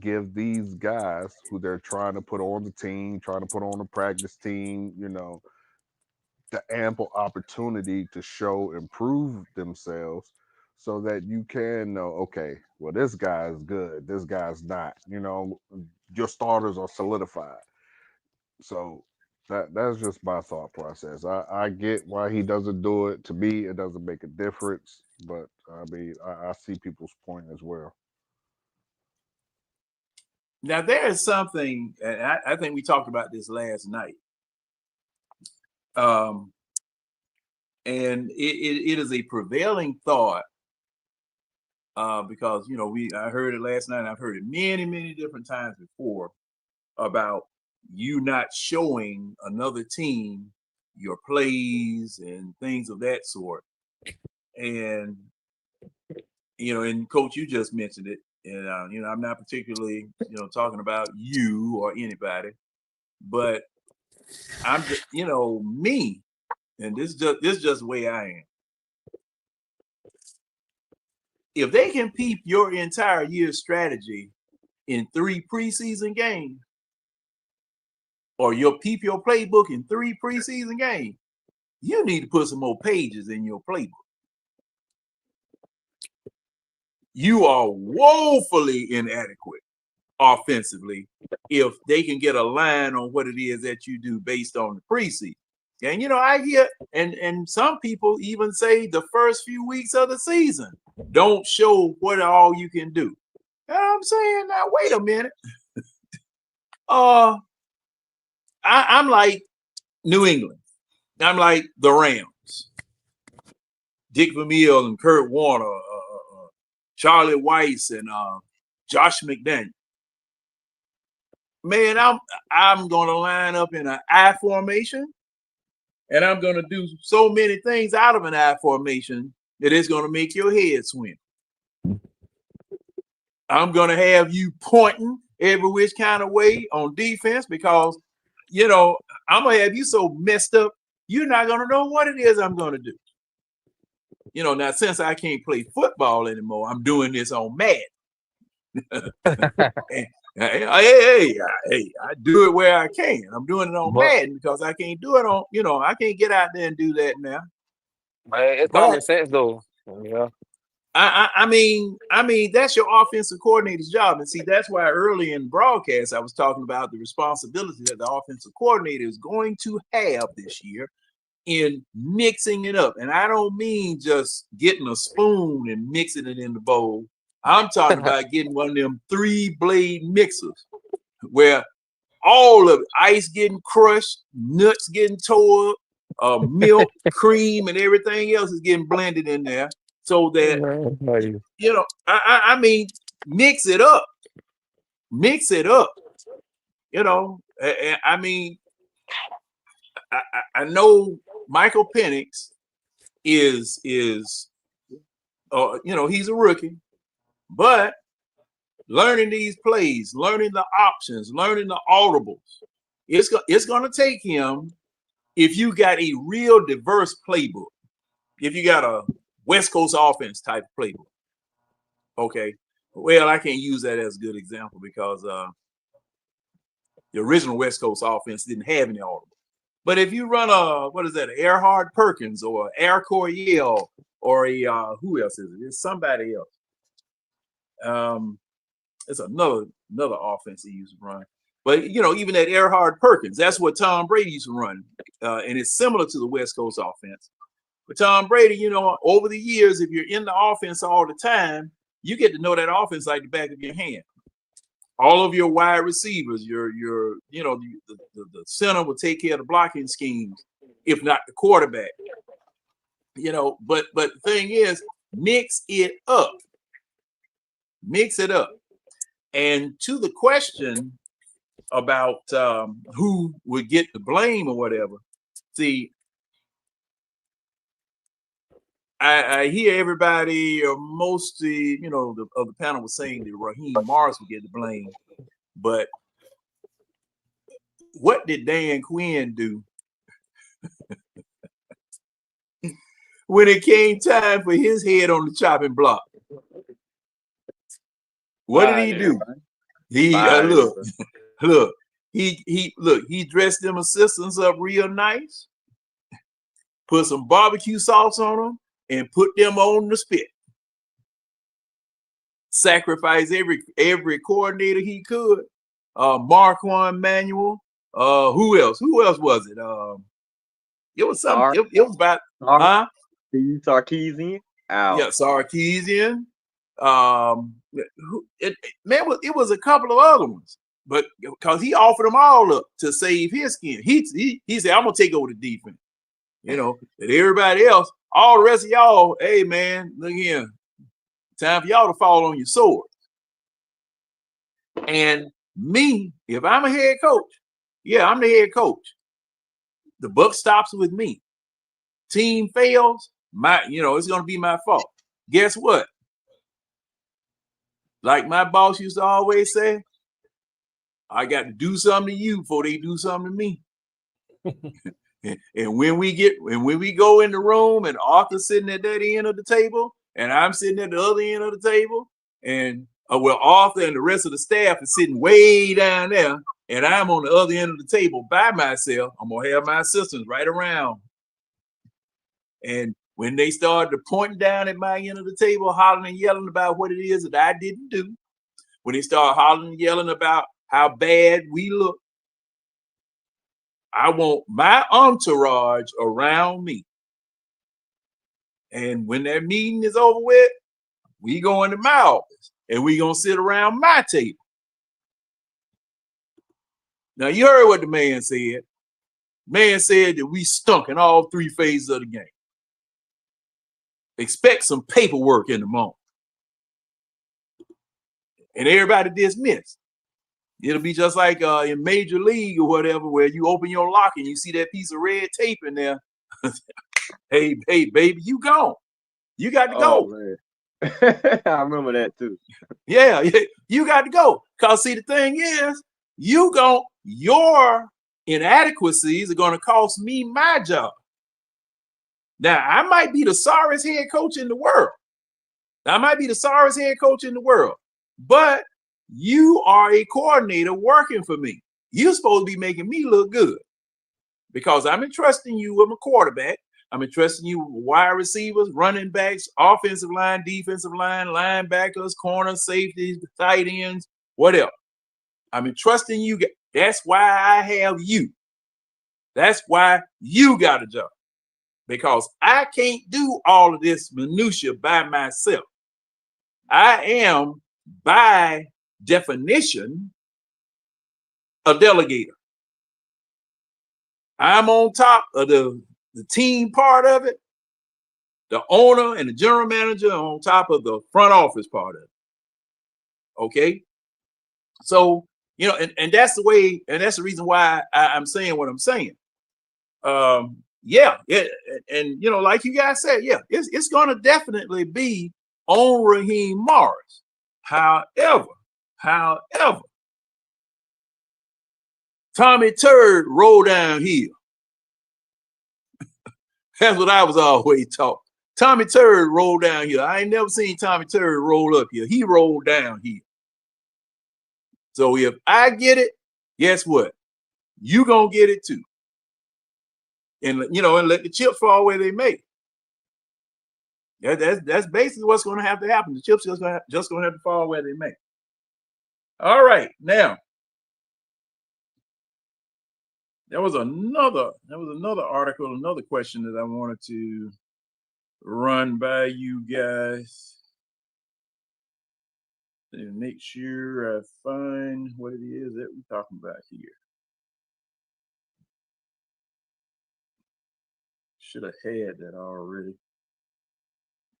give these guys who they're trying to put on the team, trying to put on the practice team, the ample opportunity to show and prove themselves, so that you can know, okay, well, this guy's good, this guy's not, your starters are solidified. So That's just my thought process. I get why he doesn't do it. To me, it doesn't make a difference. But I mean, I see people's point as well. Now there is something, and I think we talked about this last night. And it is a prevailing thought because I heard it last night. And I've heard it many different times before about you not showing another team your plays and things of that sort. And and Coach, you just mentioned it, and I'm not particularly talking about you or anybody, but I'm just me, and this just the way I am. If they can peep your entire year's strategy in 3 preseason games, or you'll peep your playbook in 3 preseason games, you need to put some more pages in your playbook. You are woefully inadequate offensively if they can get a line on what it is that you do based on the preseason. And I hear and some people even say the first few weeks of the season don't show what all you can do. You know what I'm saying? Now wait a minute. I'm like New England. I'm like the Rams. Dick Vermeil and Kurt Warner, Charlie Weiss and Josh McDaniel. Man, I'm gonna line up in an I formation, and I'm gonna do so many things out of an I formation that it's gonna make your head swim. I'm gonna have you pointing every which kind of way on defense because I'm gonna have you so messed up you're not gonna know what it is I'm gonna do. Now since I can't play football anymore, I'm doing this on Madden. Hey, I do it where I can. I'm doing it on Madden because I can't do it on, I can't get out there and do that now. Man, it's common sense though. Yeah. I mean, that's your offensive coordinator's job. And see, that's why early in broadcast, I was talking about the responsibility that the offensive coordinator is going to have this year in mixing it up. And I don't mean just getting a spoon and mixing it in the bowl. I'm talking about getting one of them 3-blade mixers where all of it, ice getting crushed, nuts getting tore up, milk, cream, and everything else is getting blended in there. So that, I mean, mix it up. Mix it up. I mean, I know Michael Penix is he's a rookie, but learning these plays, learning the options, learning the audibles, it's going to take him, if you got a real diverse playbook, if you got a West Coast offense type playbook. Okay. Well, I can't use that as a good example because the original West Coast offense didn't have any audible. But if you run an Earhart Perkins or Air Coryell or a who else is it? It's somebody else. It's another offense he used to run. But even that Earhart Perkins, that's what Tom Brady used to run, and it's similar to the West Coast offense. But Tom Brady, over the years, if you're in the offense all the time, you get to know that offense like the back of your hand. All of your wide receivers, the center will take care of the blocking schemes, if not the quarterback. But the thing is, mix it up. Mix it up. And to the question about who would get the blame or whatever, see, I hear everybody, or mostly, of the panel was saying that Raheem Morris would get the blame. But what did Dan Quinn do when it came time for his head on the chopping block? What did he do? He look. He dressed them assistants up real nice, put some barbecue sauce on them, and put them on the spit. Sacrifice every coordinator he could. Marquand Manuel, Who else? Who else was it? It was some. It was about Steve Sarkisian out. Yeah, Sarkeesian. It was a couple of other ones, but because he offered them all up to save his skin, he said, "I'm gonna take over the defense." You know, and everybody else, all the rest of y'all, hey man, look here, time for y'all to fall on your sword. And me, if I'm a head coach, yeah, I'm the head coach. The buck stops with me. Team fails, it's gonna be my fault. Guess what? Like my boss used to always say, I got to do something to you before they do something to me. And when we go in the room and Arthur's sitting at that end of the table and I'm sitting at the other end of the table, and Arthur and the rest of the staff is sitting way down there, and I'm on the other end of the table by myself, I'm gonna have my assistants right around. And when they started to point down at my end of the table, hollering and yelling about what it is that I didn't do, when they started hollering and yelling about how bad we look, I want my entourage around me. And when that meeting is over with, we go into my office and we gonna sit around my table. Now you heard what the man said. Man said that we stunk in all three phases of the game. Expect some paperwork in the moment. And everybody dismissed. It'll be just like in Major League or whatever, where you open your locker and you see that piece of red tape in there. hey, baby, you gone. You got to go. Man. I remember that too. Yeah, you got to go. Because see, the thing is, your inadequacies are going to cost me my job. Now, I might be the sorriest head coach in the world. But you are a coordinator working for me. You're supposed to be making me look good because I'm entrusting you with my quarterback. I'm entrusting you with wide receivers, running backs, offensive line, defensive line, linebackers, corners, safeties, tight ends, whatever. I'm entrusting you. That's why I have you. That's why you got a job. Because I can't do all of this minutia by myself. I am, by definition, a delegator. I'm on top of the team part of it. The owner and the general manager are on top of the front office part of it. Okay? So, and that's the way, and that's the reason why I'm saying what I'm saying. And like you guys said, yeah, it's going to definitely be on Raheem Morris. However, Tommy Turd rolled downhill. That's what I was always taught. Tommy Turd rolled downhill. I ain't never seen Tommy Turd roll up here. He rolled downhill. So if I get it, guess what? You gonna get it too. And and let the chips fall where they may. That's basically what's going to have to happen. The chips just going to have to fall where they may. All right, now there was another article, another question that I wanted to run by you guys and make sure I find what it is that we're talking about here. Should have had that already,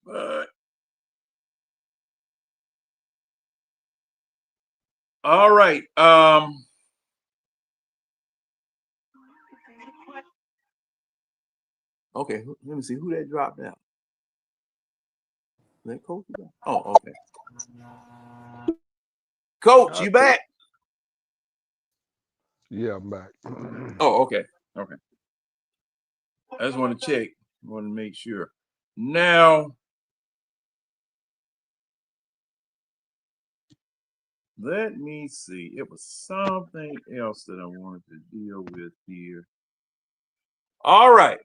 but all right. Okay, let me see who that dropped out. That coach? Oh, okay. Coach, you back? Yeah, I'm back. Oh, okay. I just want to check. I want to make sure. Now, let me see. It was something else that I wanted to deal with here. All right.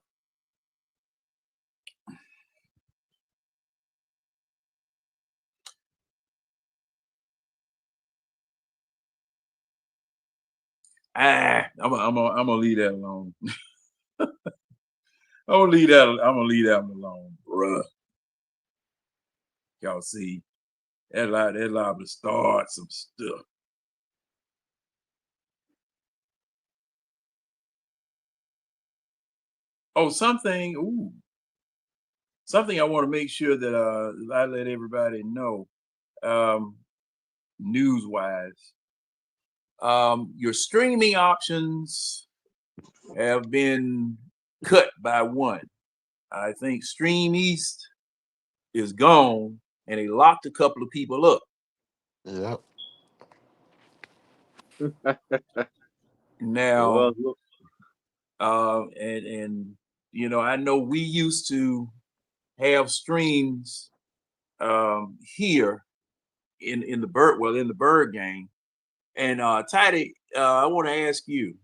I'm gonna leave that alone. I'm gonna leave that alone, bruh. Y'all see, that liable to start some stuff. Oh, something I want to make sure that I let everybody know, news wise. Your streaming options have been cut by one. I think Stream East is gone, and they locked a couple of people up. Yep. Now, Well, look, and I know we used to have streams here in the bird game. And Toddy, I want to ask you,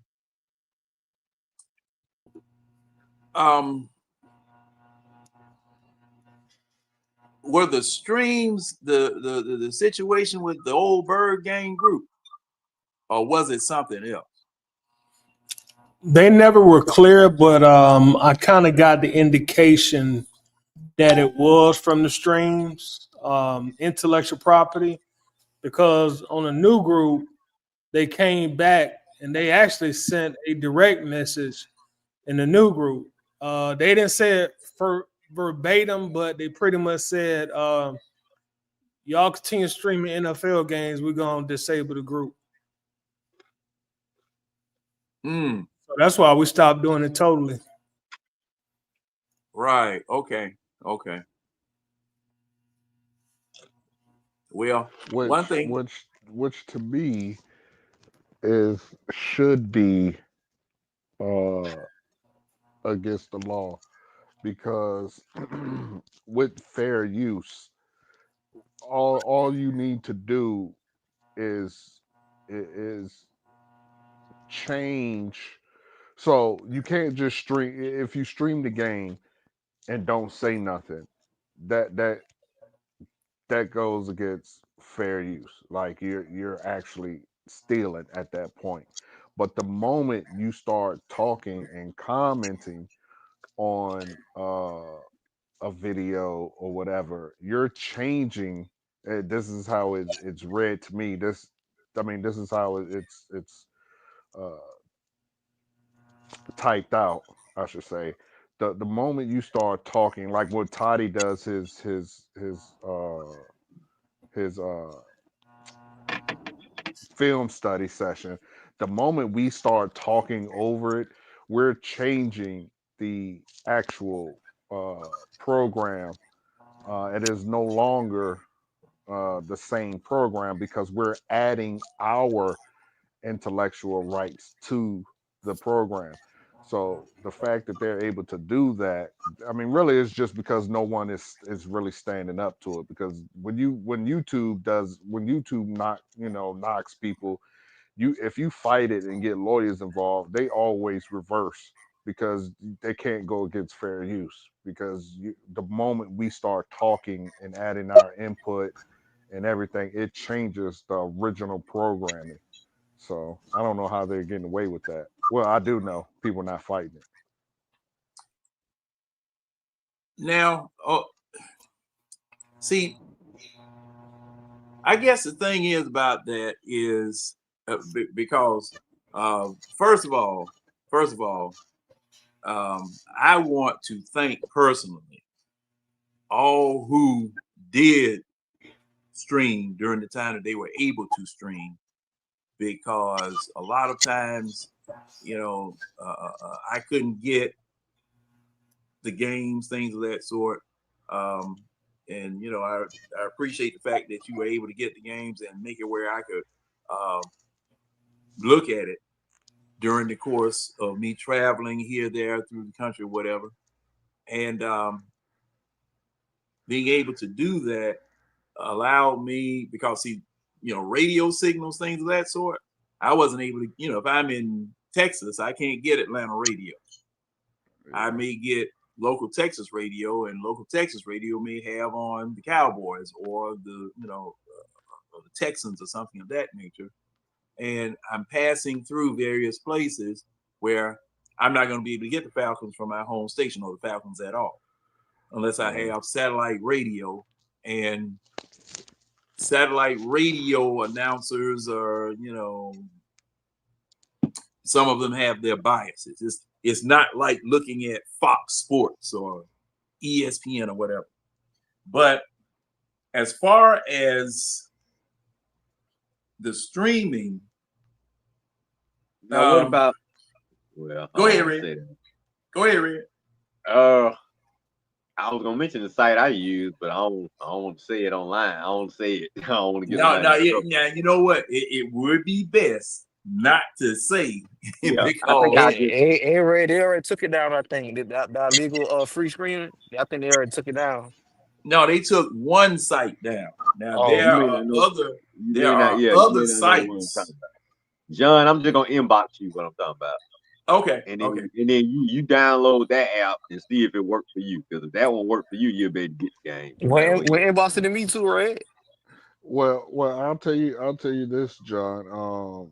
were the streams the situation with the old bird gang group, or was it something else? They never were clear, but I kind of got the indication that it was from the streams, intellectual property, because on a new group, they came back and they actually sent a direct message in the new group. They didn't say it for verbatim, but they pretty much said, y'all continue streaming NFL games, we're going to disable the group. So that's why we stopped doing it totally. Right. Okay. Well, one thing. which to me should be against the law, because with fair use, all you need to do is is change. So you can't just stream. If you stream the game and don't say nothing, that that that goes against fair use. Like you're actually stealing at that point. But the moment you start talking and commenting on a video or whatever, you're changing. This is how it's read to me. This is how it's uh, typed out, I should say. The moment you start talking, like what Toddy does, his film study session, the moment we start talking over it, we're changing the actual program. It is no longer the same program because we're adding our intellectual rights to the program. So the fact that they're able to do that, I mean, really, it's just because no one is really standing up to it. Because when YouTube knocks people, if you fight it and get lawyers involved, they always reverse because they can't go against fair use. Because the moment we start talking and adding our input and everything, it changes the original programming. So I don't know how they're getting away with that. Well, I do know people not fighting it. Now, see, I guess the thing is about that is because first of all, I want to thank personally all who did stream during the time that they were able to stream, because a lot of times, I couldn't get the games, things of that sort. And I appreciate the fact that you were able to get the games and make it where I could look at it during the course of me traveling here, there, through the country, whatever. And being able to do that allowed me, because radio signals, things of that sort, I wasn't able to, if I'm in Texas, I can't get Atlanta radio. I may get local Texas radio, and local Texas radio may have on the Cowboys or the Texans or something of that nature. and I'm passing through various places where I'm not going to be able to get the Falcons from my home station or the Falcons at all, unless I have satellite radio. And satellite radio announcers are, some of them have their biases. It's not like looking at Fox Sports or ESPN or whatever. But as far as the streaming, Now, what about? Well, go ahead, Red. Go ahead, Red. I was gonna mention the site I use, but I don't want to say it online. I don't want to say it. I don't want to get No, somebody in trouble. yeah, you know what? It would be best not to say Yeah, I because think I just They already took it down. I think that legal free screening. I think they already took it down. no, they took one site down. Now Oh, you may not know. You may not. Yeah, you may not know what I'm talking about. John, I'm just gonna inbox you what I'm talking about. Okay. And then you download that app and see if it works for you. Because if that won't work for you, you'll be able to get the game. we're inboxing to me too, right? Well, I'll tell you this, John.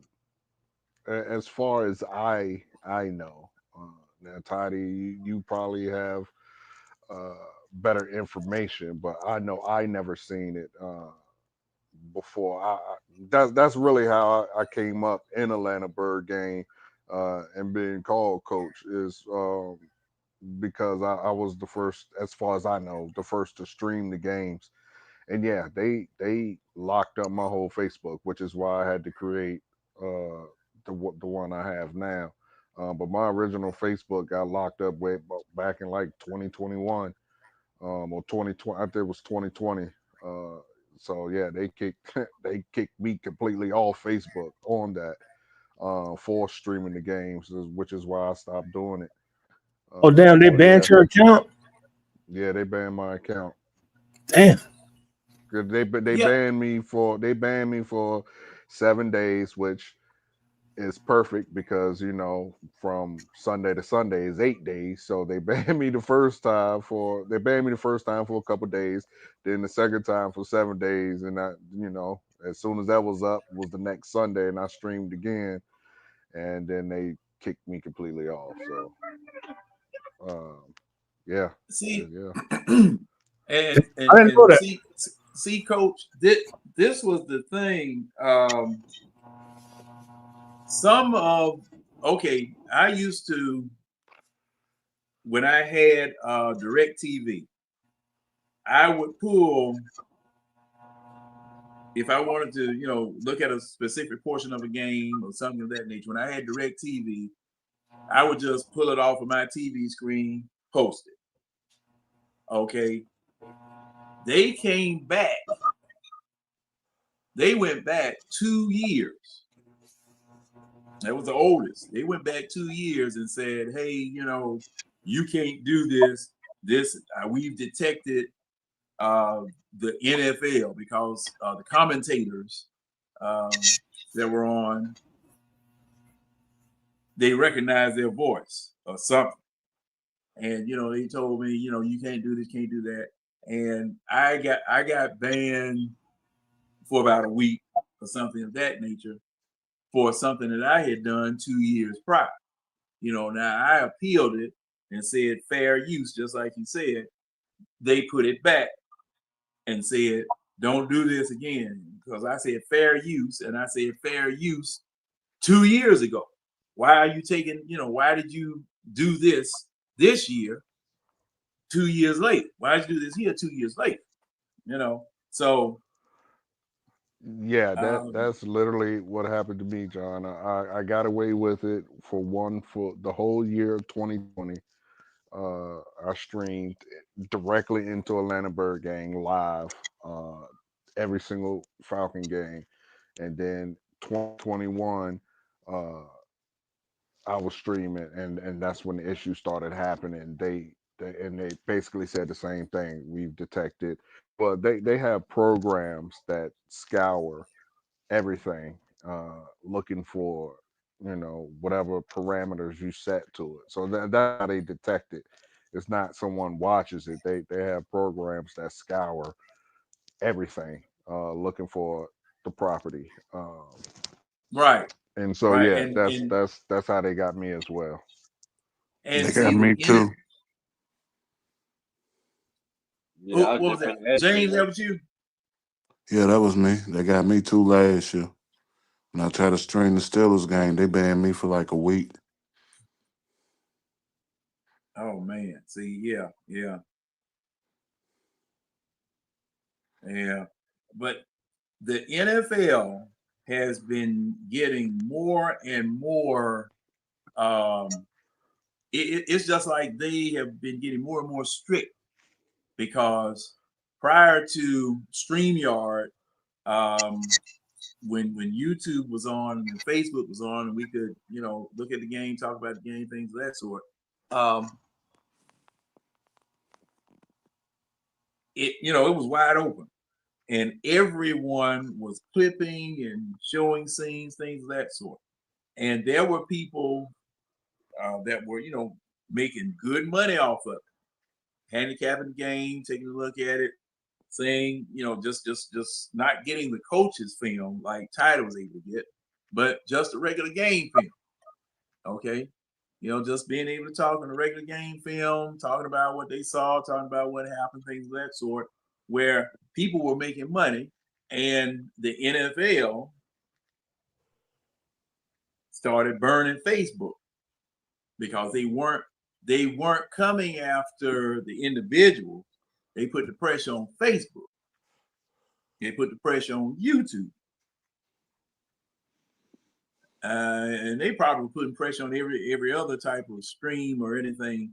As far as I know, now Toddy, you probably have better information, but I know I never seen it before. That's really how I came up in Atlanta Bird game and being called coach is because I was the first, as far as I know, the first to stream the games. And yeah, they locked up my whole Facebook, which is why I had to create the one I have now. But my original Facebook got locked up way back in like 2021 or 2020. I think it was 2020. So yeah, they kicked me completely off Facebook on that for streaming the games, which is why I stopped doing it. Oh damn, they banned your account. Yeah, they banned my account. Damn. They banned me for 7 days, which is perfect because from Sunday to Sunday is 8 days. So they banned me the first time for a couple of days, then the second time for 7 days, and as soon as that was up was the next Sunday, and I streamed again, and then they kicked me completely off. So yeah. See, Yeah. and I didn't know that. see, Coach, this was the thing. I used to, when I had Direct TV, I would pull, if I wanted to, look at a specific portion of a game or something of that nature. When I had Direct TV, I would just pull it off of my TV screen, post it. Okay. They came back. They went back 2 years. That was the oldest. They went back 2 years and said, hey, you can't do this. We've detected the NFL because the commentators that were on, they recognized their voice or something. And they told me, you can't do this, can't do that. And I got banned for about a week or something of that nature for something that I had done 2 years prior. Now I appealed it and said fair use, just like you said. They put it back and said, don't do this again, because I said fair use, and I said fair use 2 years ago. Why are you taking, why did you do this year 2 years later? Why did you do this here 2 years later? So yeah, that's literally what happened to me, John. I got away with it for the whole year of 2020. I streamed directly into Atlanta Bird Gang live, every single Falcon game, and then 2021, I was streaming, and that's when the issue started happening. They basically said the same thing. We've detected, but they have programs that scour everything, looking for whatever parameters you set to it. So that's how they detect it. It's not someone watches it. They have programs that scour everything, looking for the property. Right. And so Right. yeah, that's how they got me as well. And They got see me too. Yeah, I what was was just that? gonna ask you James, that. that was you? Yeah, that was me. They got me too last year. When I tried to stream the Steelers game, they banned me for like a week. Oh man. See, yeah. But the NFL has been getting more and more it's just like they have been getting more and more strict because prior to StreamYard, when YouTube was on and Facebook was on, and we could look at the game, talk about the game, things of that sort. It was wide open, and everyone was clipping and showing scenes, things of that sort. And there were people that were making good money off of it, handicapping the game, taking a look at it, saying, just not getting the coach's film like Tyler was able to get, but just a regular game film. Okay. Just being able to talk on a regular game film, talking about what they saw, talking about what happened, things of that sort, where people were making money, and the NFL started burning Facebook because they weren't coming after the individual. They put the pressure on Facebook. They put the pressure on YouTube. And they probably putting pressure on every other type of stream or anything,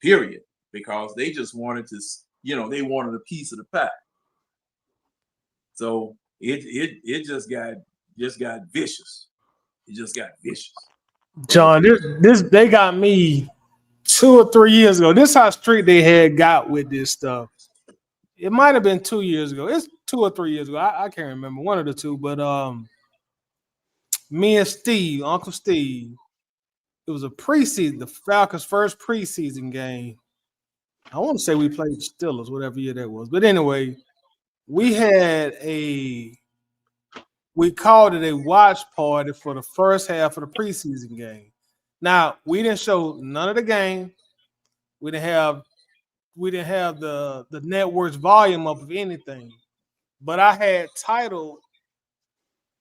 period, because they just wanted to, they wanted a piece of the pie. So it just got vicious. It just got vicious. John, this they got me 2 or 3 years ago. This how strict they had got with this stuff. It might have been 2 years ago. It's 2 or 3 years ago. I can't remember, one of the two. But me and Steve, Uncle Steve, it was a preseason, the Falcons' first preseason game. I want to say we played the Steelers, whatever year that was. But anyway, we called it a watch party for the first half of the preseason game. Now, we didn't show none of the game. We didn't have the network's volume up of anything. But I had title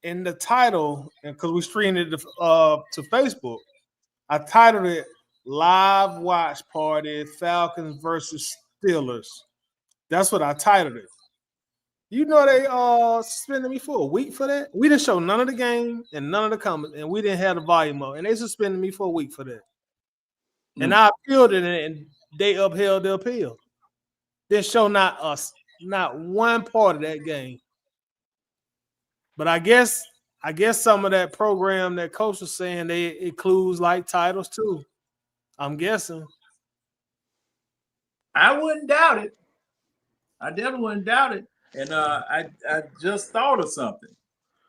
in the title, and because we streamed it to Facebook, I titled it "Live Watch Party Falcons versus Steelers." That's what I titled it. They suspended me for a week for that. We didn't show none of the game and none of the comments, and we didn't have the volume up, and they suspended me for a week for that. And I appealed it, and they upheld the appeal. Didn't show not one part of that game. But I guess some of that program that coach was saying they includes like titles too. I'm guessing. I wouldn't doubt it. I definitely wouldn't doubt it. And I just thought of something.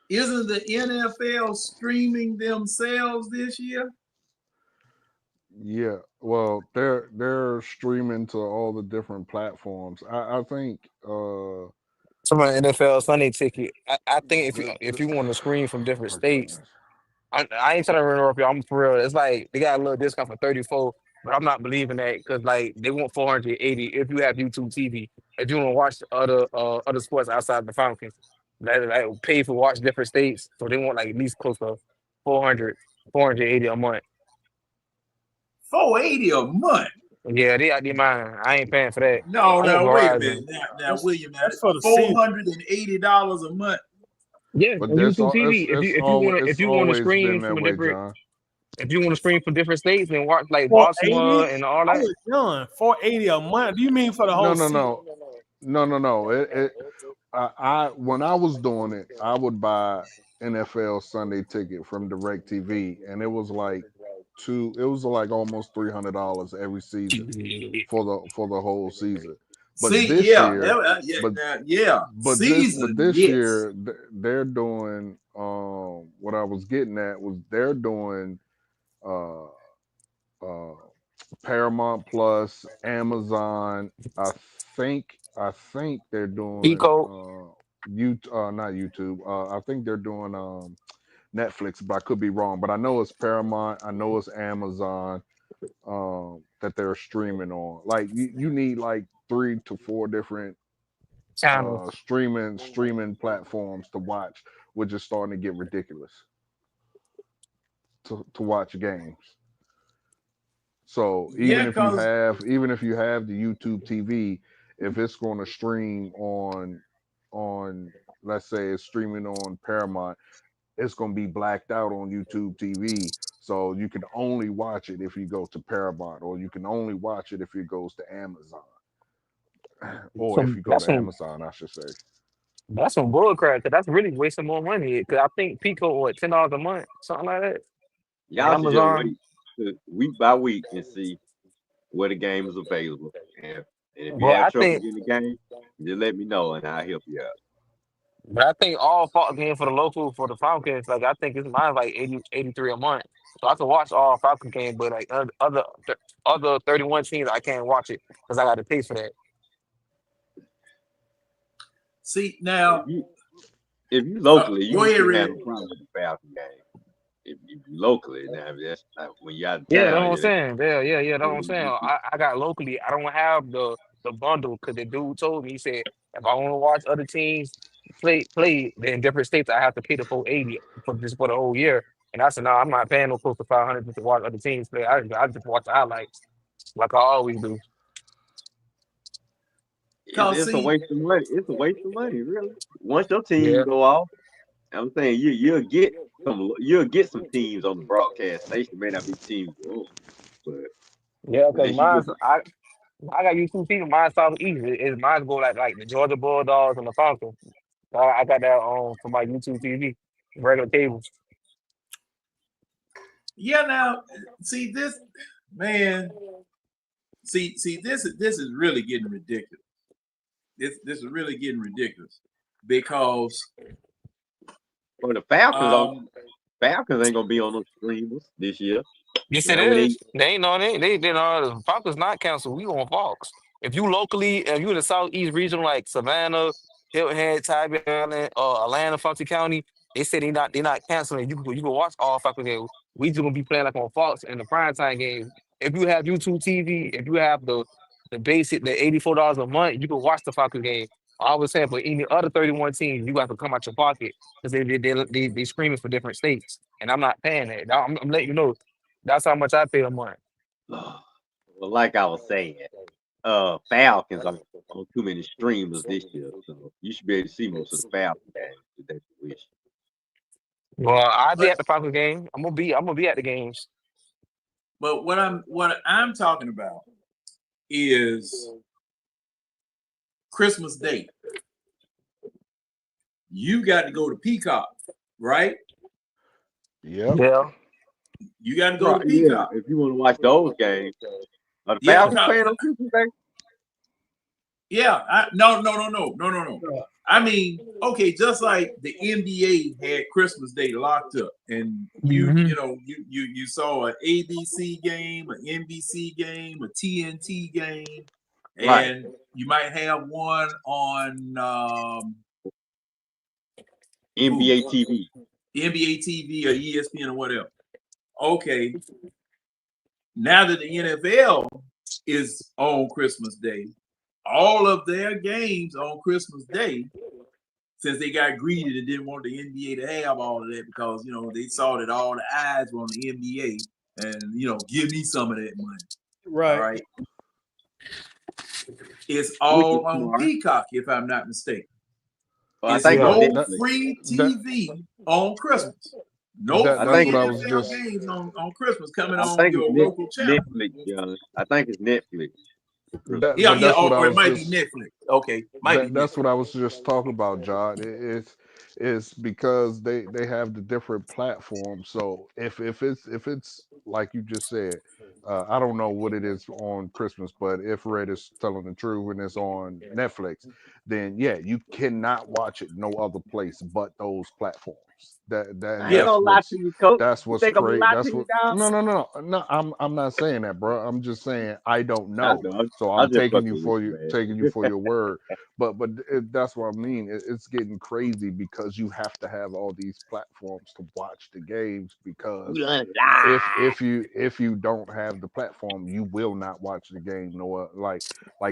Isn't the NFL streaming themselves this year? Yeah, well, they're streaming to all the different platforms. I think Some of the NFL Sunday ticket. I think if the you want to screen from different oh states, goodness. I ain't trying to interrupt you. I'm for real. It's like they got a little discount for 34, but I'm not believing that because like they want 480 if you have YouTube TV. If you want to watch other sports outside the Falcons, that will pay for watch different states, so they want like at least close to 400, 480 a month. 480 a month. Yeah, they out their mind. I ain't paying for that. No, I want no, wait a minute. Verizon. Now William, That's for the season. $480 a month. Yeah, But on YouTube TV. it's If you want to always been screen that from a way, different John. if you want to stream from different states and watch like 480. Baltimore and all I that. was young. 480 a month. Do you mean for the No, whole no, season? no, no, no, no. I when I was doing it, I would buy NFL Sunday ticket from DirecTV, and it was like it was like almost $300 every season for the whole season. But See, this yeah, year, but season, this yes. year they're doing what I was getting at was they're doing uh uh Paramount Plus, Amazon. I think they're doing Pico. not YouTube. I think they're doing Netflix, but I could be wrong. But I know it's Paramount. I know it's Amazon that they're streaming on. Like you need like 3 to 4 different Channels. streaming platforms to watch, which is starting to get ridiculous to watch games. So Yeah, cause even if you have the YouTube TV, if it's going to stream on let's say it's streaming on Paramount, it's going to be blacked out on YouTube TV. So you can only watch it if you go to Paramount, or you can only watch it if it goes to Amazon, or if So you go to Amazon, I should say. that's some bull crap. Cause that's really wasting more money. Cause I think Pico what $10 a month, something like that. Y'all should just Amazon. wait week by week and see where the game is available. And if you Well, have I trouble think, getting the game, just let me know and I'll help you out. but I think all Falcons game for the local for the Falcons, like I think it's mine like 80, 83 a month. So I can watch all Falcon games, but like other 31 teams, I can't watch it because I got to pay for that. see If now. you locally, Go you ahead, shouldn't have Red. no problem with the Falcon game. If you locally, now that's not when you out of Yeah, that's town. what I'm Yeah, saying. Yeah, that's what I'm saying. you- I got locally. I don't have the bundle because the dude told me he said if I want to watch other teams play in different states, I have to pay the full 80 for just for the whole year. And I said, no, I'm not paying no close to 500 just to watch other teams play. I just watch the highlights like I always do. Cause it's a see, waste of money. It's a waste of money, really. Once your team Yeah, go off, I'm saying you'll get some teams on the broadcast station. May not be teams you own, but yeah, because unless you mine's looking, I got you two teams. Mine Southeast. Mine go like the Georgia Bulldogs and the Falcons. So I got that on for my YouTube TV, regular cable. yeah. Now, see this, man. See this is really getting ridiculous. This is really getting ridiculous because well, the um Falcons ain't gonna be on those streamers this year. Yes, it Now when they is. They ain't on it. They know the Falcons not canceled. We on Fox. If you in the southeast region like Savannah, Hilton Head, Tybee Island, Atlanta, Funky County, they say they not canceling. You can watch all Falcons games. We just gonna be playing like on Fox in the prime time games. If you have YouTube TV, if you have the basic the $84 a month, you can watch the Falcons game. I was saying, but any other 31 teams, you have to come out your pocket because they screaming for different states, and I'm not paying that. I'm letting you know. That's how much I pay a month. well, like I was saying, Falcons on too many streamers this year, so you should be able to see most of the Falcons games if that's the wish. Well, I'll be but at the Falcons game. I'm gonna be at the games. what I'm talking about is Christmas Day. You got to go to Peacock, right? Yep. Yeah. You got to go Right? to Yeah, Peacock. if you want to watch those games, are the Yeah, Falcons because playing on Christmas Day? yeah, no. I mean, okay, just like the NBA had Christmas Day locked up, and you Hmm. you know you saw an ABC game, an NBC game, a TNT game, Right. and you might have one on who NBA TV. NBA TV or ESPN or whatever. Okay, now that the NFL is on Christmas Day, all of their games on Christmas Day, since they got greedy and didn't want the NBA to have all of that because they saw that all the eyes were on the NBA and give me some of that money. All Right. right. It's Which is all on smart. Peacock, if I'm not mistaken. Well, I It's think it's Yeah. no That Netflix. free that TV on Christmas. No that I that's think free what I it's was NFL just games on Christmas coming I on think it's your local channel. Netflix, John. I think it's Netflix for Christmas. that Yeah, but yeah, that's what I or it was might be just Netflix. Okay, might be that's Netflix. what I was just talking about, John. It's because they have the different platforms. So if it's like you just said, I don't know what it is on Christmas, but if Red is telling the truth and it's on Netflix, then yeah, you cannot watch it no other place but those platforms. That I and ain't Yeah. gonna lie to you, coach. that's You what's think I'm gonna crazy. lie That's to you, what dog? no. I'm not saying that, bro. I'm just saying I don't I know. know. I'm, So I'm I'm just taking fucking you with for you, you man. taking you for your word. But that's what I mean. It's getting crazy because you have to have all these platforms to watch the games You because done if lie. if you don't have the platform, you will not watch the game. No, like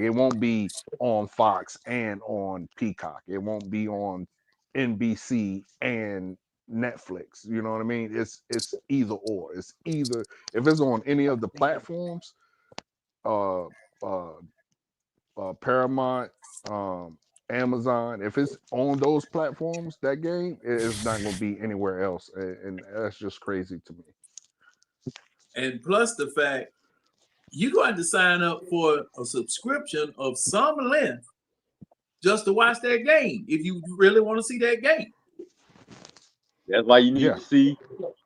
it won't be on Fox and on Peacock. It won't be on NBC and Netflix. You know what I mean? It's either or. It's either if it's on any of the platforms, uh, uh, Paramount, Amazon. If it's on those platforms, that game it is not going to be anywhere else, and that's just crazy to me. And plus the fact you're going to sign up for a subscription of some length just to watch that game if you really want to see that game. That's why you need Yeah, to see.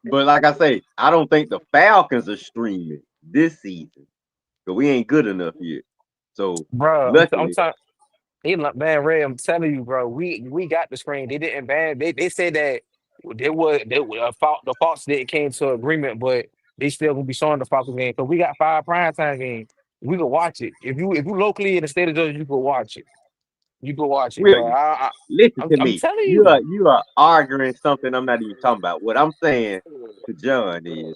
But like I say, I don't think the Falcons are streaming this season. But we ain't good enough yet. So bro. I'm luckily, telling he like man, Ray. I'm telling you, bro. We got the screen. They didn't ban. They said that they were the Fox didn't came to agreement, but they still gonna be showing the Falcons game. So we got 5 primetime games. We can watch it. If you locally in the state of Georgia, you can watch it. You can watch it, bro. William, listen to I'm me. telling You are you. you are arguing something I'm not even talking about. What I'm saying to John is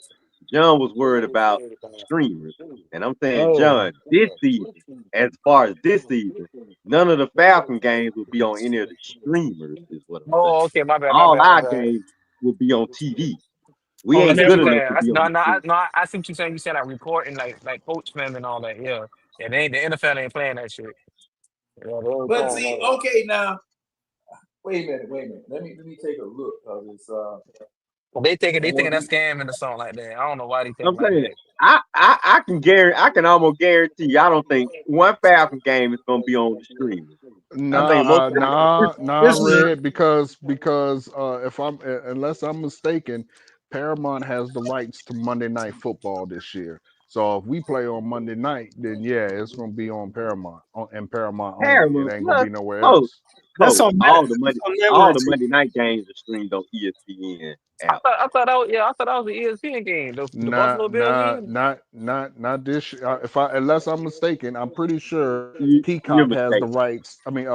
John was worried about streamers. And I'm saying, Oh, John, this season, as far as this season, none of the Falcon games will be on any of the streamers, is what I'm saying. oh, okay. My bad. My All bad. My our bad. games will be on TV. We Oh, I let ain't me see what good you're ask enough saying. to be on No, the no, stream. no. I see what you're saying. You saying like reporting, like coach film and all that. Yeah, yeah. They ain't the NFL ain't playing that shit. Yeah, they ain't But playing see, that. okay, now wait a minute. Let me take a look because it's I They thinking want that's to scamming or something like that. I don't know why they think I'm like saying that. I can guarantee I can almost guarantee you I don't think one Falcon game is gonna be on the streamers. I think most of them Nah, this is a Red, because if I'm unless I'm mistaken, Paramount has the rights to Monday Night Football this year. So if we play on Monday night, then yeah, it's gonna be on Paramount and Paramount only. It Paramount ain't gonna Plus be nowhere coach else. that's coach on that's on all network the TV. Monday night games are streamed on ESPN I app. thought I thought that was, yeah, I thought that was the ESPN game, the Buffalo Not, Bills not, game. not this. If I, unless I'm mistaken, I'm pretty sure You're Peacock has the mistaken. rights. I mean,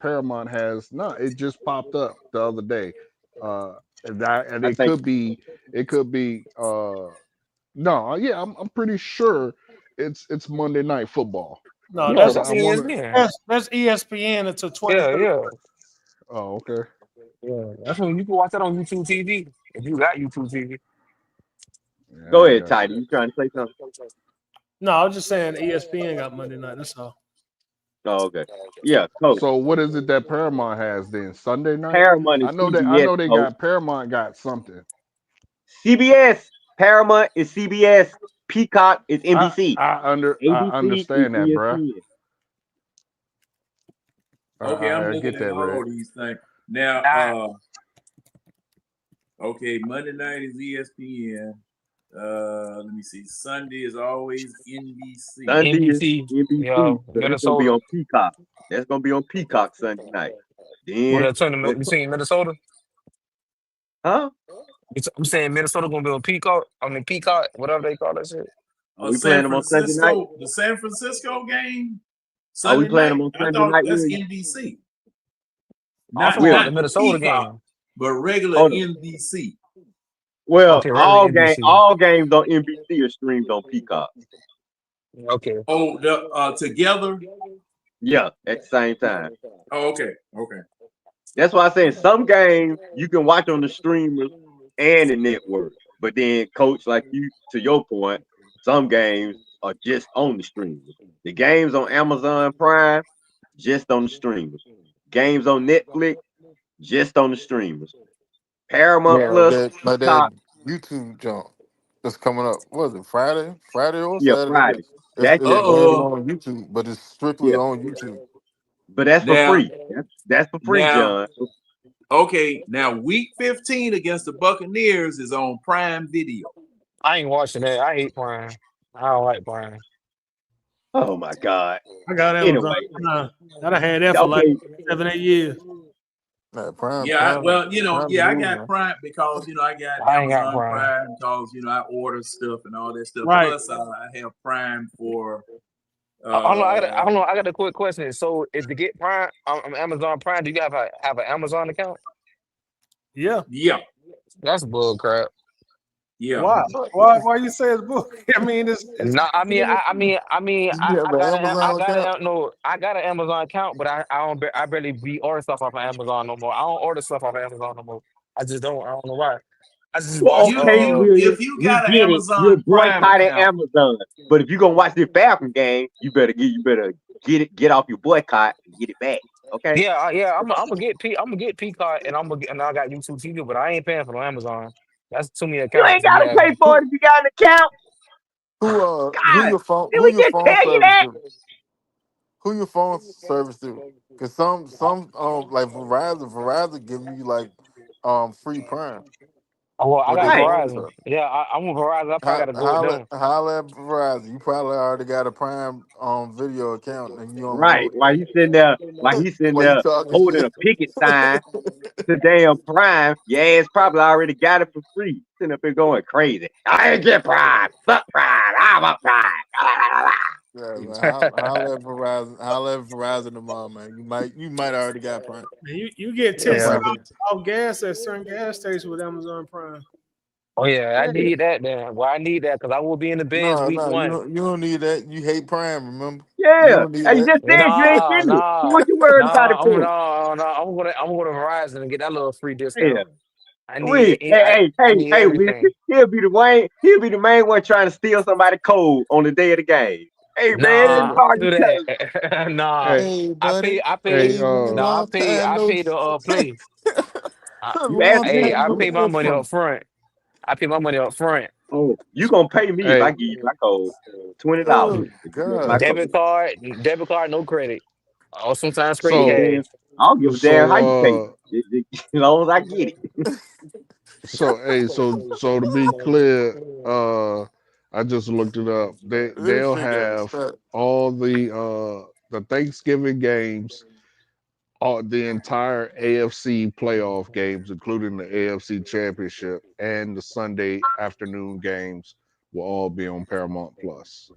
Paramount has. No, it just popped up the other day. And I it think could be, it could be. No, yeah, I'm pretty sure it's Monday Night Football. No, Yeah, Because that's I want to. ESPN. that's ESPN until Yeah, 2030. yeah, Oh, okay. yeah. That's when you can watch that on YouTube TV if you got YouTube TV. Yeah, go I ain't ahead, got Tidy. that. You trying to say something? No, I was just saying ESPN got Monday night. That's all. Oh, okay. Yeah, coach. So what is it that Paramount has then? Sunday night? Paramount I is know that. I CBS, know they coach. got Paramount got something. CBS. Paramount is CBS. Peacock is NBC. I ABC is understand that, bruh. ESPN. okay. I'm I looking get at that, all Red. these things now. Nah, Okay, Monday night is ESPN. Let me see. Sunday is always NBC. Sunday is NBC, yeah, NBC. So that's gonna be Minnesota. on Peacock. That's gonna be on Peacock Sunday night. What Then that tournament between Minnesota? huh? I'm saying Minnesota gonna be on Peacock. I mean Peacock, whatever they call that shit. Are we playing San them on Sunday night? Francisco, the San Francisco game Are we Sunday playing night. them on I Sunday thought night, that's William? NBC, I'm not talking about William, the not the Minnesota Peacock, game. but regular hold on. NBC. Well, Okay, regular NBC. all games on NBC are streamed on Peacock. Okay. Oh, the together. Yeah, at the same time. Oh, okay, okay. That's why I say some games you can watch on the streamers and the network. But then, coach, like you to your point, some games are just on the streamers. The games on Amazon Prime, just on the streamers. Games on Netflix, just on the streamers. Paramount Yeah, Plus, like that Peacock, YouTube jump that's coming up. What is it, Friday or yeah, Saturday? Friday. It's That Uh just gonna be went. oh. on YouTube, but it's strictly Yeah, on YouTube. but that's for Now, free. That's for free, now, John. okay. Now, week 15 against the Buccaneers is on Prime Video. I ain't watching that. I hate Prime. I don't like Prime. Oh my God. I got Amazon Anyway, Prime. I done had that for like okay, 7, 8 years. Prime, Yeah, Prime, Prime is I moving, got man. Prime because I got I ain't got Amazon Prime. Prime because I order stuff and all that stuff. Right. Plus, I have Prime for Hold on, uh hold on. I got a quick question. So, if to get Prime on Amazon Prime, do you have an Amazon account? Yeah. yeah, That's bull crap. yeah. Why? Why you say it's book? I mean, it's No, You have an Amazon account? no, I got an Amazon account, but I barely be order stuff off of Amazon no more. I don't order stuff off of Amazon no more. I just don't. I don't know why. I just Well, watch. okay, William, If you we got an get it. You're Amazon Prime boycotting account, Amazon, but if you're gonna watch the Falcon game, you better get off your boycott and get it back. Okay, Yeah, I'm gonna I'm gonna get Peacock, and and I got YouTube TV, but I ain't paying for no Amazon. That's too many you accounts ain't to be gotta pay having. for it if you got an account. Who God, your phone did we just tell you service that? to? Who your phone service to? Cause some like Verizon give you like free Prime Oh, well, I with their got Right. phone Verizon. stuff. Yeah, I'm on Verizon. I probably gotta go with them. Holla at Verizon. You probably already got a Prime video account and you don't even know Right. While it. he's sitting While you there talking holding shit. a picket sign to damn Prime, your ass probably already got it for free. Sitting up here going crazy. I ain't get Prime. Fuck Prime. I'm a Prime. Yeah, man. Holla at Verizon tomorrow, man. You might already got Prime. You get 10 cents Yeah. Prime video. off gas at certain gas stations with Amazon Prime. Oh yeah, I Yeah. need that then. Well, I need that because I will be in the bins week You one. don't need that. You hate Prime, remember? You Yeah. don't need Hey, you that. just said you ain't Nah, getting it. So nah, what you worried about it nah. for? I'm gonna Verizon and get that little free Yeah. discount. I need We, I need Will, everything. he'll be the main one trying to steal somebody code on the day of the game. Hey man, this Nah, car you do telling that. Nah, Hey, Hey, buddy. hey, Long time I no pay the play. you ask Hey, me. long I time no pay my hear money from. up front. I pay my money up front. Oh, you gonna pay me if I hey, give you my code. $20 Oh if you get my God. code. Debit card, no credit. Or sometimes straight Give a so, damn. cash. I don't give a damn how you pay. so, As long as I get it. so to be clear, I just looked it up. This They'll shit got have stuck. all the Thanksgiving games, all the entire AFC playoff games, including the AFC Championship and the Sunday afternoon games, will all be on Paramount Plus.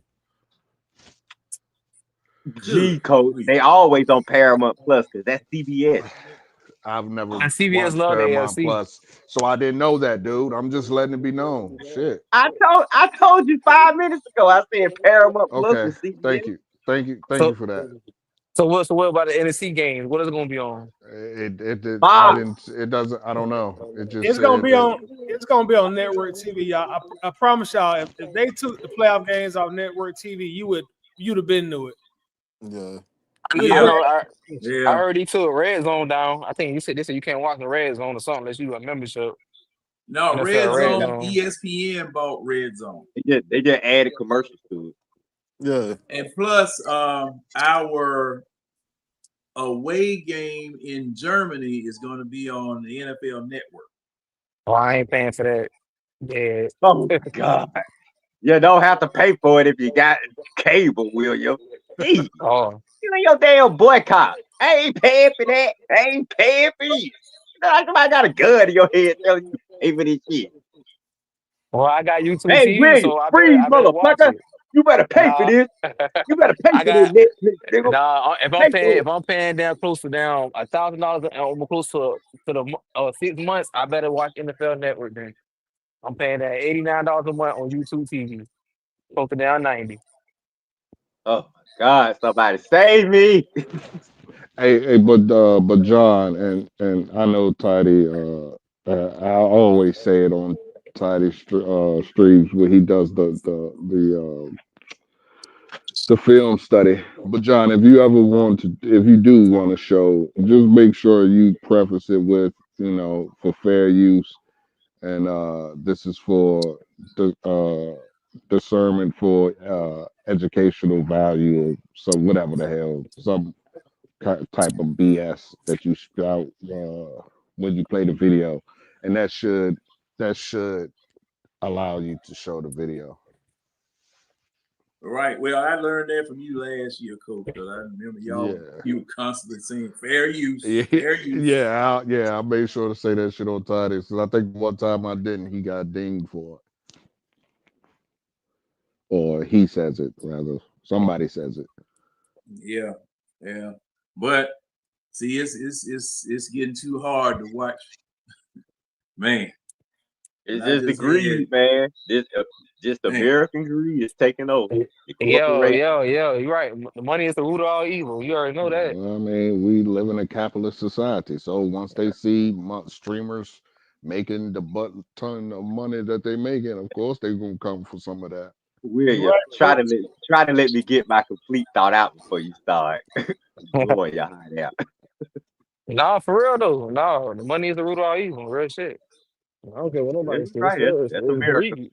good G code. grief. They always on Paramount Plus because that's CBS. I've never And CVS watched love the Paramount AFC. Plus, so I didn't know that, dude. I'm just letting it be known. Shit. I told you 5 minutes ago. I said Paramount Plus Okay. is CBS. Thank you So for that. so what about the NFC games? What is it gonna be on? I Bob, didn't. It doesn't. I don't know. It just It's gonna said be that. on. It's gonna be on network TV, y'all. I promise y'all, if they took the playoff games off network TV, you'd have been to it. Yeah. I Yeah, know I yeah. heard he took Red Zone down. I think you said this. You can't watch the Red Zone or something unless you got membership. No, NFL Red Red Zone, Zone. ESPN bought Red Zone. they just added commercials to it. Yeah. And plus, our away game in Germany is going to be on the NFL Network. Oh, I ain't paying for that. Yeah. Oh God. You don't have to pay for it if you got cable, will you? Gee, Oh. you know your damn boycott. I ain't paying for that. I ain't paying for this. You know, like somebody got a gun in your head telling you pay for this shit. Well, I got YouTube Hey, TV, William, so freeze, I better watch motherfucker. it. You better pay for Nah, this. You better pay I for this, got nigga. nah. Pay for If it. I'm paying down close to down $1,000 almost close to the 6 months, I better watch NFL Network then. I'm paying that $89 a month on YouTube TV. Close to down 90. Oh my God, somebody save me. Hey, but John and I know Tidy. I always say it on Tidy streams where he does the film study. But John, if you do want to show, just make sure you preface it with, for fair use, and this is for the discernment for educational value or some whatever the hell, some type of BS that you spout when you play the video, and that should allow you to show the video. Right. Well, I learned that from you last year, Coach. Because I remember Yeah. you were constantly saying fair use, Yeah, fair use. yeah, I made sure to say that shit on Titus. I think one time I didn't, he got dinged for it. Or he says it, rather. Somebody says it. Yeah, yeah. But see, it's getting too hard to watch. Man, and It's I just the just had greed, man. Just man. American greed is taking over. The Yo, corporation. yo, yo, you're right. The money is the root of all evil. You already know that. I mean, we live in a capitalist society. So once they see streamers making the butt ton of money that they making, of course they gonna come for some of that. You William, right, try Coach. to let me get my complete thought out before you start blowing your heart out. Nah, for real though. No, the money is the root of all evil. Real shit. I don't care what Yeah, nobody you're says. right. It's That's America. greed.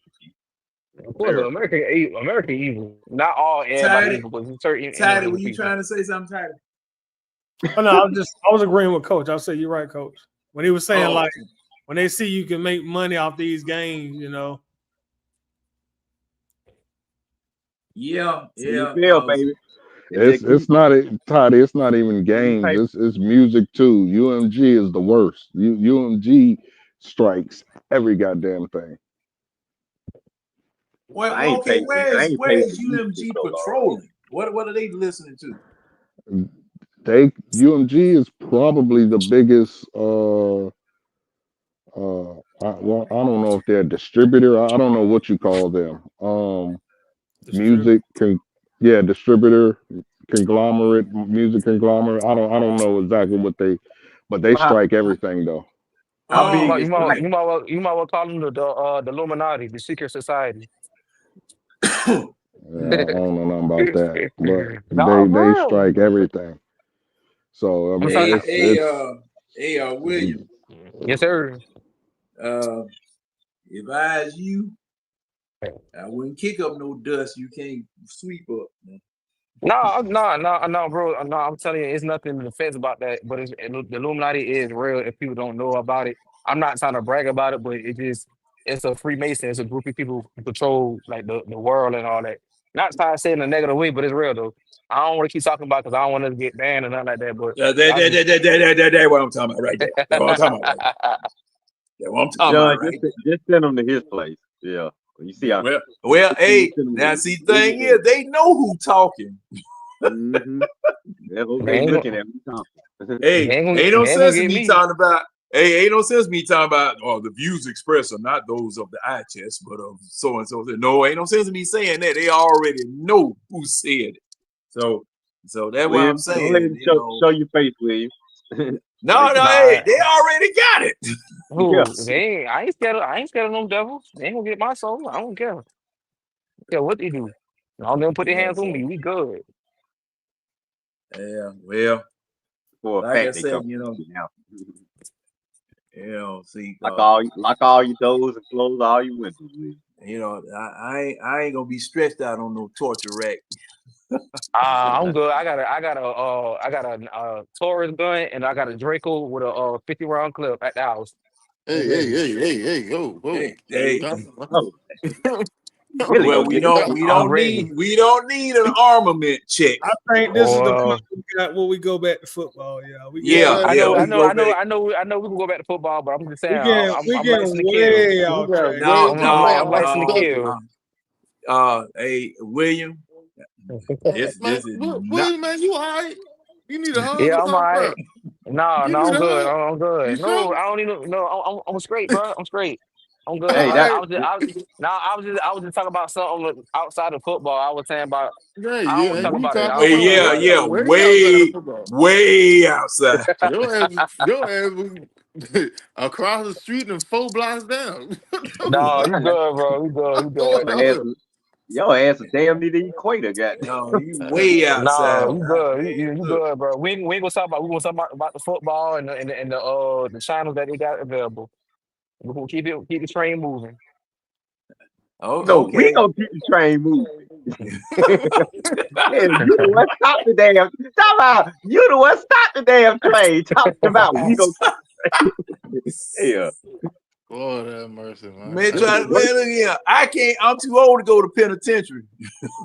Of course, America. American evil. Not all everybody Tidy, evil, but certain Tidy, were individual you people. trying to say something, Tidy? Oh, no, I was agreeing with Coach. I said you're right, Coach. When he was saying Oh, like when they see you can make money off these games, you know. yeah, yeah. NFL, baby. They just It's keep not Toddy, it's not even getting games. paper. It's music too. UMG is the worst. UMG strikes every goddamn thing. Well, I ain't paid. I ain't where paid is for music in UMG so long. patrolling? What are they listening to? UMG is probably the biggest I don't know if they're a distributor. I don't know what you call them. Distributor. Music yeah, distributor, conglomerate, music conglomerate. I don't know exactly what but they How, strike everything though. how You big Oh, might, is you might, Titan? you might, well, you might well call them the Illuminati, the secret society. Yeah, I don't know nothing about that, but Nah, they for real. strike everything. So I I'm mean, sorry. William. Yes, sir. Uh, if I was you, I wouldn't kick up no dust you can't sweep up. Man. No, bro. No, I'm telling you, it's nothing to defense about that. But the Illuminati is real. If people don't know about it, I'm not trying to brag about it, but it's a Freemason. It's a group of people who control like the world and all that. Not trying to say it in a negative way, but it's real though. I don't want to keep talking about because I don't want us to get banned or nothing like that. But y'all just That's what I'm talking about right there. That's what I'm talking about right there. That's what I'm talking John, about right just send them to his place. Yeah. You see there. how Well, hey, send them now to see, his thing is, they know who talking. Mm-hmm. That's what they they ain't looking gonna at me talking. Hey, ain't no they ain't gonna sense in get me me. talking about. Hey, ain't no sense me talking about. Oh, the views expressed are not those of the eye test, but of so and so. No, ain't no sense in me saying that. They already know who said it. So that's why I'm William, go ahead saying. and show your face, William. So they No, can hey, Nah, they already got it. yeah. who they ain't. I ain't scared of them devils. They ain't gonna get my soul. I don't care. Yeah, what they do? All them put their Yeah, hands on so me. We good. yeah, well, For a like I fact they said, come now. see, Lock all your doors and close all your windows, William. I ain't gonna be stretched out on no torture rack. I'm good. I got a Taurus gun and I got a Draco with a 50 round clip at the house. I'm ready. Hey, whoa. Hey, Oh, really well, gonna get it. I'm ready. we don't need an armament check. I think this is the Or point we got where we go back to football. Yeah, Yeah, I yeah, know, I we know, go I know, back. I know, I know. We can go back to football, but I'm just saying, we I'm getting licensed to kill. way You off got track. No, way too much I'm licensed to kill. hey, William, this is not. William, man, you all right? You need a hug Yeah, or I'm all something, right. bro? You No, need I'm a good. hug? I'm You good. No, sure? I don't need no. I'm straight, bro. I'm straight. I'm All good. Hey, I, that I right. was just, I was no, I was just talking about something outside of football. I was saying about. Yeah, I don't want yeah. to talk We about that. I talking don't want to talk Yeah, about about it. yeah, way outside of football. way outside. Your ass was across the street and 4 blocks down. What the No, you fuck? good, bro. You good. You Going good. your ass, on? your ass is damn near the equator, goddamn. No, you way outside. No, you Now, good. man. You Look, good, bro. We ain't gonna talk about. We gonna talk about the football and the channels that they got available. We're gonna keep the train moving. No, we okay. gonna keep the train moving. Yeah, you the one stop the damn. Talk about you the one stop the damn train. Talking about we gonna keep. Yeah. Lord have mercy, man. Man, Look at the work. look here. I can't. I'm too old to go to penitentiary.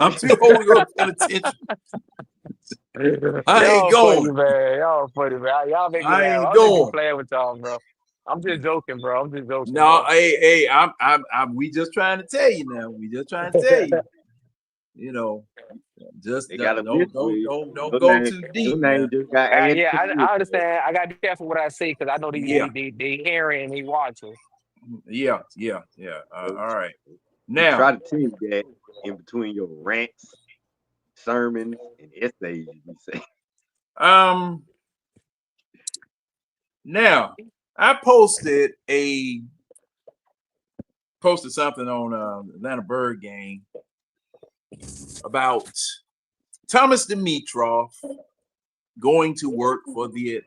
I'm too old to go to penitentiary. I ain't Y'all funny, going. man. Y'all funny, man. Y'all make me I laugh. ain't I'll just be going. playing with y'all, bro. I'm just joking, bro. I'm just joking, No, bro. hey, we just trying to tell you now. We just trying to tell you. You know, just They got a don't bitch with go too your deep name now. just got added Yeah, to the I list. understand. I gotta be careful what I say because I know Yeah, they hearing and they watching. yeah. So All right. we Now, try to tell you that in between your rants, sermons, and essays, you say. um, now I posted something on Atlanta Bird game about Thomas Dimitrov going to work for the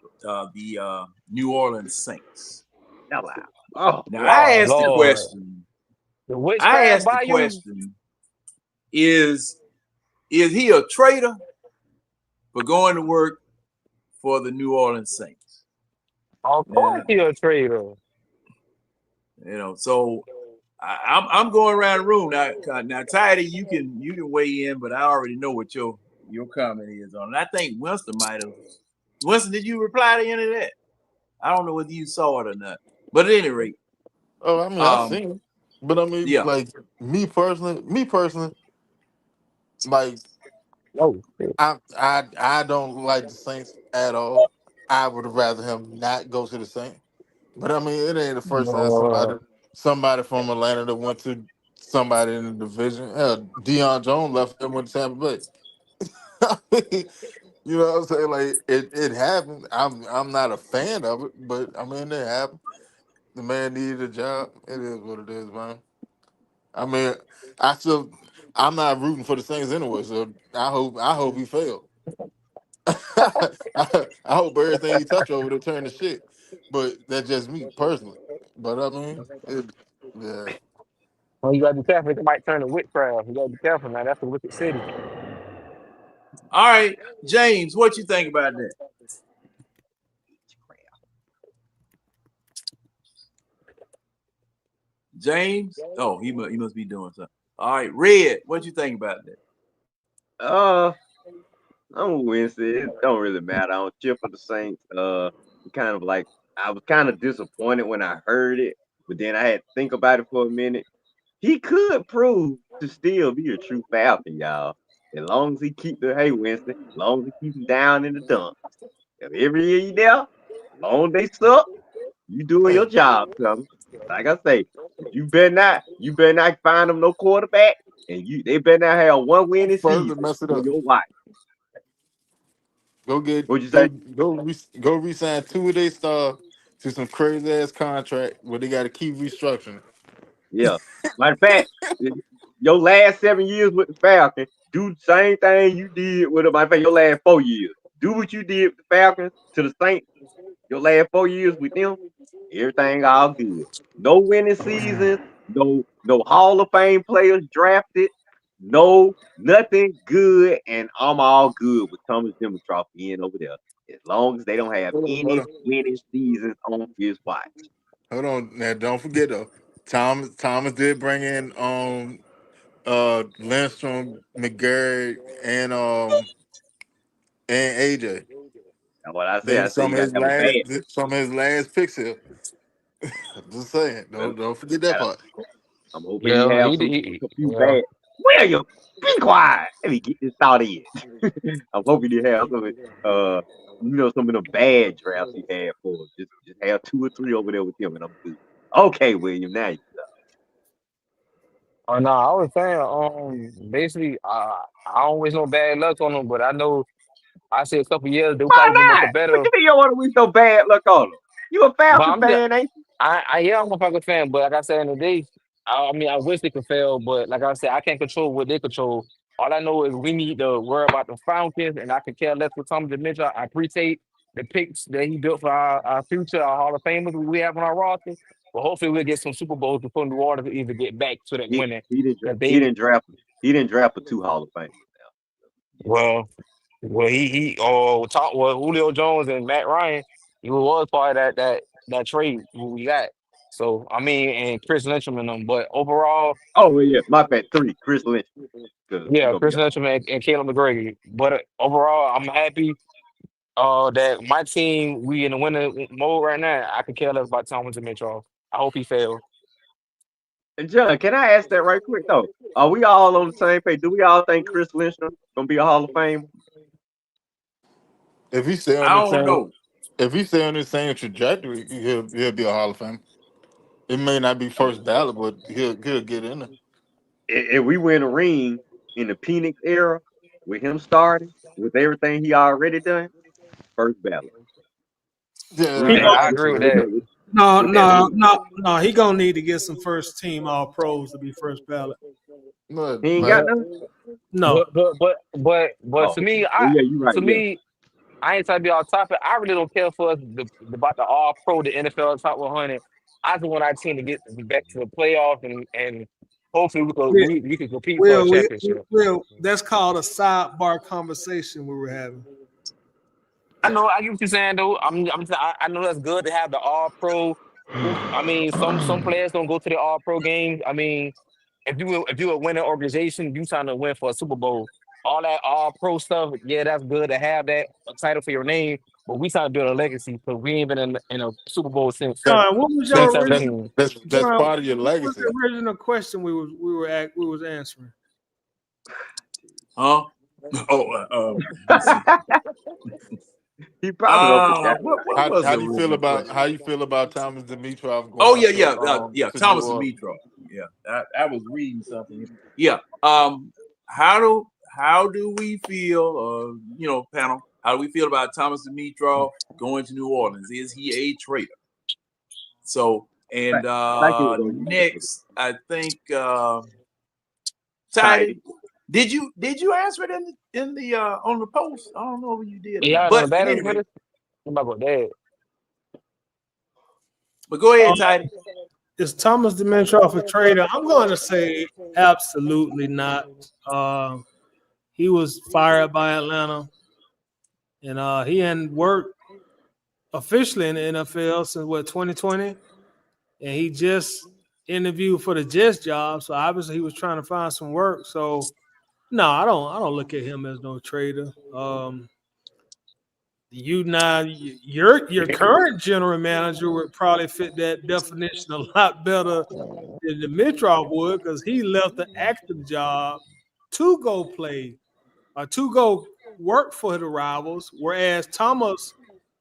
New Orleans Saints. Hell out. Oh, Now I Oh asked the Lord, question. the I witchcraft asked the by you? question: Is he a traitor for going to work for the New Orleans Saints? Of course, Now, you're a traitor. so I'm going around the room now. Now, Tidy, you can weigh in, but I already know what your comment is on it. I think Winston might have. Winston, did you reply to any of that? I don't know whether you saw it or not. But at any rate, Oh, I mean, I seen it, but I mean, yeah. like me personally, like Oh, shit. I don't like the Saints at all. I would have rather him not go to the Saints. But I mean, it ain't the first time No, somebody from Atlanta that went to somebody in the division. Hell, Deion Jones left and went to Tampa Bay. You know what I'm saying? Like it happened. I'm not a fan of it, but I mean it happened. The man needed a job. It is what it is, man. I mean, I still I'm not rooting for the Saints anyway, so I hope he failed. I hope everything he touch over there turn to shit. But that's just me personally. But I mean, yeah. well, you gotta be careful. It might turn to witchcraft. You gotta be careful, man. That's a wicked city. All right, James, what you think about that? James? Oh, he must be doing something. All right, Red, what you think about that? Uh, I'm Wednesday. It don't really matter. I don't cheer for the Saints. Kind of like I was kind of disappointed when I heard it, but then I had to think about it for a minute. He could prove to still be a true Falcon, y'all. As long as he keep the hey Winston, as long as he keep him down in the dump. If every year you there, as long as they suck, you doing your Hey, job, Thomas. Like I say, you better not find them no quarterback, and they better not have one winning further season mess it on up. your watch. Go get What'd you say? go resign two of their stars to some crazy ass contract where they got to keep restructuring. Yeah. Matter of fact, your last 7 years with the Falcons, do the same thing you did with them. Matter of fact, your last 4 years. Do what you did with the Falcons to the Saints. Your last 4 years with them, everything all good. No winning seasons, no Hall of Fame players drafted, no nothing good, and I'm all good with Thomas Dimitroff being over there. As long as they don't have Hold any on, winning seasons on his watch. hold on. Now don't forget though, Thomas did bring in Lindstrom, McGarry, and AJ. That's what I say. They I say you got to have a bad. some of his last picks here. Just saying, Well, don't forget that part. I'm hoping he Yeah, have a few bad. William, be quiet. Let me get this thought in. I'm hoping he have some, uh, some of the bad drafts he had for us. Just have 2 or 3 over there with him, and I'm good. Okay, William, now you. Oh no, I was saying, basically, I don't wish no bad luck on them, but I know I see a couple years they'll Why probably be make a not? What better. you mean you want to wish no bad luck on him? You a But Falcon I'm just, fan, ain't I yeah, I'm a Falcons fan, but like I said in the day, I mean, I wish they could fail, but like I said, I can't control what they control. All I know is we need to worry about the Falcons, and I can care less with Tom Dementia. I appreciate the picks that he built for our future, our Hall of Famers we have on our roster. But hopefully we'll get some Super Bowls before New Orleans to either get back to that he? winning. He didn't. Because He they, didn't draft. He didn't draft for 2 Hall of Famers. well, Julio Jones and Matt Ryan, he was part of that trade we got. So I mean, and Chris Lyncham and them. But overall, Oh well, yeah, my bad. 3, Chris Lynch, because he yeah, gonna be Chris all. Lyncham and Caleb McGregor. But overall, I'm happy that my team, we in the winner mode right now. I could care less about Thomas and Mitchell. I hope he fails. And John, can I ask that right quick though? Are we all on the same page? Do we all think Chris Lynch gonna be a Hall of Fame? If he stay on I the don't same, know. if he stay on the same trajectory, he'll be a Hall of Fame. It may not be first ballot, but he'll get in there. If we win a ring in the Penix era with him starting, with everything he already done, first ballot. Yeah, With He Yeah, that, I gon- agree with with that. that, no, with that no, ring. no, no. He gonna need to get some first team all pros to be first ballot. He ain't got But none. No, but Oh, to me, well, yeah, you right. to Yeah, me, I ain't trying to be off topic. I really don't care for us about the All Pro, the NFL top 100. I just want our team to get back to the playoff and hopefully we can compete for a championship. that's called a sidebar conversation we were having. I know I get what you're saying though. I know that's good to have the All Pro. I mean, some players don't go to the All Pro games. I mean, if you a winning organization, you trying to win for a Super Bowl. All that All Pro stuff, yeah, that's good to have that a title for your name. But we trying to build a legacy because we ain't been in a Super Bowl since John, what was your that's that's original 2017. that's John? part of your What was legacy. the original question we was answering? Huh? Oh, let's see. he probably don't forgot. What was the original How question? you feel about Thomas Dimitrov Oh going yeah, yeah, yeah. to New Thomas Orleans? Dimitro. Yeah, I was reading something. Yeah. How do we feel? Panel. How do we feel about Thomas Dimitrov going to New Orleans? Is he a traitor? So and Thank you. next, I think Tidy. Tidy. Did you answer it in the on the post? I don't know if you did or not. Yeah, on the But battery for anyway, this. I'm about that. but go ahead, Um, Tidy. is Thomas Dimitroff a trader? I'm going to say absolutely not. He was fired by Atlanta, and he hadn't worked officially in the NFL since 2020, and he just interviewed for the Jets job. So obviously he was trying to find some work. So no, I don't look at him as no trader. Your current general manager would probably fit that definition a lot better than Dimitrov would, because he left the active job to go play or to go work for the Rivals, whereas Thomas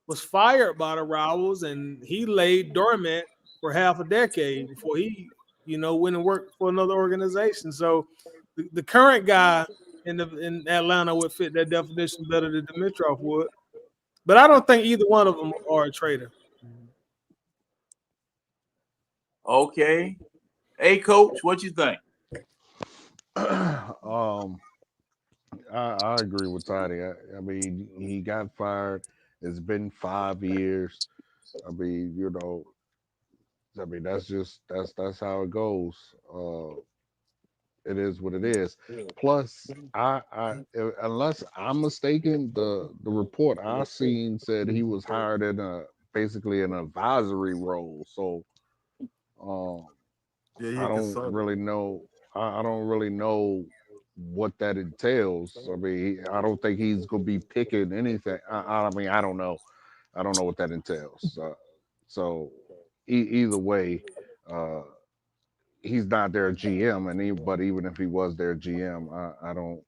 was fired by the Rivals and he laid dormant for half a decade before he, went and worked for another organization. So the current guy in Atlanta would fit that definition better than Dimitrov would. But I don't think either one of them are a trader. Okay. Hey, coach, what you think? I agree with Toddy. I mean, he got fired. It's been 5 years. I mean, that's how it goes. It is what it is. Plus, unless I'm mistaken, the report I seen said he was hired in basically an advisory role. So, Yeah, he I a don't consultant. really know. I don't really know what that entails. I mean, I don't think he's gonna be picking anything. I mean, I don't know. I don't know what that entails. So either way, uh, he's not their GM, but even if he was their GM, I don't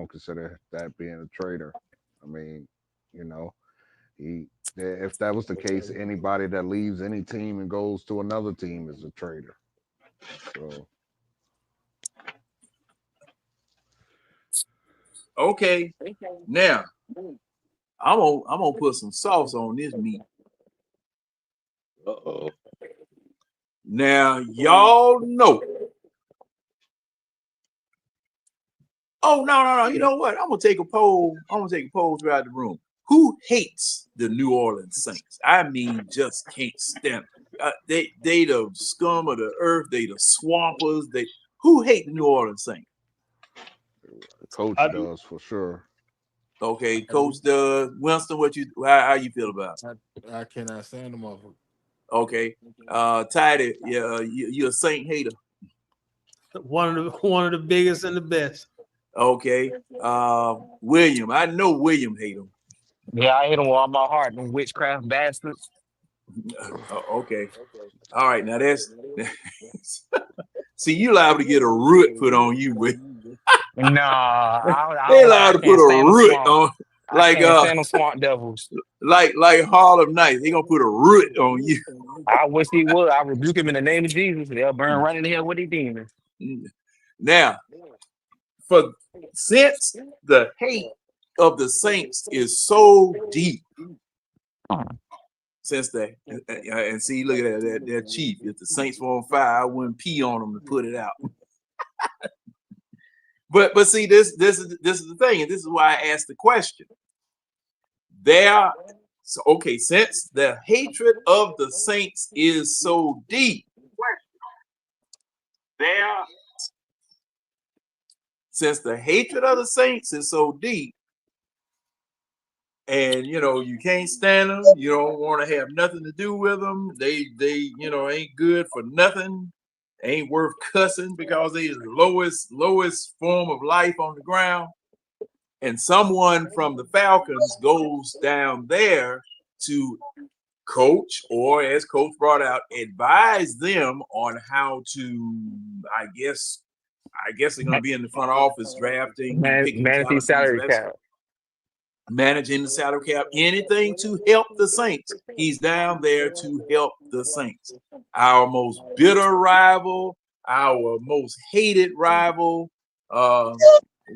consider that being a trader. I mean, you know, if that was the case, anybody that leaves any team and goes to another team is a trader. So Okay. Now I'm gonna put some sauce on this meat. Uh-oh. Now y'all know. Oh no. You know what? I'm gonna take a poll. I'm gonna take a poll throughout the room. Who hates the New Orleans Saints? I mean, just can't stand them. They the scum of the earth. They the swampers. Who hate the New Orleans Saints? coach I do. does for sure. Okay, Coach Winston, how you feel about it? I cannot stand him off. Okay. Tidy, yeah, you're a Saint hater. One of the biggest and the best. Okay. William, I know William hate him. Yeah, I hate them with all my heart. Them witchcraft bastards. Okay. All right. Now that's see, you liable to get a root put on you, Will. Nah, They liable to can't put a stand the root swamp. on, I like can't stand them swamp devils. like Harlem Nights. They gonna put a root on you. I wish he would. I rebuke him in the name of Jesus. They'll burn right in hell with these demons. Now, since the hate of the saints is so deep, since that, and see, look at that chief. If the saints were on fire, I wouldn't pee on them to put it out. but see, this is the thing, and this is why I asked the question. Since the hatred of the saints is so deep, since the hatred of the saints is so deep, and you can't stand them, you don't want to have nothing to do with them. They ain't good for nothing, ain't worth cussing because they is the lowest form of life on the ground. And someone from the Falcons goes down there to coach, or as Coach brought out, advise them on how to, I guess they're going to be in the front office drafting, picking Manatee salary cap. Managing the salary cap, anything to help the Saints. He's down there to help the Saints. Our most bitter rival, our most hated rival.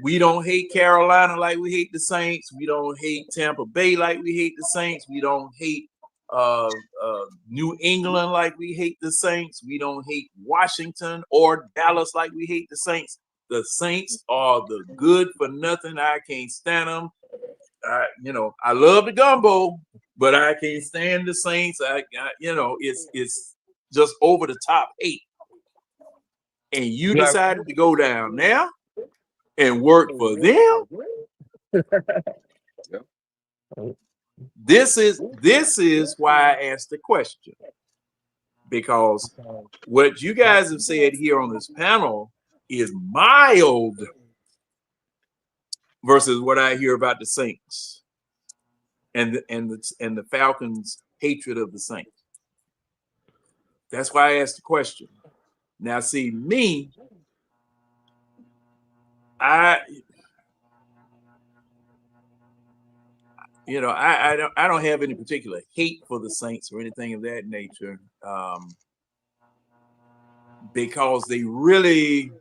We don't hate Carolina like we hate the Saints. We don't hate Tampa Bay like we hate the Saints. We don't hate New England like we hate the Saints. We don't hate Washington or Dallas like we hate the Saints. The Saints are the good for nothing. I can't stand them. I love the gumbo, but I can't stand the Saints. It's just over the top hate. And you decided to go down there and work for them. This is why I asked the question, because what you guys have said here on this panel is mild versus what I hear about the Saints and the Falcons' hatred of the Saints. That's why I asked the question. Now, see, me, I don't have any particular hate for the Saints or anything of that nature, because they really.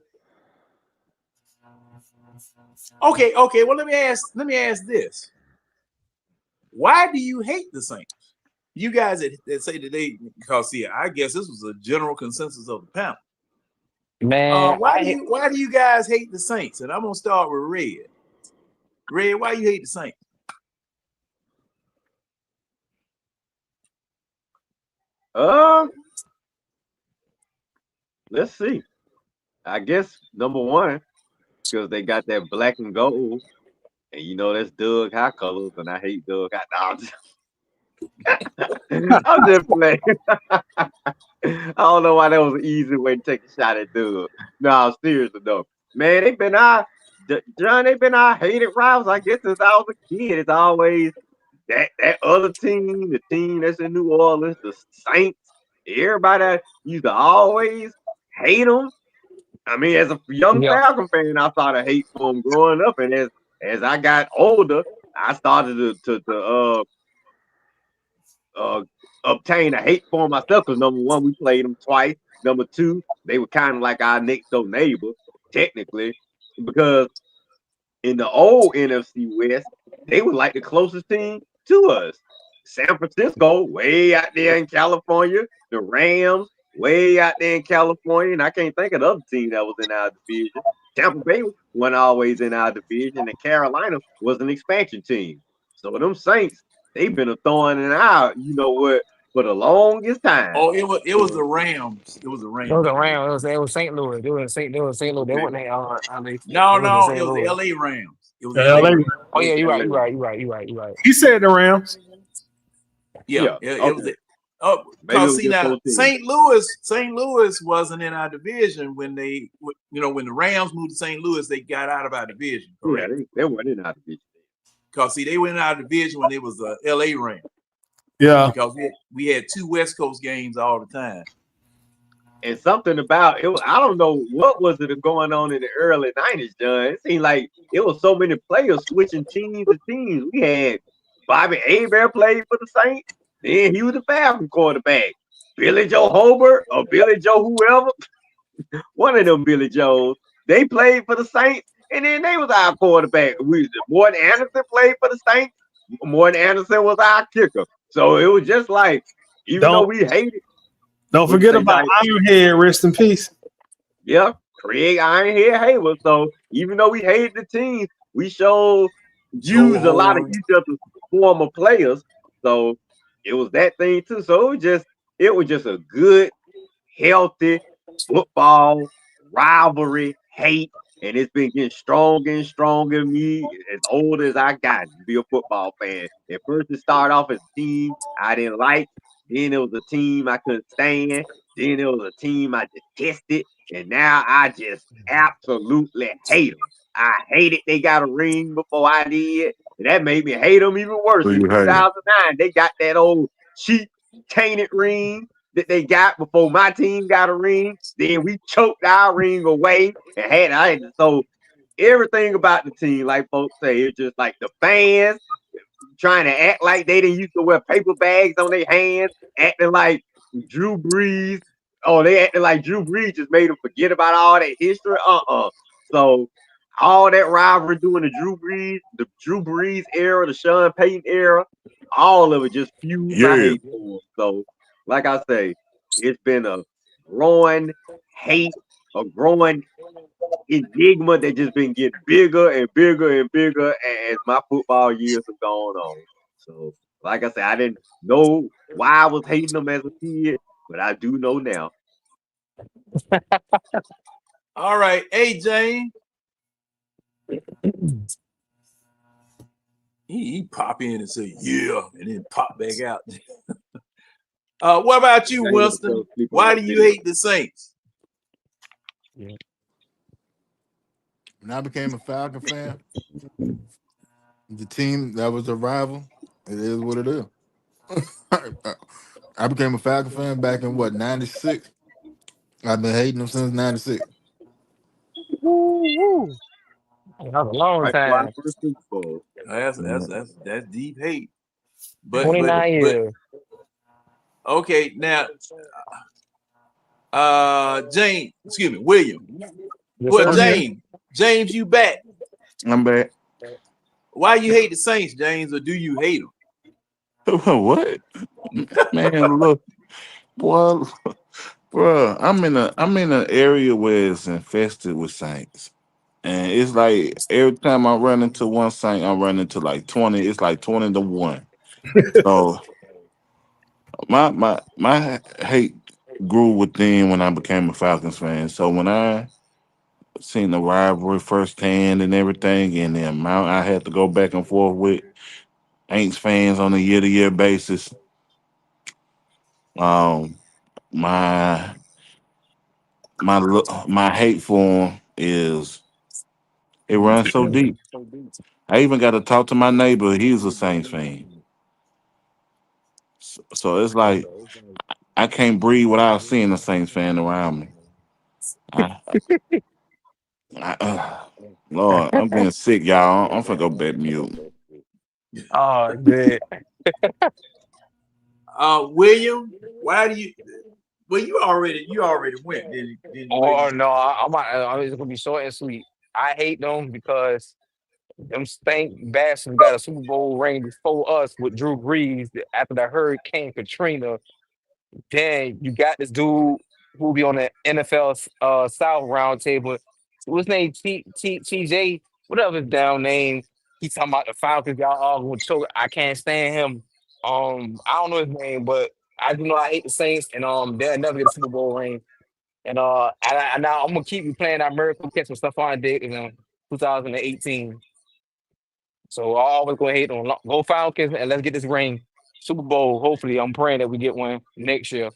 Okay. Well, let me ask this: why do you hate the Saints? You guys that say today, because see, I guess this was a general consensus of the panel. Man, why do you guys hate the Saints? And I'm gonna start with Red. Red, why you hate the Saints? Let's see. I guess number one, because they got that black and gold, and that's Doug High colors, and I hate Doug High. No, I'm just playing. I don't know why that was an easy way to take a shot at Doug. No, seriously though, man, they've been our hated rivals. I guess since I was a kid, it's always that other team, the team that's in New Orleans, the Saints. Everybody used to always hate them. I mean, as a young Falcon fan, I started hate for them growing up, and as I got older, I started to obtain a hate for myself, because number one, we played them twice. Number two, they were kind of like our next door neighbor, technically, because in the old NFC West, they were like the closest team to us. San Francisco, way out there in California. The Rams, way out there in California. And I can't think of the other team that was in our division. Tampa Bay wasn't always in our division, and Carolina was an expansion team. So them Saints, they've been a thorn in our, for the longest time. Oh, it was the Rams. It was the Rams. It was the Rams. It was St. Louis. They were in St. Louis. They weren't No, it was the LA Rams. It was the LA Rams. Oh yeah, you're right. He said the Rams. Yeah. It was Oh, Maybe it because was see just now, 14. St. Louis wasn't in our division when they, when the Rams moved to St. Louis, they got out of our division, Yeah, correct? they weren't in our division. Because see, they were in our division when it was the LA Rams. Yeah. Because we had 2 West Coast games all the time. And something about it, I don't know what was it going on in the early 90s, John. It seemed like it was so many players switching teams to teams. We had Bobby Abear played for the Saints, then he was the Falcon quarterback. Billy Joe Hobart or Billy Joe whoever, one of them Billy Joes, they played for the Saints, and then they was our quarterback. Morton Anderson played for the Saints. Morton Anderson was our kicker. So it was just like, even though Don't we hated, don't what you forget say, about Dice? Ironhead. Rest in peace. Yeah, Craig Ironhead Hayward. So even though we hated the team, we showed Joe used a lot of Howard. each other's former players. So it was that thing too. So it was just a good, healthy football rivalry, hate, and it's been getting stronger and stronger. Me, as old as I got to be a football fan. At first, it started off as a team I didn't like. Then it was a team I couldn't stand. Then it was a team I detested. And now I just absolutely hate them. I hated they got a ring before I did. And that made me hate them even worse. Who In you hating? 2009, they got that old cheap tainted ring that they got before my team got a ring. Then we choked our ring away and so everything about the team, like folks say, it's just like the fans trying to act like they didn't used to wear paper bags on their hands, acting like Drew Brees. Oh, they acting like Drew Brees just made them forget about all that history. So all that rivalry during the Drew Brees era, the Sean Payton era, all of it just fueled my Yeah. hate for them. So, like I say, it's been a growing hate, a growing enigma that just been getting bigger and bigger and bigger as my football years have gone on. So, like I said, I didn't know why I was hating them as a kid, but I do know now. All right. Hey, Jane. He pop in and say, yeah, and then pop back out. What about you, Jane Winston? fell asleep on Why that do you bed. hate the Saints? When I became a Falcon fan, the team that was a rival, it is what it is. I became a Falcon fan back in what, 96? I've been hating them since 96. Woo. That was a long Right before our time. first Super Bowl. That's deep hate. But 29 years. okay, now William. Yes, Well, sir. I'm here. James, you back. I'm back. Why you hate the Saints, James, or do you hate them? What? Man, look, boy, bro, I'm in an area where it's infested with saints. And it's like every time I run into one saint, I run into like 20. It's like 20 to 1. So my hate grew within when I became a Falcons fan. So when I seen the rivalry firsthand and everything, and the amount I had to go back and forth with Aints fans on a year to year basis, um, my my hate for him is it runs so deep. I even got to talk to my neighbor. He's a Saints fan, so it's like I can't breathe without seeing a Saints fan around me. I, Lord, I'm getting sick, y'all. I'm finna go back mute. Oh, good. William, why do you? Well, you already went, didn't Oh William? no, I'm it's gonna be short and sweet. I hate them because them stank bastards got a Super Bowl ring before us with Drew Brees after the Hurricane Katrina. Then you got this dude who be on the NFL South roundtable. What's his name? TJ, whatever his down name. He's talking about the Falcons. Y'all all gonna choke. I can't stand him. I don't know his name, but I do know I hate the Saints, and they'll never get a Super Bowl ring. And now I'm gonna keep playing that Miracle Catch with Stephon Diggs in 2018. So I always gonna hate on go Falcons and let's get this ring. Super Bowl. Hopefully, I'm praying that we get one next year.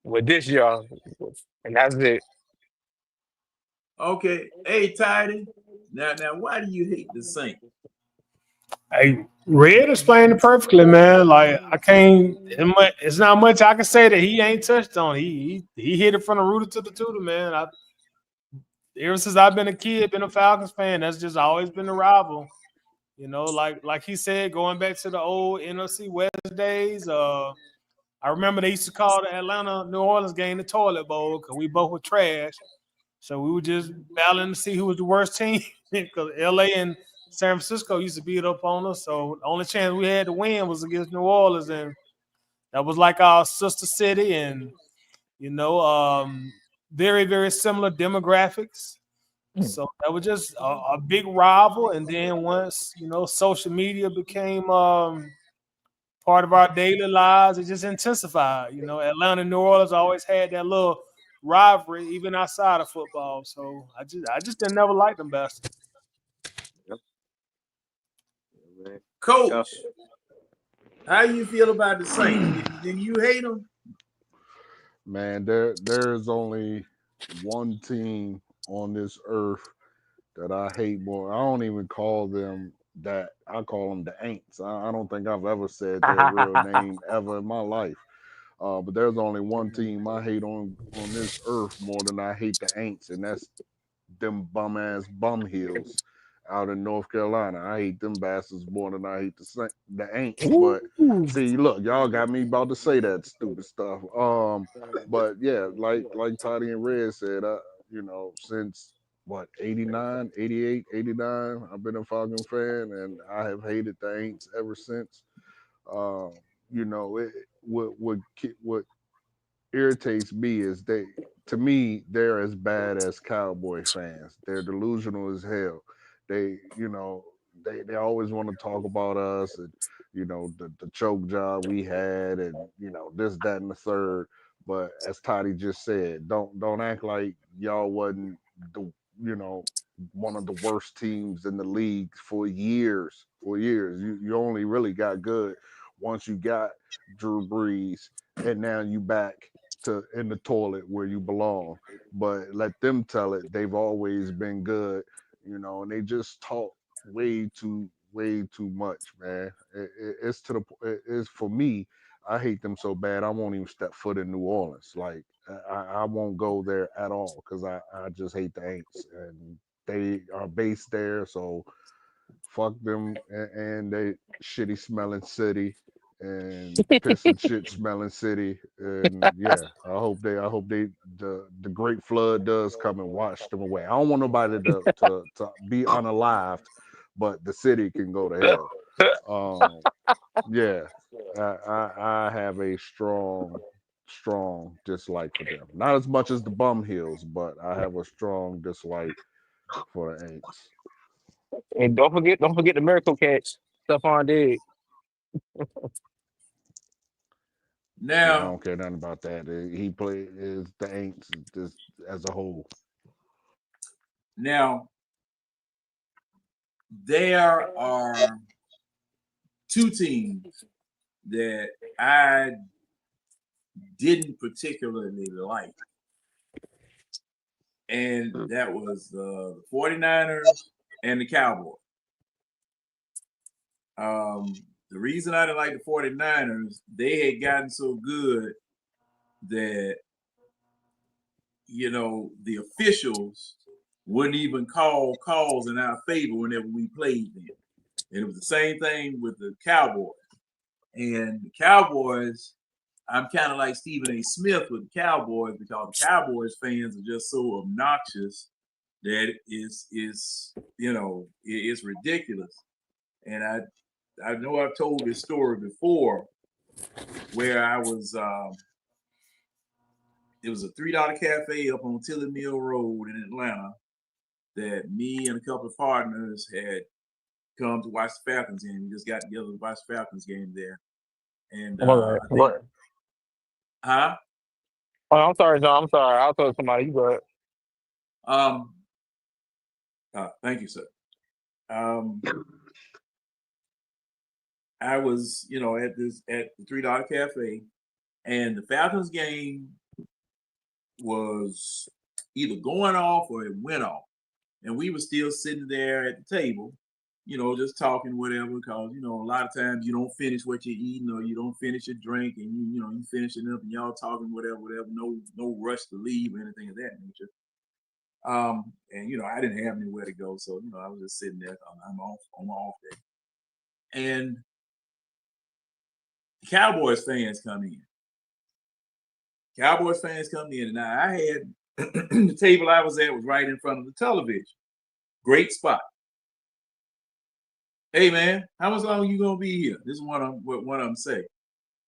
With this year, and that's it. Okay. Hey, Tidy. Now, why do you hate the Saints? Hey, Red explained it perfectly, man. Like I can't. It's not much I can say that he ain't touched on. He hit it from the rooter to the tutor, man. Ever since I've been a kid, been a Falcons fan. That's just always been the rival. You know, like he said, going back to the old NFC West days. I remember they used to call the Atlanta New Orleans game the toilet bowl because we both were trash. So we were just battling to see who was the worst team because LA and San Francisco used to beat up on us. So the only chance we had to win was against New Orleans, and that was like our sister city, and very very similar demographics. So that was just a big rival. And then once social media became part of our daily lives, it just intensified. Atlanta and New Orleans always had that little rivalry, even outside of football. So I just didn't never like them best. Coach, how you feel about the Saints? Did you hate them? Man, there's only one team on this earth that I hate more. I don't even call them that. I call them the Aints. I don't think I've ever said their real name ever in my life. But there's only one team I hate on this earth more than I hate the Aints, and that's them bum ass bum heels out in North Carolina. I hate them bastards more than I hate the Aints. But see, look, y'all got me about to say that stupid stuff. But yeah, like Toddy and Red said, since what 89, 88, 89, I've been a Falcon fan, and I have hated the Aints ever since. What irritates me is to me they're as bad as Cowboy fans. They're delusional as hell. They always want to talk about us, and the choke job we had, and this, that, and the third. But as Toddy just said, don't act like y'all wasn't the you know one of the worst teams in the league for years. You only really got good once you got Drew Brees, and now you back to in the toilet where you belong. But let them tell it. They've always been good, and they just talk way too much, man. It's to it's for me. I hate them so bad I won't even step foot in New Orleans. Like I won't go there at all because I just hate the Aints, and they are based there. So fuck them and they shitty smelling city and piss and shit smelling city. And yeah, I hope they the great flood does come and wash them away. I don't want nobody to be unalived, but the city can go to hell. Yeah, I have a strong dislike for them. Not as much as the bum heels, but I have a strong dislike for the Aints. And don't forget the miracle catch. Stephon Diggs. Yeah, I Now, don't care nothing about that. He played is the Aints just as a whole. now there are two teams that I didn't particularly like, and that was the 49ers and the Cowboys. The reason I didn't like the 49ers, they had gotten so good that, the officials wouldn't even call calls in our favor whenever we played them. And it was the same thing with the Cowboys. And the Cowboys, I'm kind of like Stephen A. Smith with the Cowboys because the Cowboys fans are just so obnoxious that it's ridiculous. And I know I've told this story before where I was it was a $3 cafe up on Tilly Mill Road in Atlanta that me and a couple of partners had come to watch the Falcons game. We just got together to watch the Falcons game there. And All right. I All think, right. huh? Oh, I'm sorry, John. I'm sorry. I'll tell somebody. You go ahead. Um, thank you, sir. I was, at the $3 cafe, and the Falcons game was either going off or it went off. And we were still sitting there at the table, just talking, whatever, because, a lot of times you don't finish what you're eating or you don't finish your drink and you finish it up and y'all talking, whatever, no rush to leave or anything of that nature. And I didn't have anywhere to go. So, I was just sitting there. I'm off on my off day. And Cowboys fans come in. And now I had the table I was at was right in front of the television. Great spot. Hey man, how much longer you gonna be here? This is what I'm saying.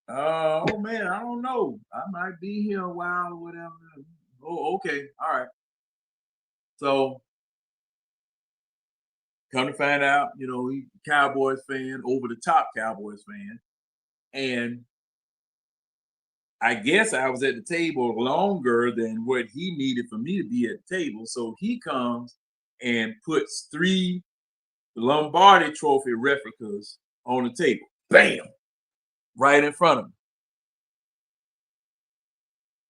Oh man, I don't know. I might be here a while or whatever. Oh, okay, all right. So come to find out, he Cowboys fan, over the top Cowboys fan, and I guess I was at the table longer than what he needed for me to be at the table. So he comes and puts 3 Lombardi Trophy replicas on the table. Bam! Right in front of me.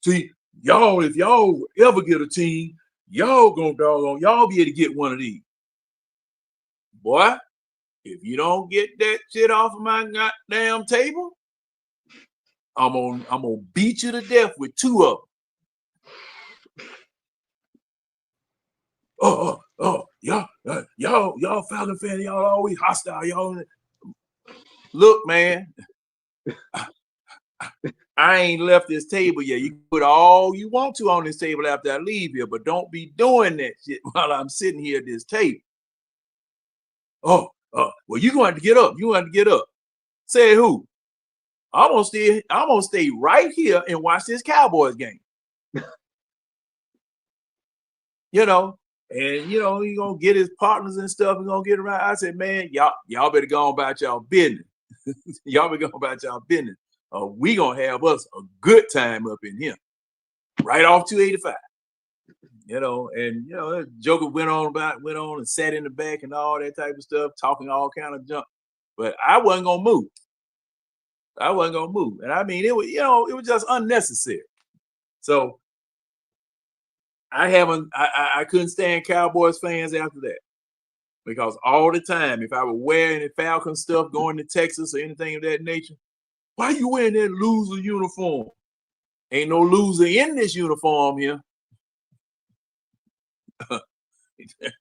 See, y'all, if y'all ever get a team, y'all gonna doggone, y'all be able to get one of these. Boy, if you don't get that shit off of my goddamn table, I'm gonna beat you to death with 2 of them. Oh, y'all Falcon fan, y'all always hostile, y'all. Look, man, I ain't left this table yet. You can put all you want to on this table after I leave here, but don't be doing that shit while I'm sitting here at this table. Well, you're going to get up. You want to get up. Say who? I'm gonna stay right here and watch this Cowboys game. And he's gonna get his partners and stuff and gonna get around. I said, man, y'all better go on about y'all business. Y'all better go about y'all business. We gonna have us a good time up in here. Right off 285. And Joker went on and sat in the back and all that type of stuff, talking all kind of junk. But I wasn't gonna move. And I mean, it was just unnecessary. So I couldn't stand Cowboys fans after that. Because all the time, if I were wearing the Falcon stuff, going to Texas or anything of that nature, why you wearing that loser uniform? Ain't no loser in this uniform here. Now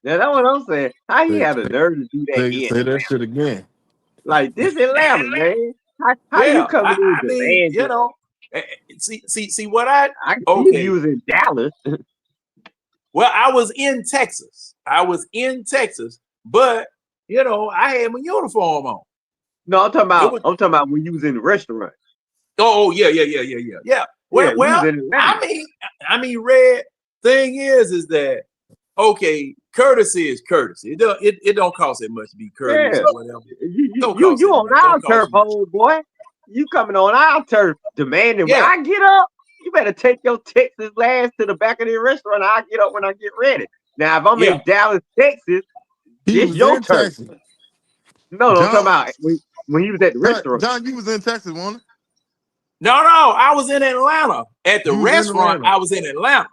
that's what I'm saying. How he had the nerve to do that here? Say that shit again. Like this Atlanta, man. How you coming in see what I can see you was in Dallas. Well, I was in Texas, but I had my uniform on. No, I'm talking about when you was in the restaurant. Oh yeah. Well, I mean, Red. Thing is that okay? Courtesy is courtesy. It don't cost that much to be courteous or whatever. You on our turf, old boy. You coming on our turf demanding when I get up. You better take your Texas ass to the back of the restaurant. I'll get up when I get ready. Now, if I'm in Dallas, Texas, this your turf. Texas. No, I'm talking about when he was at the restaurant. John, you was in Texas, wasn't it? No, I was in Atlanta. At the restaurant, I was in Atlanta.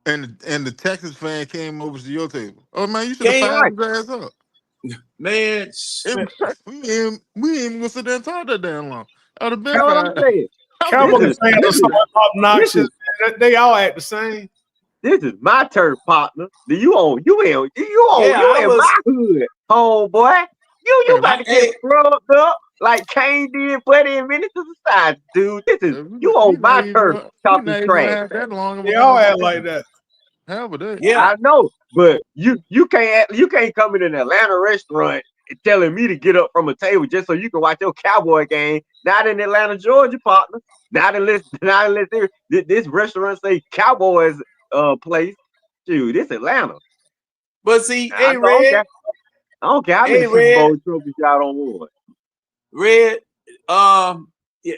And the Texas fan came over to your table. Oh man, you should have fired his ass up. Man, we ain't even gonna sit there and talk that damn long. I'd have been what I'm saying. Cowboys fans are so obnoxious. They all act the same. This is my turf, partner. You in my hood, homeboy. You about to get scrubbed up like Kane did for the minutes to the side, dude. This is you on my turf talking trash. They all act like that. Hell with that. Yeah, I know, but you can't come in an Atlanta restaurant telling me to get up from a table just so you can watch your Cowboy game. Not in Atlanta, Georgia, partner. Not unless this restaurant say Cowboys place. Dude, this Atlanta. But see, hey Red, I don't care how many Super Bowl trophies y'all don't won. Red,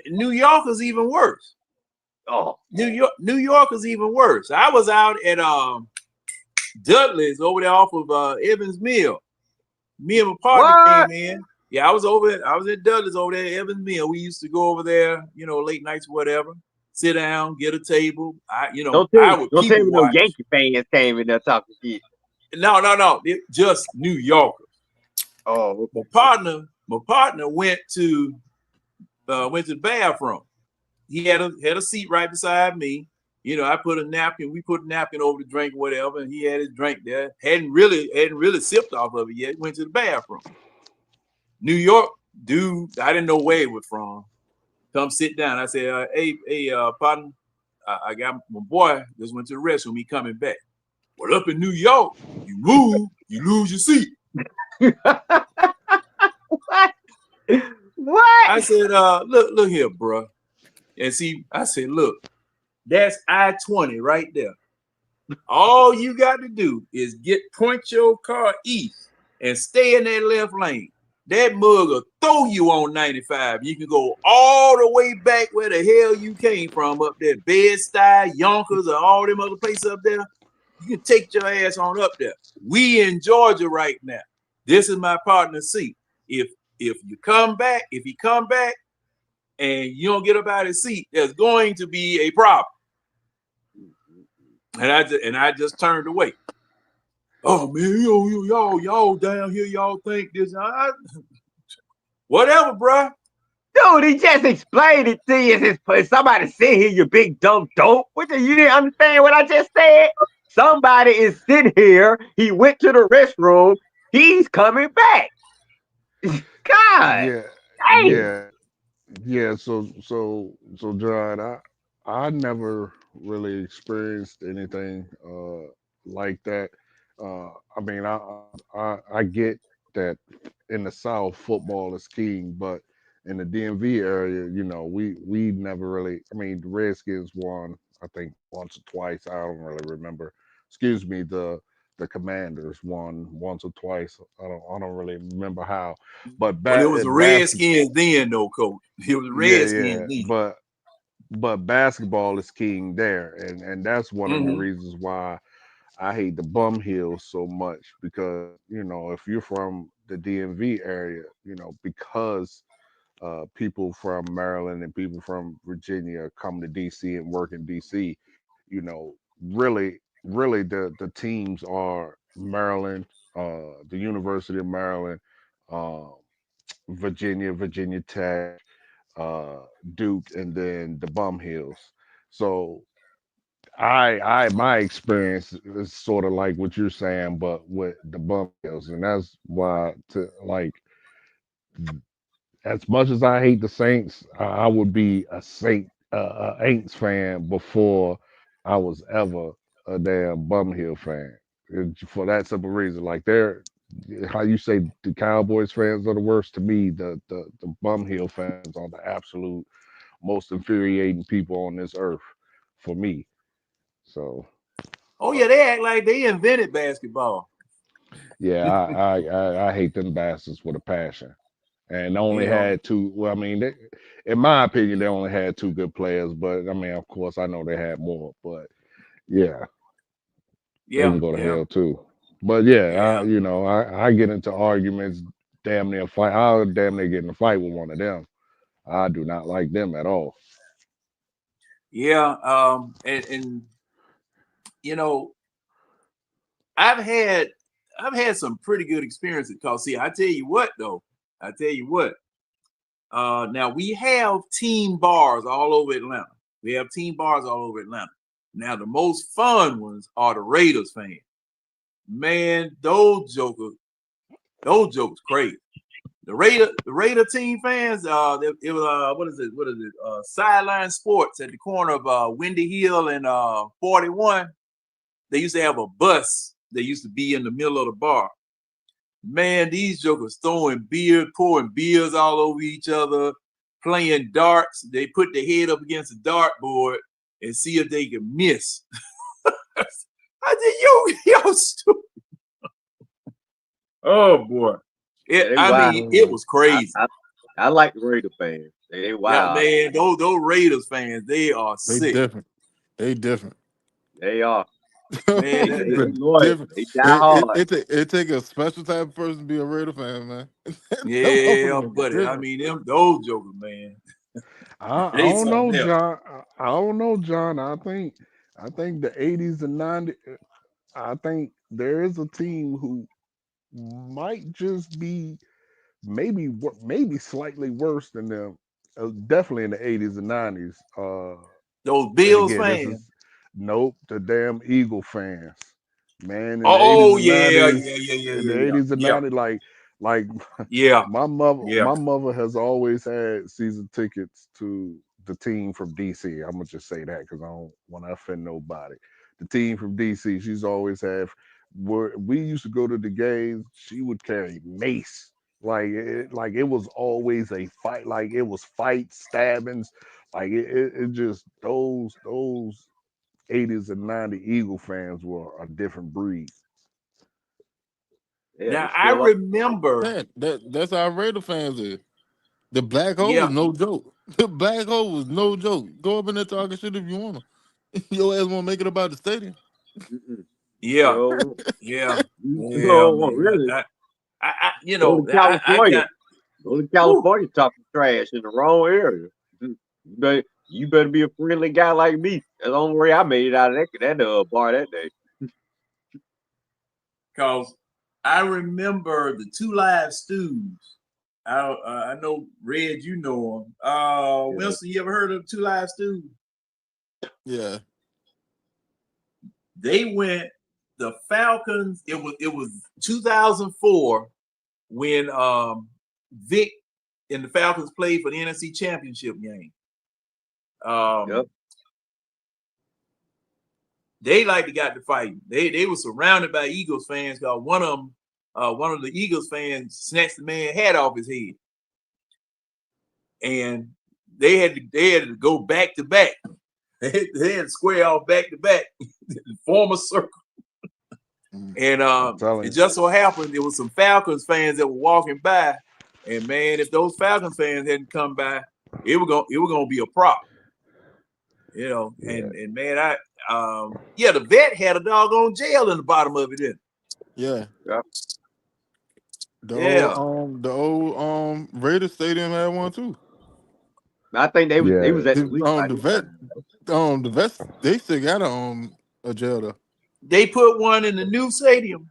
New York is even worse. Oh, New York is even worse. I was out at Dudley's over there off of Evans Mill. Me and my partner came in. Yeah, I was at Dudley's over there at Evans Mill. We used to go over there, late nights, whatever. Sit down, get a table. I would Don't tell people me no watch. Yankee fans came in there talking shit. No. Just New Yorkers. Oh, My partner went to the bathroom. He had a seat right beside me. I put a napkin. We put a napkin over the drink, whatever, and he had his drink there. Hadn't really sipped off of it yet. Went to the bathroom. New York dude, I didn't know where he was from. Come sit down. I said, hey, partner, I got my boy just went to the restroom. He coming back. Well, up in New York, you move, you lose your seat. what? What? I said, look here, bro. And see, I said, look, that's I-20 right there. All you got to do is point your car east and stay in that left lane. That mug will throw you on 95. You can go all the way back where the hell you came from up there. Bed-Stuy, Yonkers, or all them other places up there. You can take your ass on up there. We in Georgia right now. This is my partner's seat. If he come back and you don't get up out of his seat, there's going to be a problem. And I just turned away. Oh man, y'all down here, y'all think this? Whatever, bro. Dude, he just explained it to you. Somebody sitting here, you big dumb dope. You didn't understand what I just said? Somebody is sitting here. He went to the restroom. He's coming back. God. Yeah, Dang. yeah. So John, I never really experienced anything like that. I mean, I get that in the South football is king, but in the DMV area, we never really. I mean, the Redskins won, I think, once or twice. I don't really remember. Excuse me, the Commanders won once or twice. I don't really remember how. But Well, it was the basketball, Redskins then, though, coach. It was the yeah. Redskins then. But basketball is king there, and that's one of the Mm-hmm. reasons why I hate the bum hills so much, because if you're from the DMV area, because people from Maryland and people from Virginia come to DC and work in DC, you know, really the teams are Maryland, the University of Maryland, uh, Virginia Tech, uh, Duke, and then the Bum Hills. So my experience is sort of like what you're saying, but with the Bum Hills, and that's why to like as much as I hate the Saints, I would be a Aints fan before I was ever a damn Bum Hill fan. For that simple reason, like they're how you say the Cowboys fans are the worst. To me, the Bum Hill fans are the absolute most infuriating people on this earth for me. So Oh yeah, they act like they invented basketball. yeah, I hate them bastards with a passion. And only You know. had two. Well, I mean, in my opinion, they only had two good players. But I mean, of course, I know they had more. But yeah, they Yeah, can go to yeah, hell too. But yeah, yeah, I get into arguments, damn near fight. I'll damn near get in a fight with one of them. I do not like them at all. yeah. And you know, I've had I've had some pretty good experiences. Cause see, I tell you what though, I tell you what. Now we have team bars all over Atlanta. We have team bars all over Atlanta. Now the most fun ones are the Raiders fans. Man, those jokers crazy. The Raider team fans, it was what is it? Sideline Sports at the corner of Windy Hill and 41. They used to have a bus that used to be in the middle of the bar. Man, these jokers pouring beers all over each other, playing darts. They put their head up against the dartboard and see if they can miss. I said, yo, stupid. Oh boy. Yeah, they I wild. mean, it was crazy. I like the Raider fans. They Yeah, wild. man, those Raiders fans, they are They sick. different. They different. They are. Man, It's They a loyal. different. They die hard. It take a special type of person to be a Raider fan, man. Them yeah, motherfuckers are buddy. I different. mean, those jokers, man. I They don't know, something else. John. I don't know, John. I think the 80s and 90s. I think there is a team who might just be maybe slightly worse than them. Definitely in the 80s and 90s. Those And Bills again, this fans. is nope, the damn Eagle fans. Man, in the 80s Oh and yeah, 90s, yeah, yeah, yeah, in the yeah, 80s and yeah, 90s, like yeah, my mother yeah, my mother has always had season tickets to the team from DC. I'm gonna just say that because I don't want to offend nobody. The team from DC, she's always had where we used to go to the games, she would carry mace. Like it was always a fight, like it was fights, stabbings, like it just those 80s and 90s Eagle fans were a different breed. Yeah, they Now I still are. remember, That's how Raider fans is. The black hole yeah, was no joke. The black hole was no joke. Go up in there talking shit if you wanna. Your ass won't make it about the stadium. Mm-mm. yeah, So, yeah, yeah, so man. really, go to I California. got, Go to whew, California talking trash in the wrong area. You better be a friendly guy like me. That's the only way I made it out of that bar that day. cause I remember the two live stews. I know Red, you know them. Yeah. Winston, you ever heard of two live stews? Yeah. They went the Falcons. It was 2004 when Vic and the Falcons played for the NFC Championship game. Yep. They like to got to fight. They were surrounded by Eagles fans because one of the Eagles fans snatched the man's hat off his head, and they had to go back to back. They had to square off back to back, form a circle. And I'm telling it you. just so happened there was some Falcons fans that were walking by, and man, if those Falcons fans hadn't come by, it was gonna be a problem, you know. Yeah. And man, the vet had a doggone jail in the bottom of it. Didn't Yeah. Yep. The it? Yeah, old Raider Stadium had one too. I think they Yeah. was at the least by The this vet time. the vets they still got a jail though. they put one in the new stadium.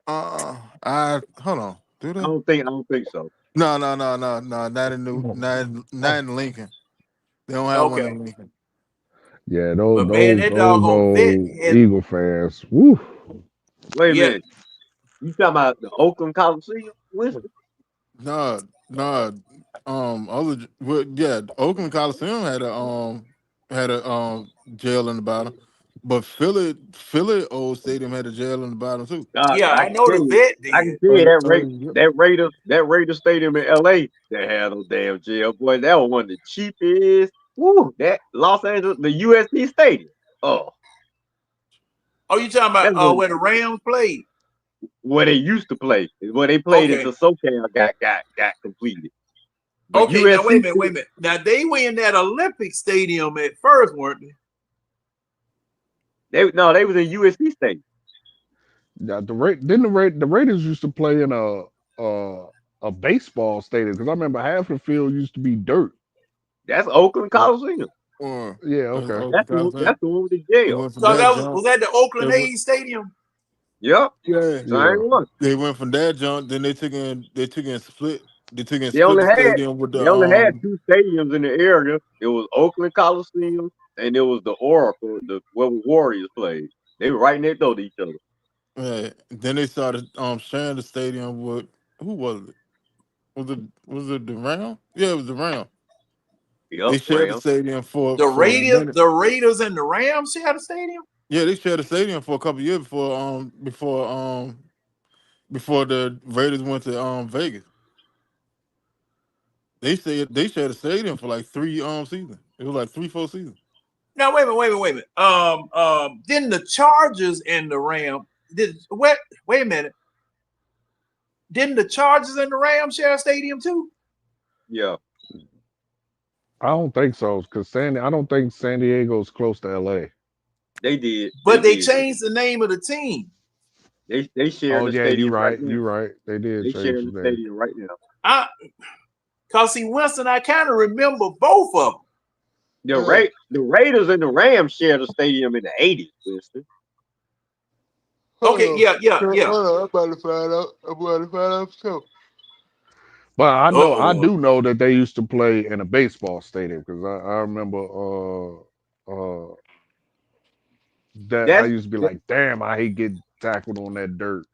I hold on. Do I they? don't think so. No, not in not in Lincoln. They don't have one Okay, in Lincoln. Yeah, those but man, those that those doggone vet old had, Eagle fans. Woo. Wait a yeah, minute. You talking about the Oakland Coliseum, Winston? No, no. Yeah, Oakland Coliseum had a jail in the bottom, but Philly old stadium had a jail in the bottom too. yeah. I I can know tell the you, vet I can did. tell you Yep. that Raider Stadium in LA that had no damn jail. Boy, that was one of the cheapest. Woo, that Los Angeles, the USC Stadium. Oh, Oh, you talking that's about where the Rams played? where they used to play. Where they played Okay, until SoCal got completed. But okay. Now wait a USC, minute, wait a minute. Now they were in that Olympic stadium at first, weren't they? they was in USC Stadium. Yeah, the Raiders used to play in a baseball stadium because I remember half the field used to be dirt. That's Oakland Coliseum. Or Yeah, okay. Oakland Coliseum. That's the one with the They jail. went from So that that jump. was that the They Oakland went, A's stadium. Yep, yeah. Yeah. same one. They went from that jump. Then they took in split. They Split only the had stadium with they the only had two stadiums in the area. It was Oakland Coliseum and it was the Oracle, where the Warriors played. They were right next door to each other. Then they started sharing the stadium with who was it? Was it the Ram? Yeah, it was the Ram. Yep, They shared the Rams. stadium The for a Raiders, minute. the Raiders and the Rams share the stadium. Yeah, they shared the stadium for a couple years before the Raiders went to Vegas. They shared the stadium for like three seasons. It was like 3-4 seasons. Now wait a minute. Then the Chargers and the Rams did what? Wait a minute. Didn't the Chargers and the Rams share a stadium too? Yeah. I don't think so because I don't think San Diego's close to LA. They did. but they Did. changed the name of the team. They share Oh the yeah, you're stadium right right. now. You're right. They did They share change the the name. stadium right now. Cause see, Winston, I kind of remember both of them. The Raiders and the Rams share the stadium in the 80s, Winston. Okay, yeah. I'm about to find out. So, But I Oh Lord. do know that they used to play in a baseball stadium because I remember that I That's used to be like, damn, I hate getting tackled on that dirt.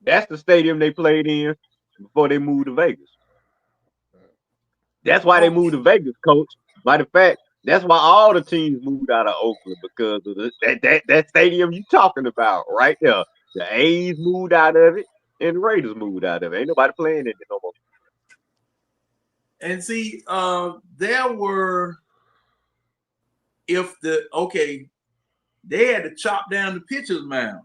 that's the stadium they played in before they moved to Vegas. That's why they moved to Vegas, coach. Matter of fact, that's why all the teams moved out of Oakland because of that stadium you talking about right there. The A's moved out of it and the Raiders moved out of it. Ain't nobody playing it no more. And see, there were they had to chop down the pitcher's mound.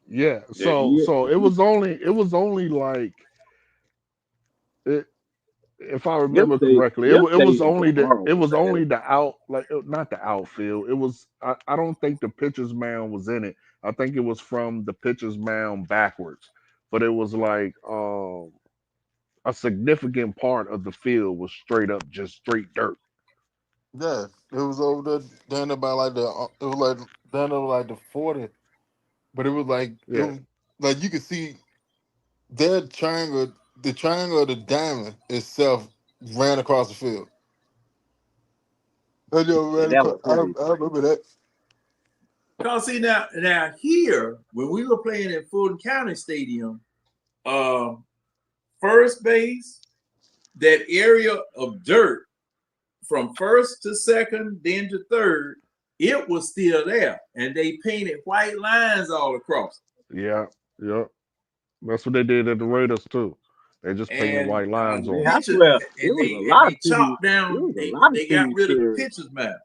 Yeah. So it was only like it. If I remember correctly, Them it was stadiums are only horrible, man. the out not the outfield. It was I don't think the pitcher's mound was in it. I think it was from the pitcher's mound backwards, but it was like a significant part of the field was just straight dirt. yeah, it was over there down there by like it was like down there like the 40, but it was like Yeah. you could see that triangle, the triangle of the diamond itself ran across the field. That just ran And that was across. crazy. I remember that. Cause see now here when we were playing at Fulton County Stadium, first base, that area of dirt from first to second, then to third, it was still there, and they painted white lines all across. Yeah. That's what they did at the Raiders too. They just painted And white lines the on Man, it. I pitcher swear, it and was a they lot of teams. chopped down. It was a lot of They got teams rid of the sharing. pitcher's mound.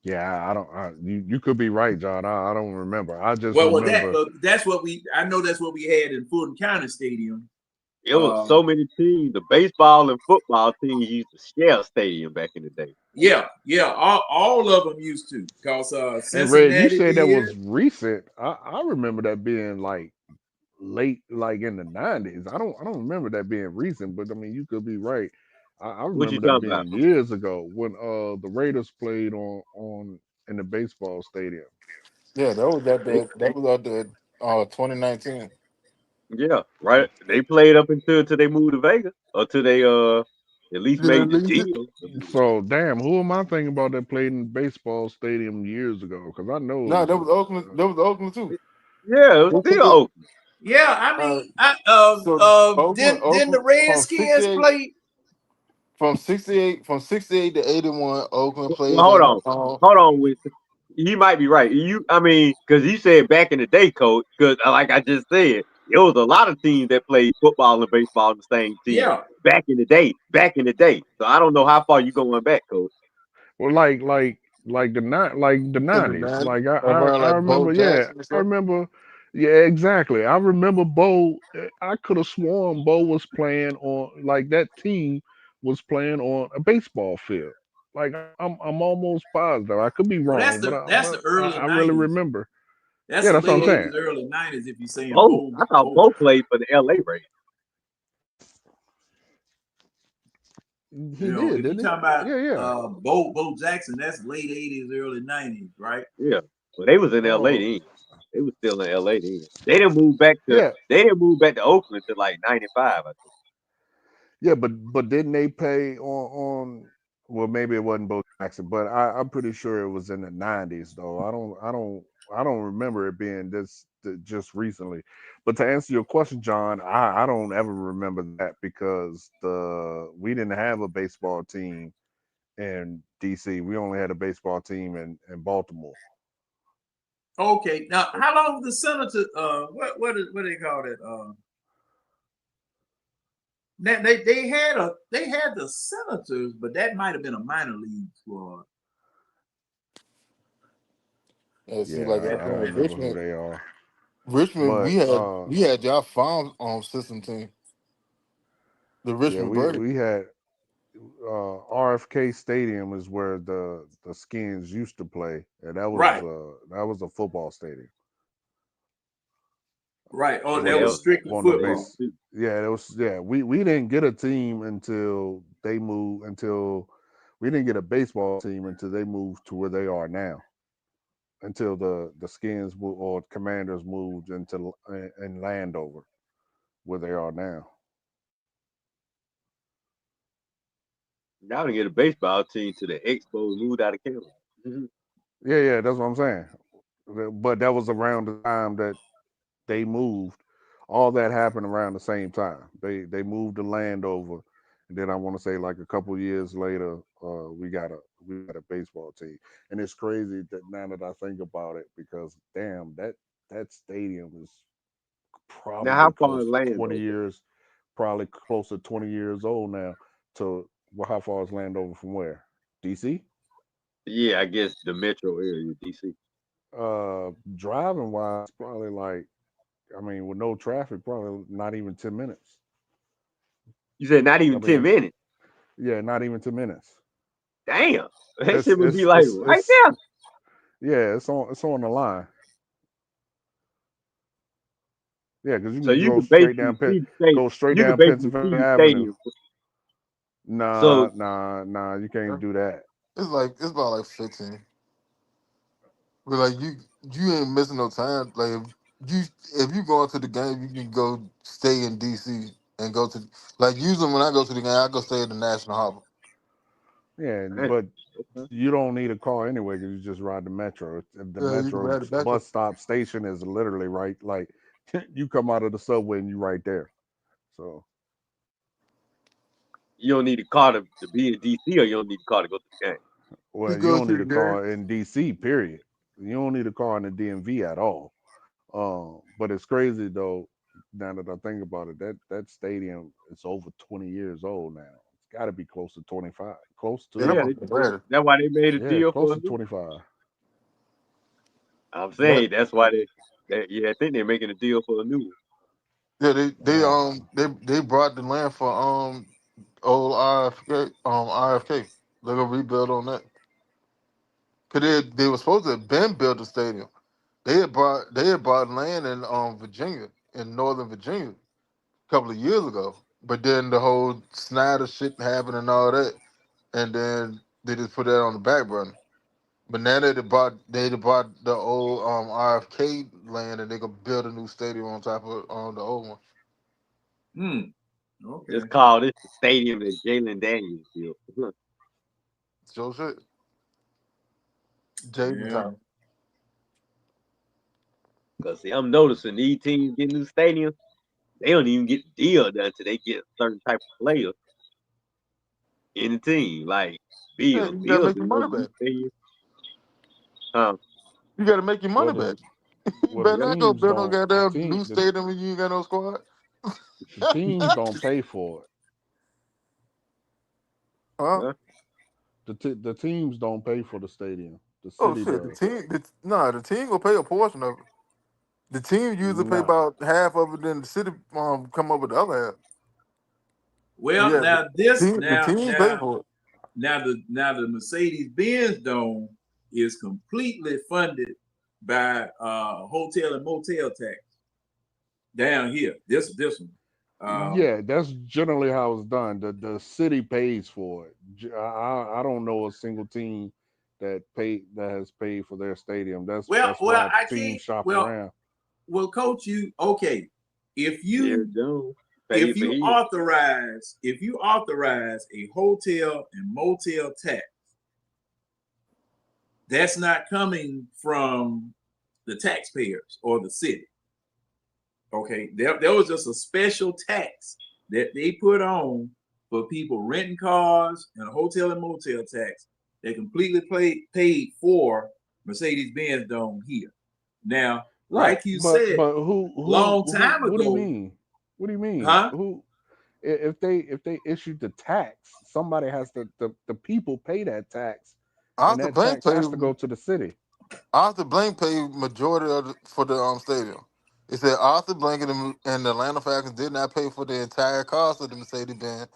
Yeah, I don't. You could be right, John. I don't remember. I just Well, remember. that's what I know that's what we had in Fulton County Stadium. It was so many teams. The baseball and football teams used to share a stadium back in the day. Yeah, all of them used to. Cause And Red, you Cincinnati said that did. was recent. I remember that being like late, like in the 90s. I don't remember that being recent, but I mean, you could be right. I What you remember that talking about? being years ago when the Raiders played on in the baseball stadium. Yeah, that was at They, the 2019. yeah, right. They played up until they moved to Vegas, or till they at least Yeah, made the deal. So damn, who am I thinking about that played in baseball stadium years ago? Because I know No, that was Oakland. That was Oakland too. Yeah, it was They took still it. open. Yeah, I mean, So didn't the Oakland Redskins play? from 68 to 81, Oakland Well, played hold in. on, Winston. You might be right. I mean, because you said back in the day, coach. Because like I just said, there was a lot of teams that played football and baseball on the same team Yeah, back in the day. Back in the day. So I don't know how far you going back, coach. well, like the in the 90s. 90s, Like around I like Bo remember, yeah, Jackson and I stuff. remember, yeah, exactly. I remember Bo. I could have sworn Bo was playing on like that team was playing on a baseball field. Like I'm almost positive. I could be well, wrong, but that's the early I really '90s. remember. That's Yeah, the that's what late I'm '80s, saying. early '90s. If you're saying Bo, Bo, I thought Bo played for the LA Raiders. He did, if you're didn't talking about he? Yeah. Bo Jackson, that's late '80s, early '90s, right? Yeah. Well, they was in LA Oh, then. They was still in LA then. They didn't move back to yeah. Oakland to like 95, I think. Yeah, but didn't they pay on well maybe it wasn't Bo Jackson, but I'm pretty sure it was in the 90s though. I don't remember it being just recently. But to answer your question, John, I don't ever remember that because we didn't have a baseball team in DC. We only had a baseball team in Baltimore. Okay, now how long was the senator? What do they call that? They had the Senators, but that might have been a minor league squad. Yeah, see, Yeah, like I don't remember who they are. Richmond, But we had y'all farm system team, the yeah, Richmond Verdict. we had RFK Stadium is where the Skins used to play, and Right, that was a football stadium. right. It Oh, that Yeah, was wasn't strictly on the football. base. Yeah, it was. Yeah, we didn't get a team until they moved. Until we didn't get a baseball team until they moved to where they are now. Until the Skins or Commanders moved into in Landover, where they are now. y'all didn't get a baseball team to the Expos moved out of Canada. Mhm. Yeah, that's what I'm saying. But that was around the time that they moved. All that happened around the same time. They moved the land over, and then I want to say like a couple years later, we got a baseball team. And it's crazy that now that I think about it, because damn, that stadium is Now, how probably far close is to 20 Landover? years, probably close to 20 years old now. To well, how far is Landover from where? DC? Yeah, I guess the metro area, DC. Driving wise, probably like I mean, with no traffic, probably not even 10 minutes. You said not I even 10 mean, minutes. yeah, not even 10 minutes. Damn. That It's shit would be it's like it's right it's there. yeah, it's on the line. Yeah, because you So can you go could straight basically down see the stadium. go straight You could down basically see Pennsylvania the Avenue. stadium. Nah, So nah, nah. You can't do that. It's about like 15. But like you ain't missing no time. Like if you going to the game, you can go stay in DC and go to like usually when I go to the game, I go stay at the National Harbor. Yeah, man, but okay. you don't need a car anyway because you just ride the metro. The Yeah, you can metro ride it back up. bus stop station is literally right. Like you come out of the subway and you right there. So You don't need a car to be in DC, or you don't need a car to go to the game. You well, you go don't to need the a game. car in DC. Period. You don't need a car in the DMV at all. But it's crazy though. Now that I think about it, that stadium is over 20 years old now. It's got to be close to 25. Close Yeah, that to Yeah, motherfucker ready. that's why they made a yeah, deal close for a to new. 25. I'm What? saying that's why yeah, I think they're making a deal for a new one. Yeah, Wow. they brought the land for old RFK. They're gonna rebuild on that. Cause they were supposed to have been built a stadium. They had bought land in Virginia, in Northern Virginia, a couple of years ago. But then the whole Snyder shit happened and all that, and then they just put that on the back burner. But now they bought the old RFK land and they gonna build a new stadium on top of the old one. Hmm. Okay. Just call this the stadium that Jalen Daniels built. So shit. Jaden Yeah. time. Because see, I'm noticing these teams getting new stadiums, they don't even get the deal done until they get a certain type of player in the team. Like Yeah, Bills. you gotta Bills make your been wanting money new back. stadium. Um, You gotta make your Well, money back. You the better yep. not go teams build no don't the goddamn team new stadium when you ain't got no squad. the teams don't pay for it. Huh? Huh? The teams don't pay for the stadium. The Oh city shit, does. the team will pay a portion of it. The team usually pay Not about half of it, then the city come up with the other half. But Well, yeah, now this the now team pay now for it. now the Mercedes Benz Dome is completely funded by hotel and motel tax down here. This one. yeah, that's generally how it's done. The city pays for it. I don't know a single team that has paid for their stadium. That's Well, why I teams can't. shop around. Well, coach, you okay? If Jerry you Jones if paid for you his. authorize a hotel and motel tax, that's not coming from the taxpayers or the city. Okay, there was just a special tax that they put on for people renting cars and a hotel and motel tax. They completely paid for Mercedes Benz Dome here. Now, Right, like you but said, long who time what do you ago, mean? What do you mean? huh? Who if they issued the tax, somebody has to the people pay that tax, and Arthur that Blank tax paid. has to go to the city. Arthur Blank paid majority for the stadium. It said Arthur Blank and the Atlanta Falcons did not pay for the entire cost of the Mercedes Benz,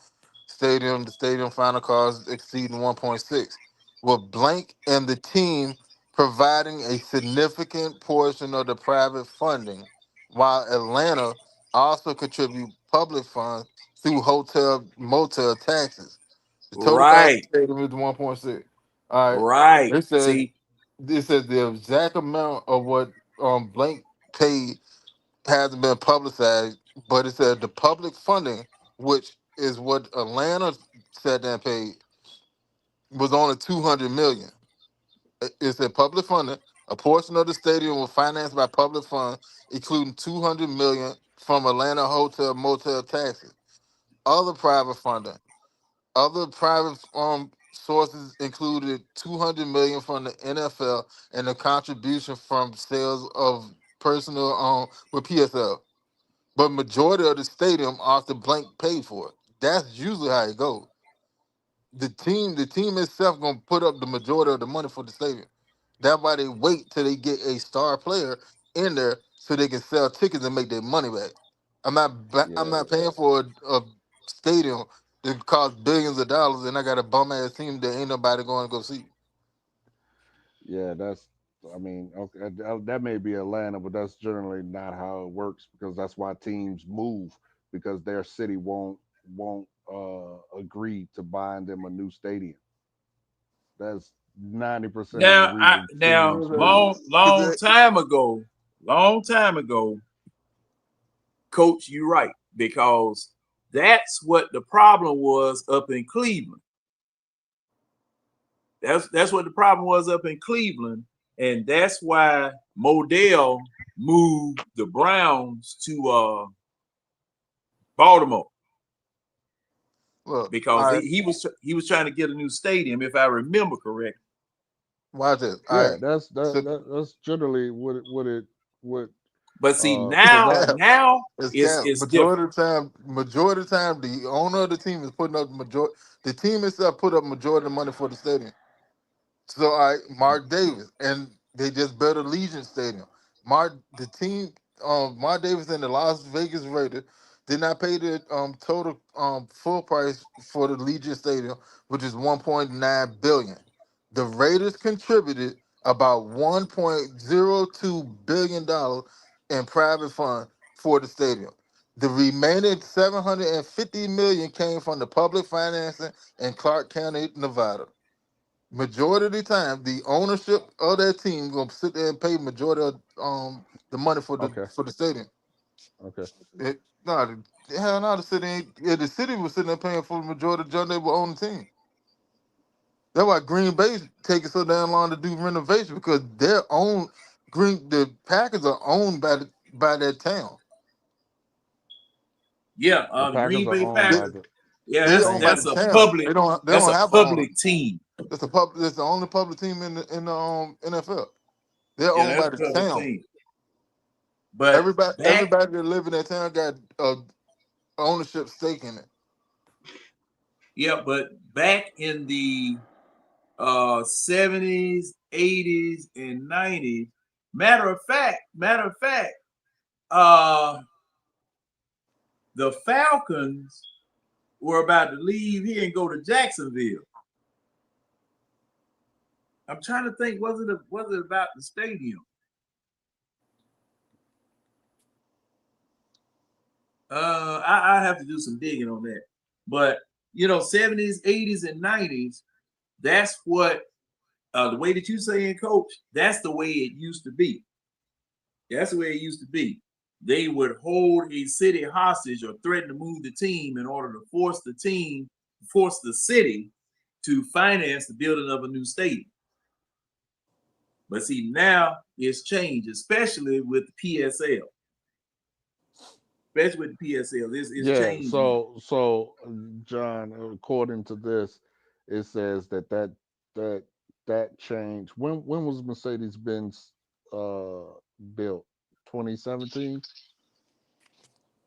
stadium. The stadium final cost exceeding 1.6, with Blank and the team providing a significant portion of the private funding, while Atlanta also contribute public funds through hotel motel taxes. The total cost of Right, the stadium is 1.6. All right. right. It says See, the exact amount of what Blank paid hasn't been publicized, but it said the public funding, which is what Atlanta said they paid, was only 200 million. It said public funding. A portion of the stadium was financed by public funds, including 200 million from Atlanta hotel motel taxes. Other private funding. Other private sources included 200 million from the NFL and a contribution from sales of personal with PSL. But majority of the stadium after Blank paid for it. That's usually how it goes. The team itself gonna put up the majority of the money for the stadium. That's why they wait till they get a star player in there so they can sell tickets and make their money back. I'm Yeah, not paying for a stadium that costs billions of dollars and I got a bum ass team that ain't nobody going to go see. yeah. That's. I mean, okay, that may be Atlanta, but that's generally not how it works because that's why teams move because their city won't agree to buying them a new stadium. That's 90% of the reason now teams move. long time ago, Coach, you right, because that's what the problem was up in Cleveland. That's what the problem was up in Cleveland, and that's why Modell moved the Browns to Baltimore Look, because all right, he was trying to get a new stadium, if I remember correctly. watch this. All Yeah, right, that's so that's generally what But see, it's because now that cap. now It's cap. it's different. Majority of the time, the owner of the team is putting up the majority. The team itself put up majority of the money for the stadium. So I Mark Davis, and they just built a Legion Stadium. Mark Davis and the Las Vegas Raiders did not pay the total full price for the Legion Stadium, which is 1.9 billion. The Raiders contributed about 1.02 billion dollars in private funds for the stadium. The remaining 750 million came from the public financing in Clark County, Nevada. Majority of the time, the ownership of that team gonna sit there and pay majority of the money okay, for the stadium. okay, No, hell no, the city ain't. Yeah, the city was sitting there paying for the majority of the they were on the team. That's why Green Bay's taking so damn long to do renovation because their own the Packers are owned by that town. Yeah, the the Packers Green are Bay owned by Packers. the Yeah, They owned by same. the town. They that's don't a have a public team. It's the only public team in the NFL. They're Yeah, owned that's by a the public town. team. But back, Everybody that live in that town got a ownership stake in it. yeah, but back in the 70s, 80s, and 90s. Matter of fact, uh the Falcons were about to leave here and go to Jacksonville. I'm trying to think, was it about the stadium? I have to do some digging on that. But 70s, 80s, and 90s, that's what the way that you saying, coach, that's the way it used to be. That's the way it used to be. They would hold a city hostage or threaten to move the team in order to force the city to finance the building of a new stadium. But see, now it's changed, especially with the PSL. Especially with the PSL, it's Yeah, changed now. John, according to this, it says that that change. When was Mercedes Benz built? 2017.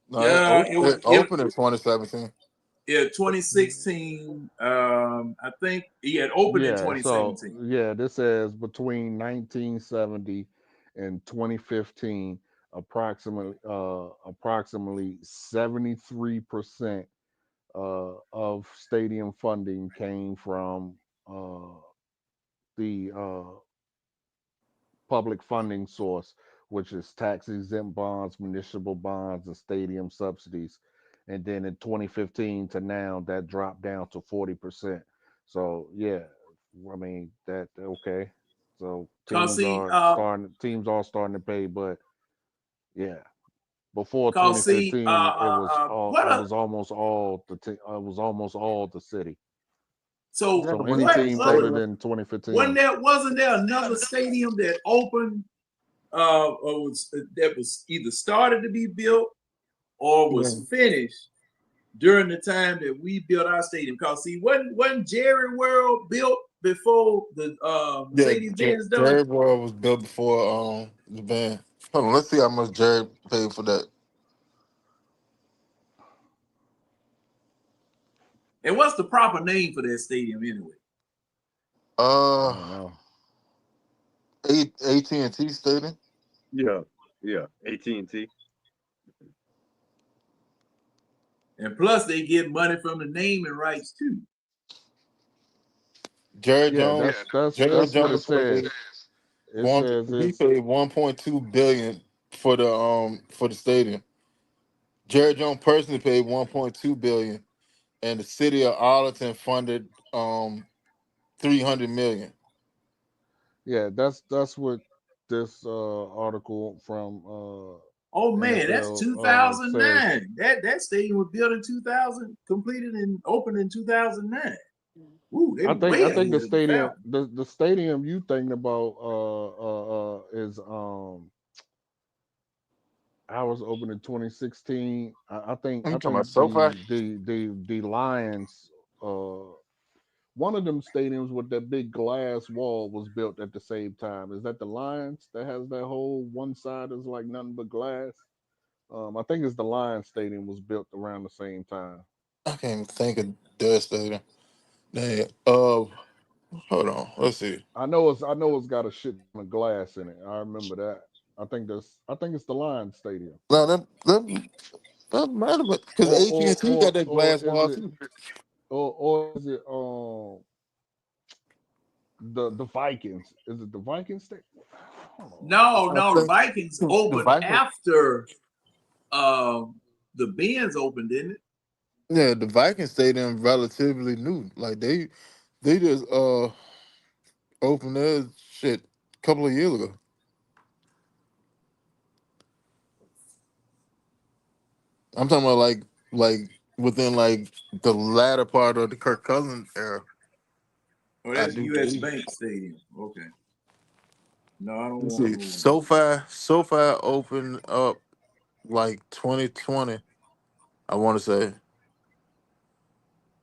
No, Yeah, it opened in 2017. 2016. I think it opened in Yeah, so 2017. yeah, this says between 1970 and 2015, approximately 73% of stadium funding came from the public funding source, which is tax exempt bonds, municipal bonds, and stadium subsidies. And then in 2015 to now, that dropped down to 40%. So yeah, I mean that okay. So Cause see, teams are starting to pay, but yeah, before cause see, 2015, what a it was almost all the city. so So any what team other voted in 2015. wasn't there another stadium that opened or was that was either started to be built or Yeah. was finished during the time that we built our stadium? Cause see, wasn't Jerry World built before the Yeah, Mercedes Benz done? Jared World was built before the band. Hold on, let's see how much Jared paid for that. And what's the proper name for that stadium anyway? I Uh, don't know. AT&T Stadium. Yeah, yeah. AT&T. And plus, they get money from the naming rights too. Jared Yeah, Jones. Jared that's what it Jones says. paid It one. says He it's paid 1.2 billion for the stadium. Jared Jones personally paid 1.2 billion, and the city of Arlington funded 300 million. yeah, that's what this article from Oh man, that's NFL says. 2009. That stadium was built in 2000, completed and opened in 2009. Ooh, they way I think ahead of the Falcons. the stadium you thinking about is ours opened in 2016. I'm I talking about think SoFi. the Lions one of them stadiums with that big glass wall was built at the same time. Is that the Lions that has that whole one side is like nothing but glass? I think it's the Lions stadium was built around the same time. I can't even think of their stadium. Dang. Hold on. Let's see. I know it's got a shit ton of glass in it. I remember that. I think it's the Lions stadium. No, that might have been because AT&T got that Or glass is wall it too. or is it the Vikings? Is it the Vikings stadium? Hold on. No, I no, the think Vikings the opened Vikings. after the Benz opened, didn't it? Yeah, the Viking Stadium relatively new. Like they just opened their shit a couple of years ago. I'm talking about like within like the latter part of the Kirk Cousins era. Oh, I that's do US believe. Bank Stadium. Okay. No, I don't Let's want see. no. SoFi opened up like 2020. I want to say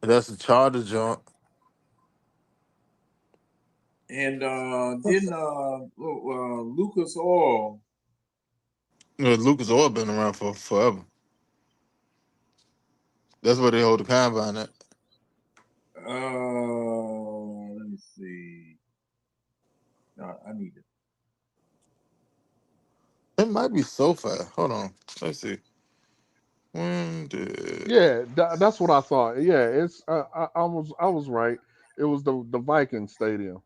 that's the Charger joint. And didn't Lucas Oil? You know, Lucas Oil been around for forever. That's where they hold the combine at. Let me see. I need it. It might be SoFi. Hold on. Let's see. When did Yeah, that's what I thought. Yeah, it's I was right. It was the Viking stadium.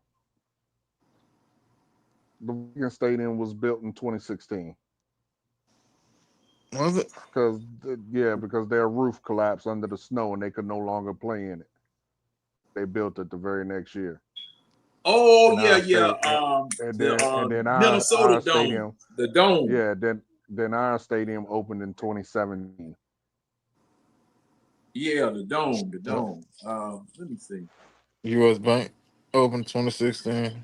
The Viking stadium was built in 2016 was it? because because their roof collapsed under the snow and they could no longer play in it. They built it the very next year. Oh And yeah, our yeah. state The and then Minnesota our Dome, stadium, the dome. yeah, then our stadium opened in 2017. Yeah, the dome, the Yep. dome. Let me see. U.S. Bank opened 2016.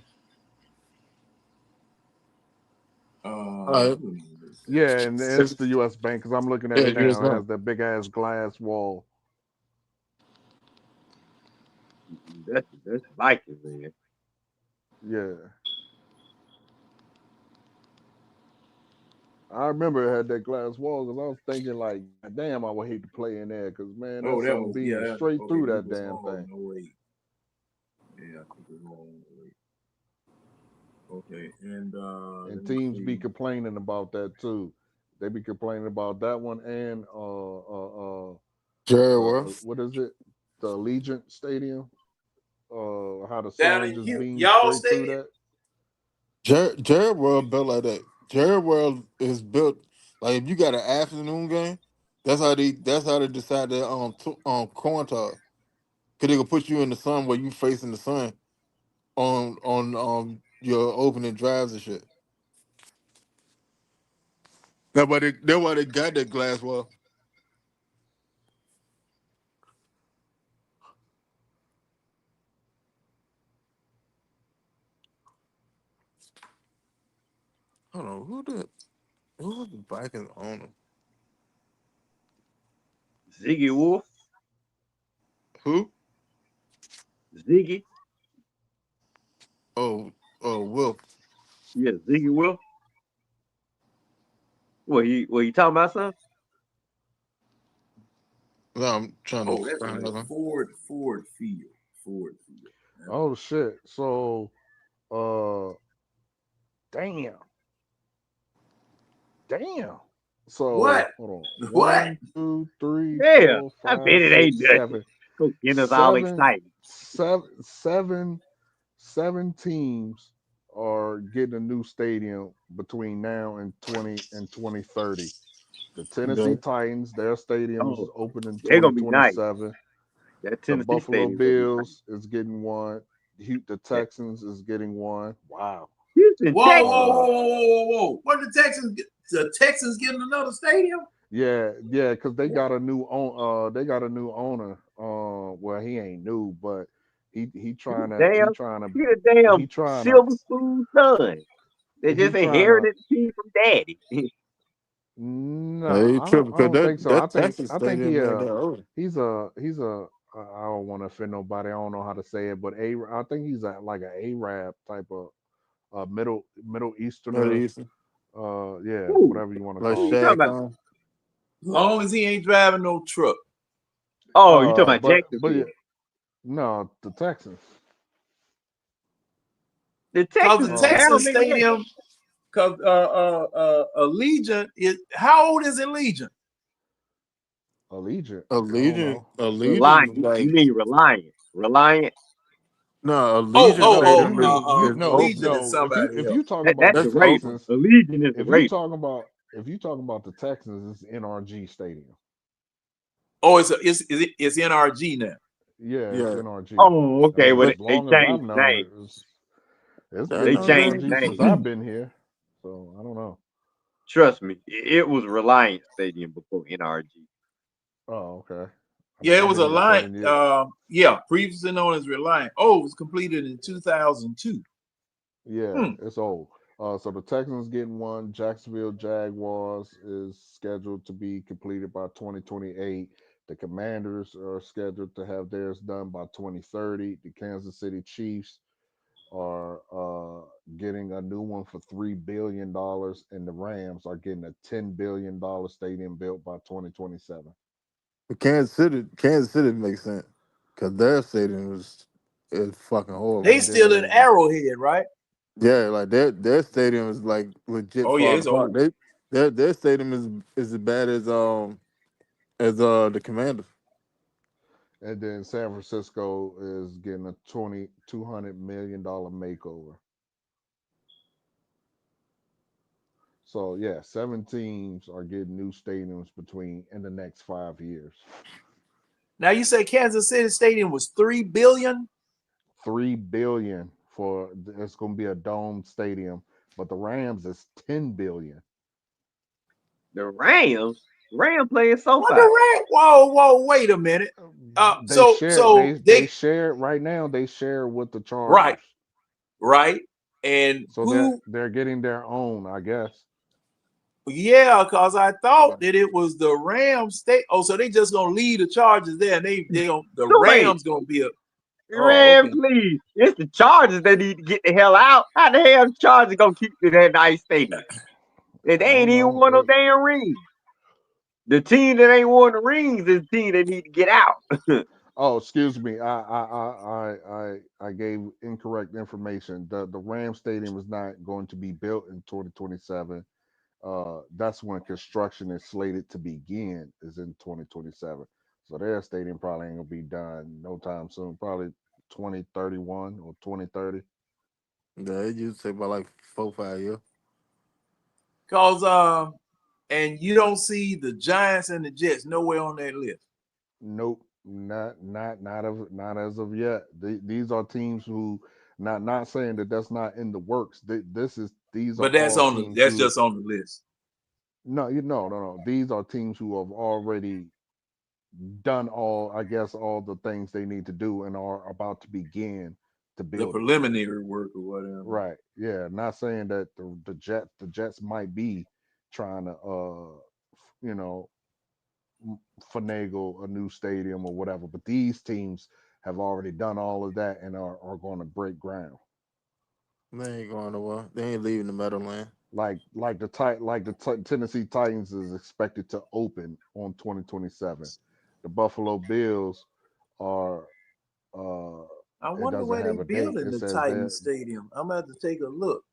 All right. Let me look at Yeah, and it's the U.S. Bank because I'm looking at Yeah, it U.S. now. It Bank. has that big ass glass wall. That's Vikings, man. Yeah, I remember it had that glass wall because I was thinking like, damn, I would hate to play in there because man, oh, that's that something was yeah. beaming That, straight okay, through that Lucas damn Oil, thing. no wait. Yeah, I think it's wrong. Wait. Okay, and And let me teams be see. complaining about that too. They be complaining about that one and Jared Worth. What is it? The Allegiant Stadium. How the Down sun in just you, beams y'all straight through stadium. that. Jared World built like that. Jared World is built like if you got an afternoon game, that's how they decide their coin toss. Cause they gonna put you in the sun where you facing the sun on your opening drives and shit. That's why they got that glass wall. Hold on, who was the Vikings owner? Ziggy Wolf. Who? Ziggy. Oh, Will. Yeah, Ziggy Wolf. What you talking about, son? No, I'm trying to Oh, that's find right. out. Ford Field. Ford Field. That's Oh shit. So uh damn. Damn. So what? hold on. What? One, two, three, Yeah, four, I bet five, it ain't six, nothing. seven. Go get us all Seven, excited. seven, seven, seven teams are getting a new stadium between now and 2030. The Tennessee Yeah. Titans, their stadium is Oh, open in they're gonna be nice. 2027. That The Tennessee Buffalo Stadium gonna be nice. Bills is getting one. The Yeah. Texans is getting one. Wow. Houston, Whoa, Texas. whoa, whoa, Uh, whoa, whoa, whoa, whoa! What the Texans? The Texans getting another stadium? yeah, because they got a new they got a new owner. Well, he ain't new, but he trying to Damn, he a damn he trying to silver spoon son. They he just trying to inherited the team from daddy. no, Hey, tripping I because don't think so. that Texas I think stadium ain't that old. he's a I don't want to offend nobody. I don't know how to say it, but I think he's like an Arab type of Middle Middle Easterner. Eastern. Yeah, Who? whatever you want to Like Who call you him. talking Shad about? Khan. As long as he ain't driving no truck. Oh, you talking about But Jacksonville? yeah, no, the Texans. The Cause Texans the is Uh, Texas pounding that. stadium, cause Allegiant is how old is Allegiant? Allegiant. I don't Allegiant, know. Allegiant Reliant. is You like mean Reliant? Reliant. no, Oh, Allegiant oh, No, oh, Stadium is no, open. Allegiant is no. somebody If else. you talking about That's the the That's Ravens. open. Texans, Allegiant is the if you Ravens. talking about the Texans, it's NRG Stadium. Oh, it's NRG now. Yeah, it's Yeah, NRG. Oh, I okay. mean, Well, but as they long as changed I've the known name. it, it's that been They changed don't the NRG think since name. I've been here. So I don't know. Trust me, it was Reliant Stadium before NRG. Oh, okay. I mean, Yeah, it I've was been a here line. 7 years. Yeah, previously known as Reliant. Oh, it was completed in 2002. Yeah, Hmm. it's old. So the Texans getting one. Jacksonville Jaguars is scheduled to be completed by 2028. The Commanders are scheduled to have theirs done by 2030. The Kansas City Chiefs are getting a new one for $3 billion, and the Rams are getting a $10 billion stadium built by 2027. Kansas City makes sense because their stadium is fucking They horrible. And still in then Arrowhead, right? Yeah, like their stadium is like legit Oh yeah, falling it's apart. old. Their stadium is as bad as the Commanders. San Francisco is getting a $200 million makeover. So yeah, 7 teams are getting new stadiums between in the next 5 years. Now you say Kansas City Stadium was 3 billion. 3 billion for it's going to be a dome stadium, but the Rams is 10 billion. The Rams playing What the SoFi. heck? Whoa, whoa, wait a minute. They So share so they they share right now. They share with the right, Chargers, right, and so who? they're getting their own, I guess. Yeah, because I thought that it was the Rams state. Oh, so they just gonna leave the Chargers there, and they don't. The Too late. Rams gonna be a. Oh, Rams okay. leave. It's the Chargers that need to get the hell out. How the hell the Chargers gonna keep to that nice stadium? And they I ain't don't even know. won no damn ring. The team that ain't won the rings is the team that need to get out. Oh, excuse me. I gave incorrect information. The Ram Stadium is not going to be built in 2027. That's when construction is slated to begin, is in 2027. So their stadium probably ain't gonna be done no time soon. Probably 2031 or 2030. Yeah, it used to take about like 4-5 years. Cause and you don't see the Giants and the Jets nowhere on that list. Nope, not as of yet. These are teams who, not saying that that's not in the works. These are But that's all on the teams that's who, just on the list. no, no. These are teams who have already done all the things they need to do and are about to begin to The build it. preliminary work or whatever. Right. Yeah. Not saying that the Jets might be trying to you know finagle a new stadium or whatever, but these teams have already done all of that and are going to break ground. They ain't going nowhere. They ain't leaving the Meadowland. Like the Tennessee Titans is expected to open on 2027. The Buffalo Bills are I it wonder doesn't where they have a date. building It the says Titans that, Stadium. I'm gonna have to take a look.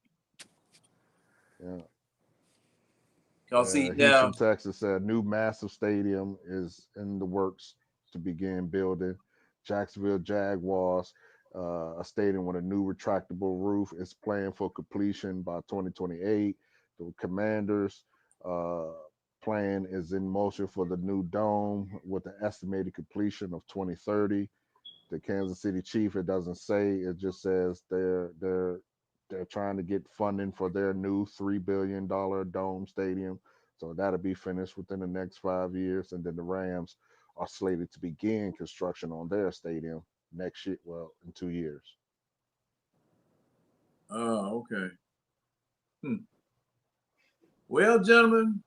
yeah. Cause see Houston, now Texas said new massive stadium is in the works to begin building. Jacksonville Jaguars, a stadium with a new retractable roof is planned for completion by 2028. The Commanders uh, plan is in motion for the new dome with an estimated completion of 2030. The Kansas City Chief, it doesn't say, it just says they're trying to get funding for their new $3 billion dome stadium. So that'll be finished within the next 5 years. And then the Rams are slated to begin construction on their stadium next year, well, in 2 years. oh, okay. Well, gentlemen,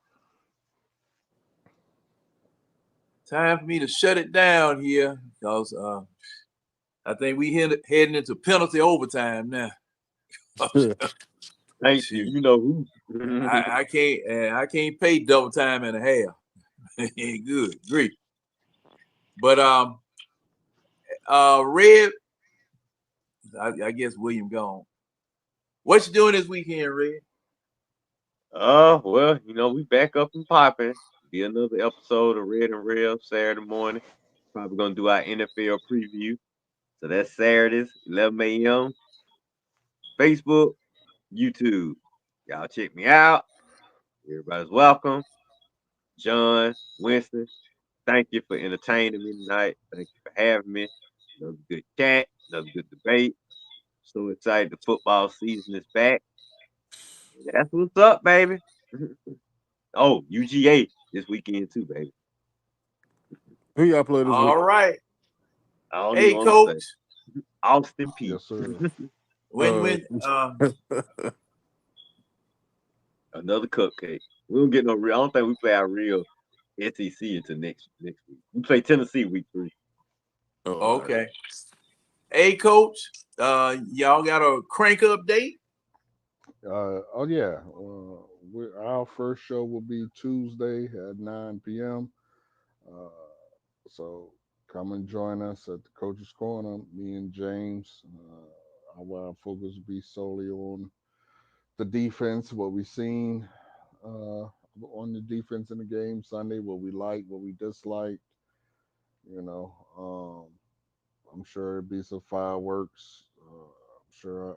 time for me to shut it down here because I think we heading into penalty overtime now. Thank you. Shoot. You know who. I can't pay double time and a half. Ain't good, great. But Red, I guess William gone. What you doing this weekend, Red? Well, we back up and popping. Be another episode of Red and Real Saturday morning. Probably gonna do our NFL preview. So that's Saturdays, 11 a.m. Facebook, YouTube. Y'all check me out. Everybody's welcome. John, Winston, thank you for entertaining me tonight. Thank you for having me. Another good chat, another good debate. So excited the football season is back. That's what's up, baby. Oh, UGA this weekend too, baby. Who y'all play this week? All right. I don't Hey, even want to Coach. say. Austin P. Yes, sir. When Another cupcake. We don't get no real. I don't think we play our real SEC until next week. We play Tennessee week 3. okay. Hey, Coach. Y'all got a crank up date? Oh yeah. Our first show will be Tuesday at 9 p.m. So come and join us at the Coach's Corner. Me and James. Our focus will be solely on the defense, what we've seen on the defense in the game Sunday, what we like, what we dislike. I'm sure it'll be some fireworks. I'm sure,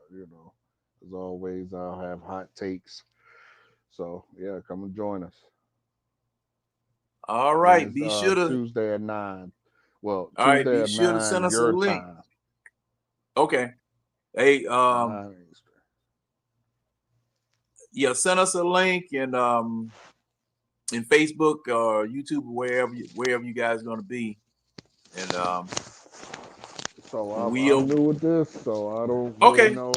as always, I'll have hot takes. So yeah, come and join us. All And right. it's Be sure to. Tuesday at 9. Well, All right. Tuesday Be at sure to 9 send us a your link. time. Okay. Hey, 9 Eastern. yeah, send us a link and in Facebook or YouTube or wherever you guys are gonna be. And So we'll I'm new with this, so I don't really okay. know.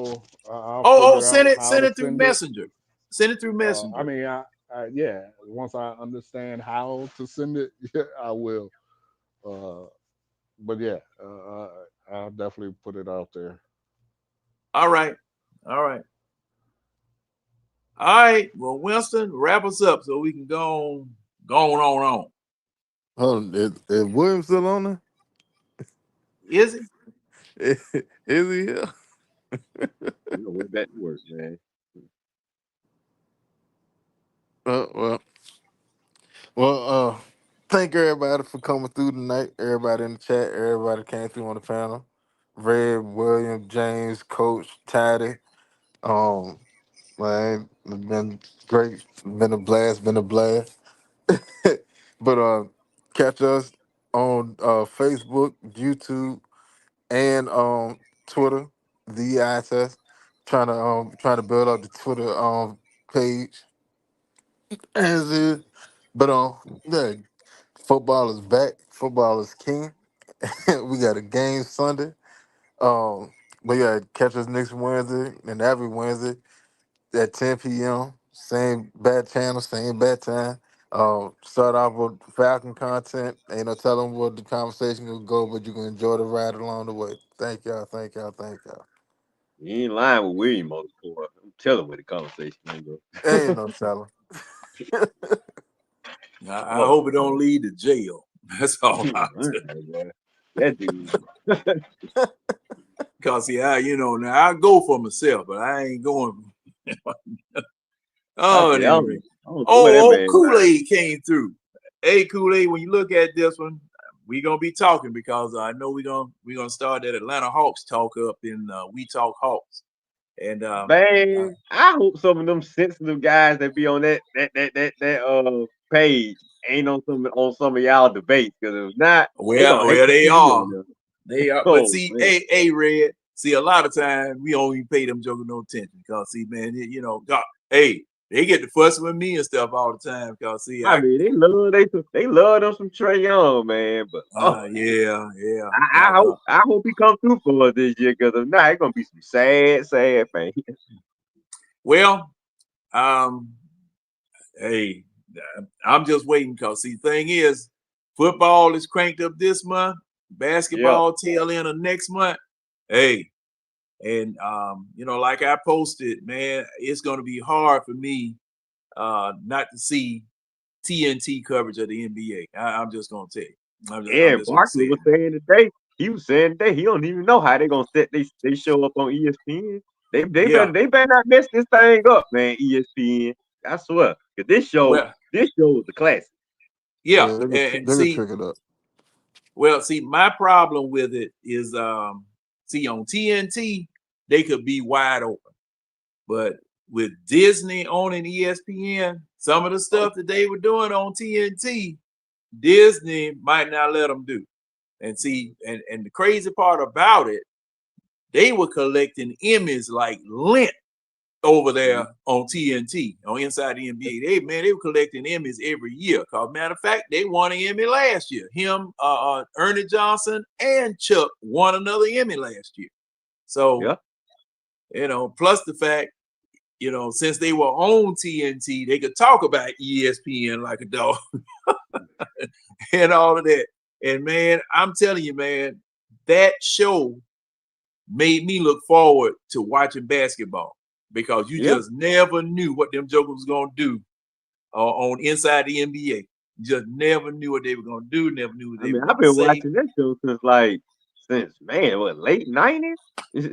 I'll Oh, figure send out it, how send to it through send it. Messenger. Send it through I Messenger. mean, yeah. Once I understand how to send it, yeah, I will. But yeah, I'll definitely put it out there. All right. All right. All right. Well, Winston, wrap us up so we can go on. Oh, is William still on there? Is it? Is he here? We're back to work, man. Well, thank thank everybody for coming through tonight. Everybody in the chat, everybody came through on the panel. Red, William, James, Coach, Taddy. Man, it's been great. Been a blast. Been a blast. But catch us on Facebook, YouTube, and Twitter. The ISS trying to build up the Twitter page as is. But yeah, football is back. Football is king. We got a game Sunday. But yeah, catch us next Wednesday and every Wednesday at 10 p.m. Same bad channel, same bad time. Start off with Falcon content. Ain't no telling where the conversation will go, but you can enjoy the ride along the way. Thank y'all, thank y'all, thank y'all. You ain't lying with William Motorsport. I'm telling where the conversation ain't go. Ain't no telling. I hope it don't lead to jail. That's all I'm saying. That dude. Because see, now I go for myself, but I ain't going. Oh, I don't anyway. know what that man. Kool-Aid came through. Hey, Kool-Aid, when you look at this one, we're gonna be talking because I know we're gonna start that Atlanta Hawks talk up in We Talk Hawks. And Man, I hope some of them sensitive guys that be on that page ain't on some of y'all debates, because if not, they are. on They are. Oh, But see, man. hey, Red. See, a lot of times we don't even pay them jokers no attention because see, man, God, hey, they get to fussing with me and stuff all the time because see, I mean, they love them some Trey Young, man. But yeah. I hope he come through for us this year, because if not, it's gonna be some sad thing. Well, hey, I'm just waiting because see, thing is, football is cranked up this month, basketball tail end of next month. Hey, and like I posted, man, it's gonna be hard for me not to see TNT coverage of the NBA. I'm just gonna tell you. I'm just Barkley was saying today. He was saying today he don't even know how they're gonna set they show up on ESPN. They better not mess this thing up, man. ESPN, I swear. Cause this show was a classic. Yeah, they're and see, trick it up. Well, see, my problem with it is, see, on TNT they could be wide open, but with Disney owning ESPN, some of the stuff that they were doing on TNT, Disney might not let them do. And see, and the crazy part about it, they were collecting Emmys like lint over there on TNT, on Inside the NBA. They were collecting Emmys every year. Cause matter of fact, they won an Emmy last year. Him, Ernie Johnson, and Chuck won another Emmy last year. So, plus the fact, since they were on TNT, they could talk about ESPN like a dog and all of that. And man, I'm telling you, man, that show made me look forward to watching basketball because you just never knew what them jokers was gonna do on Inside the NBA. You just never knew what they were gonna do. Never knew what they were gonna I've been say. watching that show since late 90s.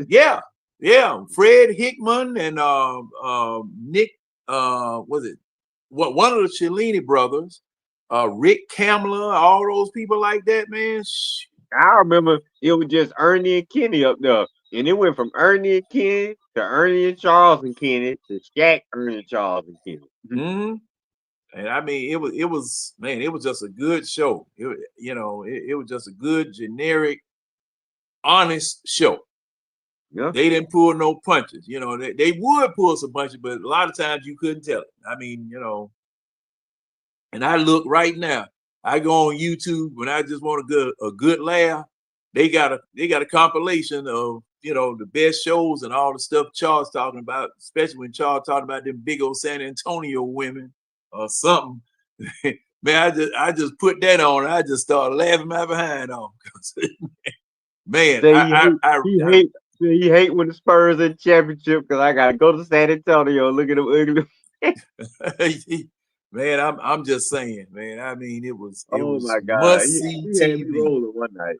Yeah. Fred Hickman and Nick, was it one of the Cellini brothers, Rick Kamler, all those people like that, man. I remember it was just Ernie and Kenny up there. And it went from Ernie and Kenny to Ernie and Charles and Kenny to Shaq, Ernie and Charles and Kenny. Mm-hmm. And I mean, it was just a good show. It was just a good, generic, honest show. Yeah. They didn't pull no punches. They would pull some punches, but a lot of times you couldn't tell it. I mean, and I look right now. I go on YouTube when I just want a good laugh. They got a compilation of the best shows and all the stuff Charles talking about, especially when Charles talking about them big old San Antonio women or something. Man, I just put that on. And I just started laughing my behind off. Man, he hate when the Spurs in championship because I gotta go to San Antonio and look at them ugly. Man, I'm just saying, man. I mean, it was my God. must see he TV. Had me rolling one night.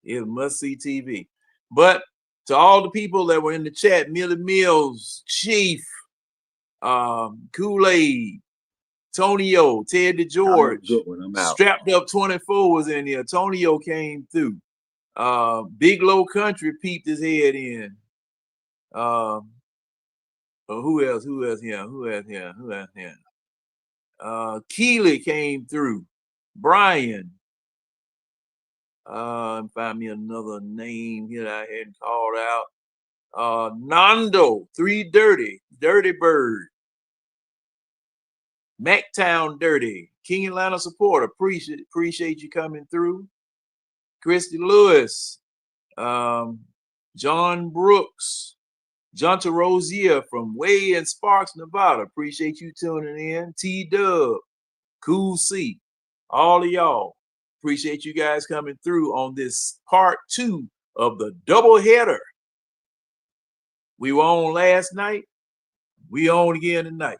It was must see TV. But to all the people that were in the chat, Millie Mills, Chief, Kool-Aid, Tonio, Ted Y'all have a DeGeorge, good one. I'm out. strapped up 24 was in there. Tonio came through. Big Low Country peeped his head in. Who else? Keely came through. Brian. Find me another name here that I hadn't called out. Nando, 3 Dirty Bird. Mactown Dirty, King Atlanta supporter. Appreciate you coming through. Christy Lewis, John Brooks, Jonta Rozier from way in Sparks, Nevada. Appreciate you tuning in. T-Dub, Cool C, all of y'all. Appreciate you guys coming through on this part 2 of the doubleheader. We were on last night. We on again tonight.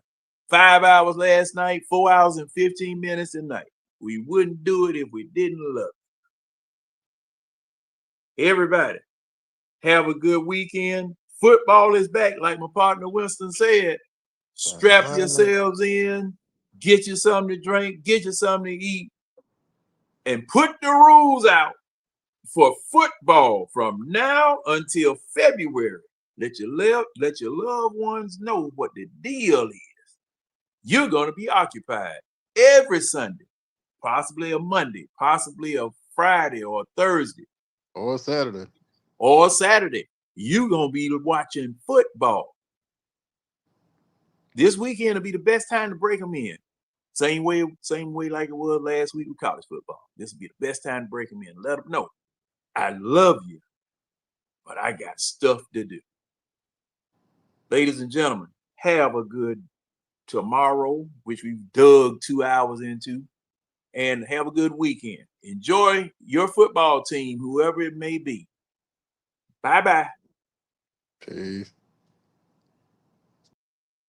5 hours last night, 4 hours and 15 minutes tonight. We wouldn't do it if we didn't love it. Everybody, have a good weekend. Football is back, like my partner Winston said. Strap yourselves in, get you something to drink, get you something to eat, and put the rules out for football from now until February. Let your loved ones know what the deal is. You're going to be occupied every Sunday, possibly a Monday, possibly a Friday or a Thursday. Or Saturday. Or Saturday. You're going to be watching football. This weekend will be the best time to break them in. Same way like it was last week with college football. This will be the best time to break them in. Let them know, I love you, but I got stuff to do. Ladies and gentlemen, have a good tomorrow, which we've dug 2 hours into, and have a good weekend. Enjoy your football team, whoever it may be. Bye-bye. Peace.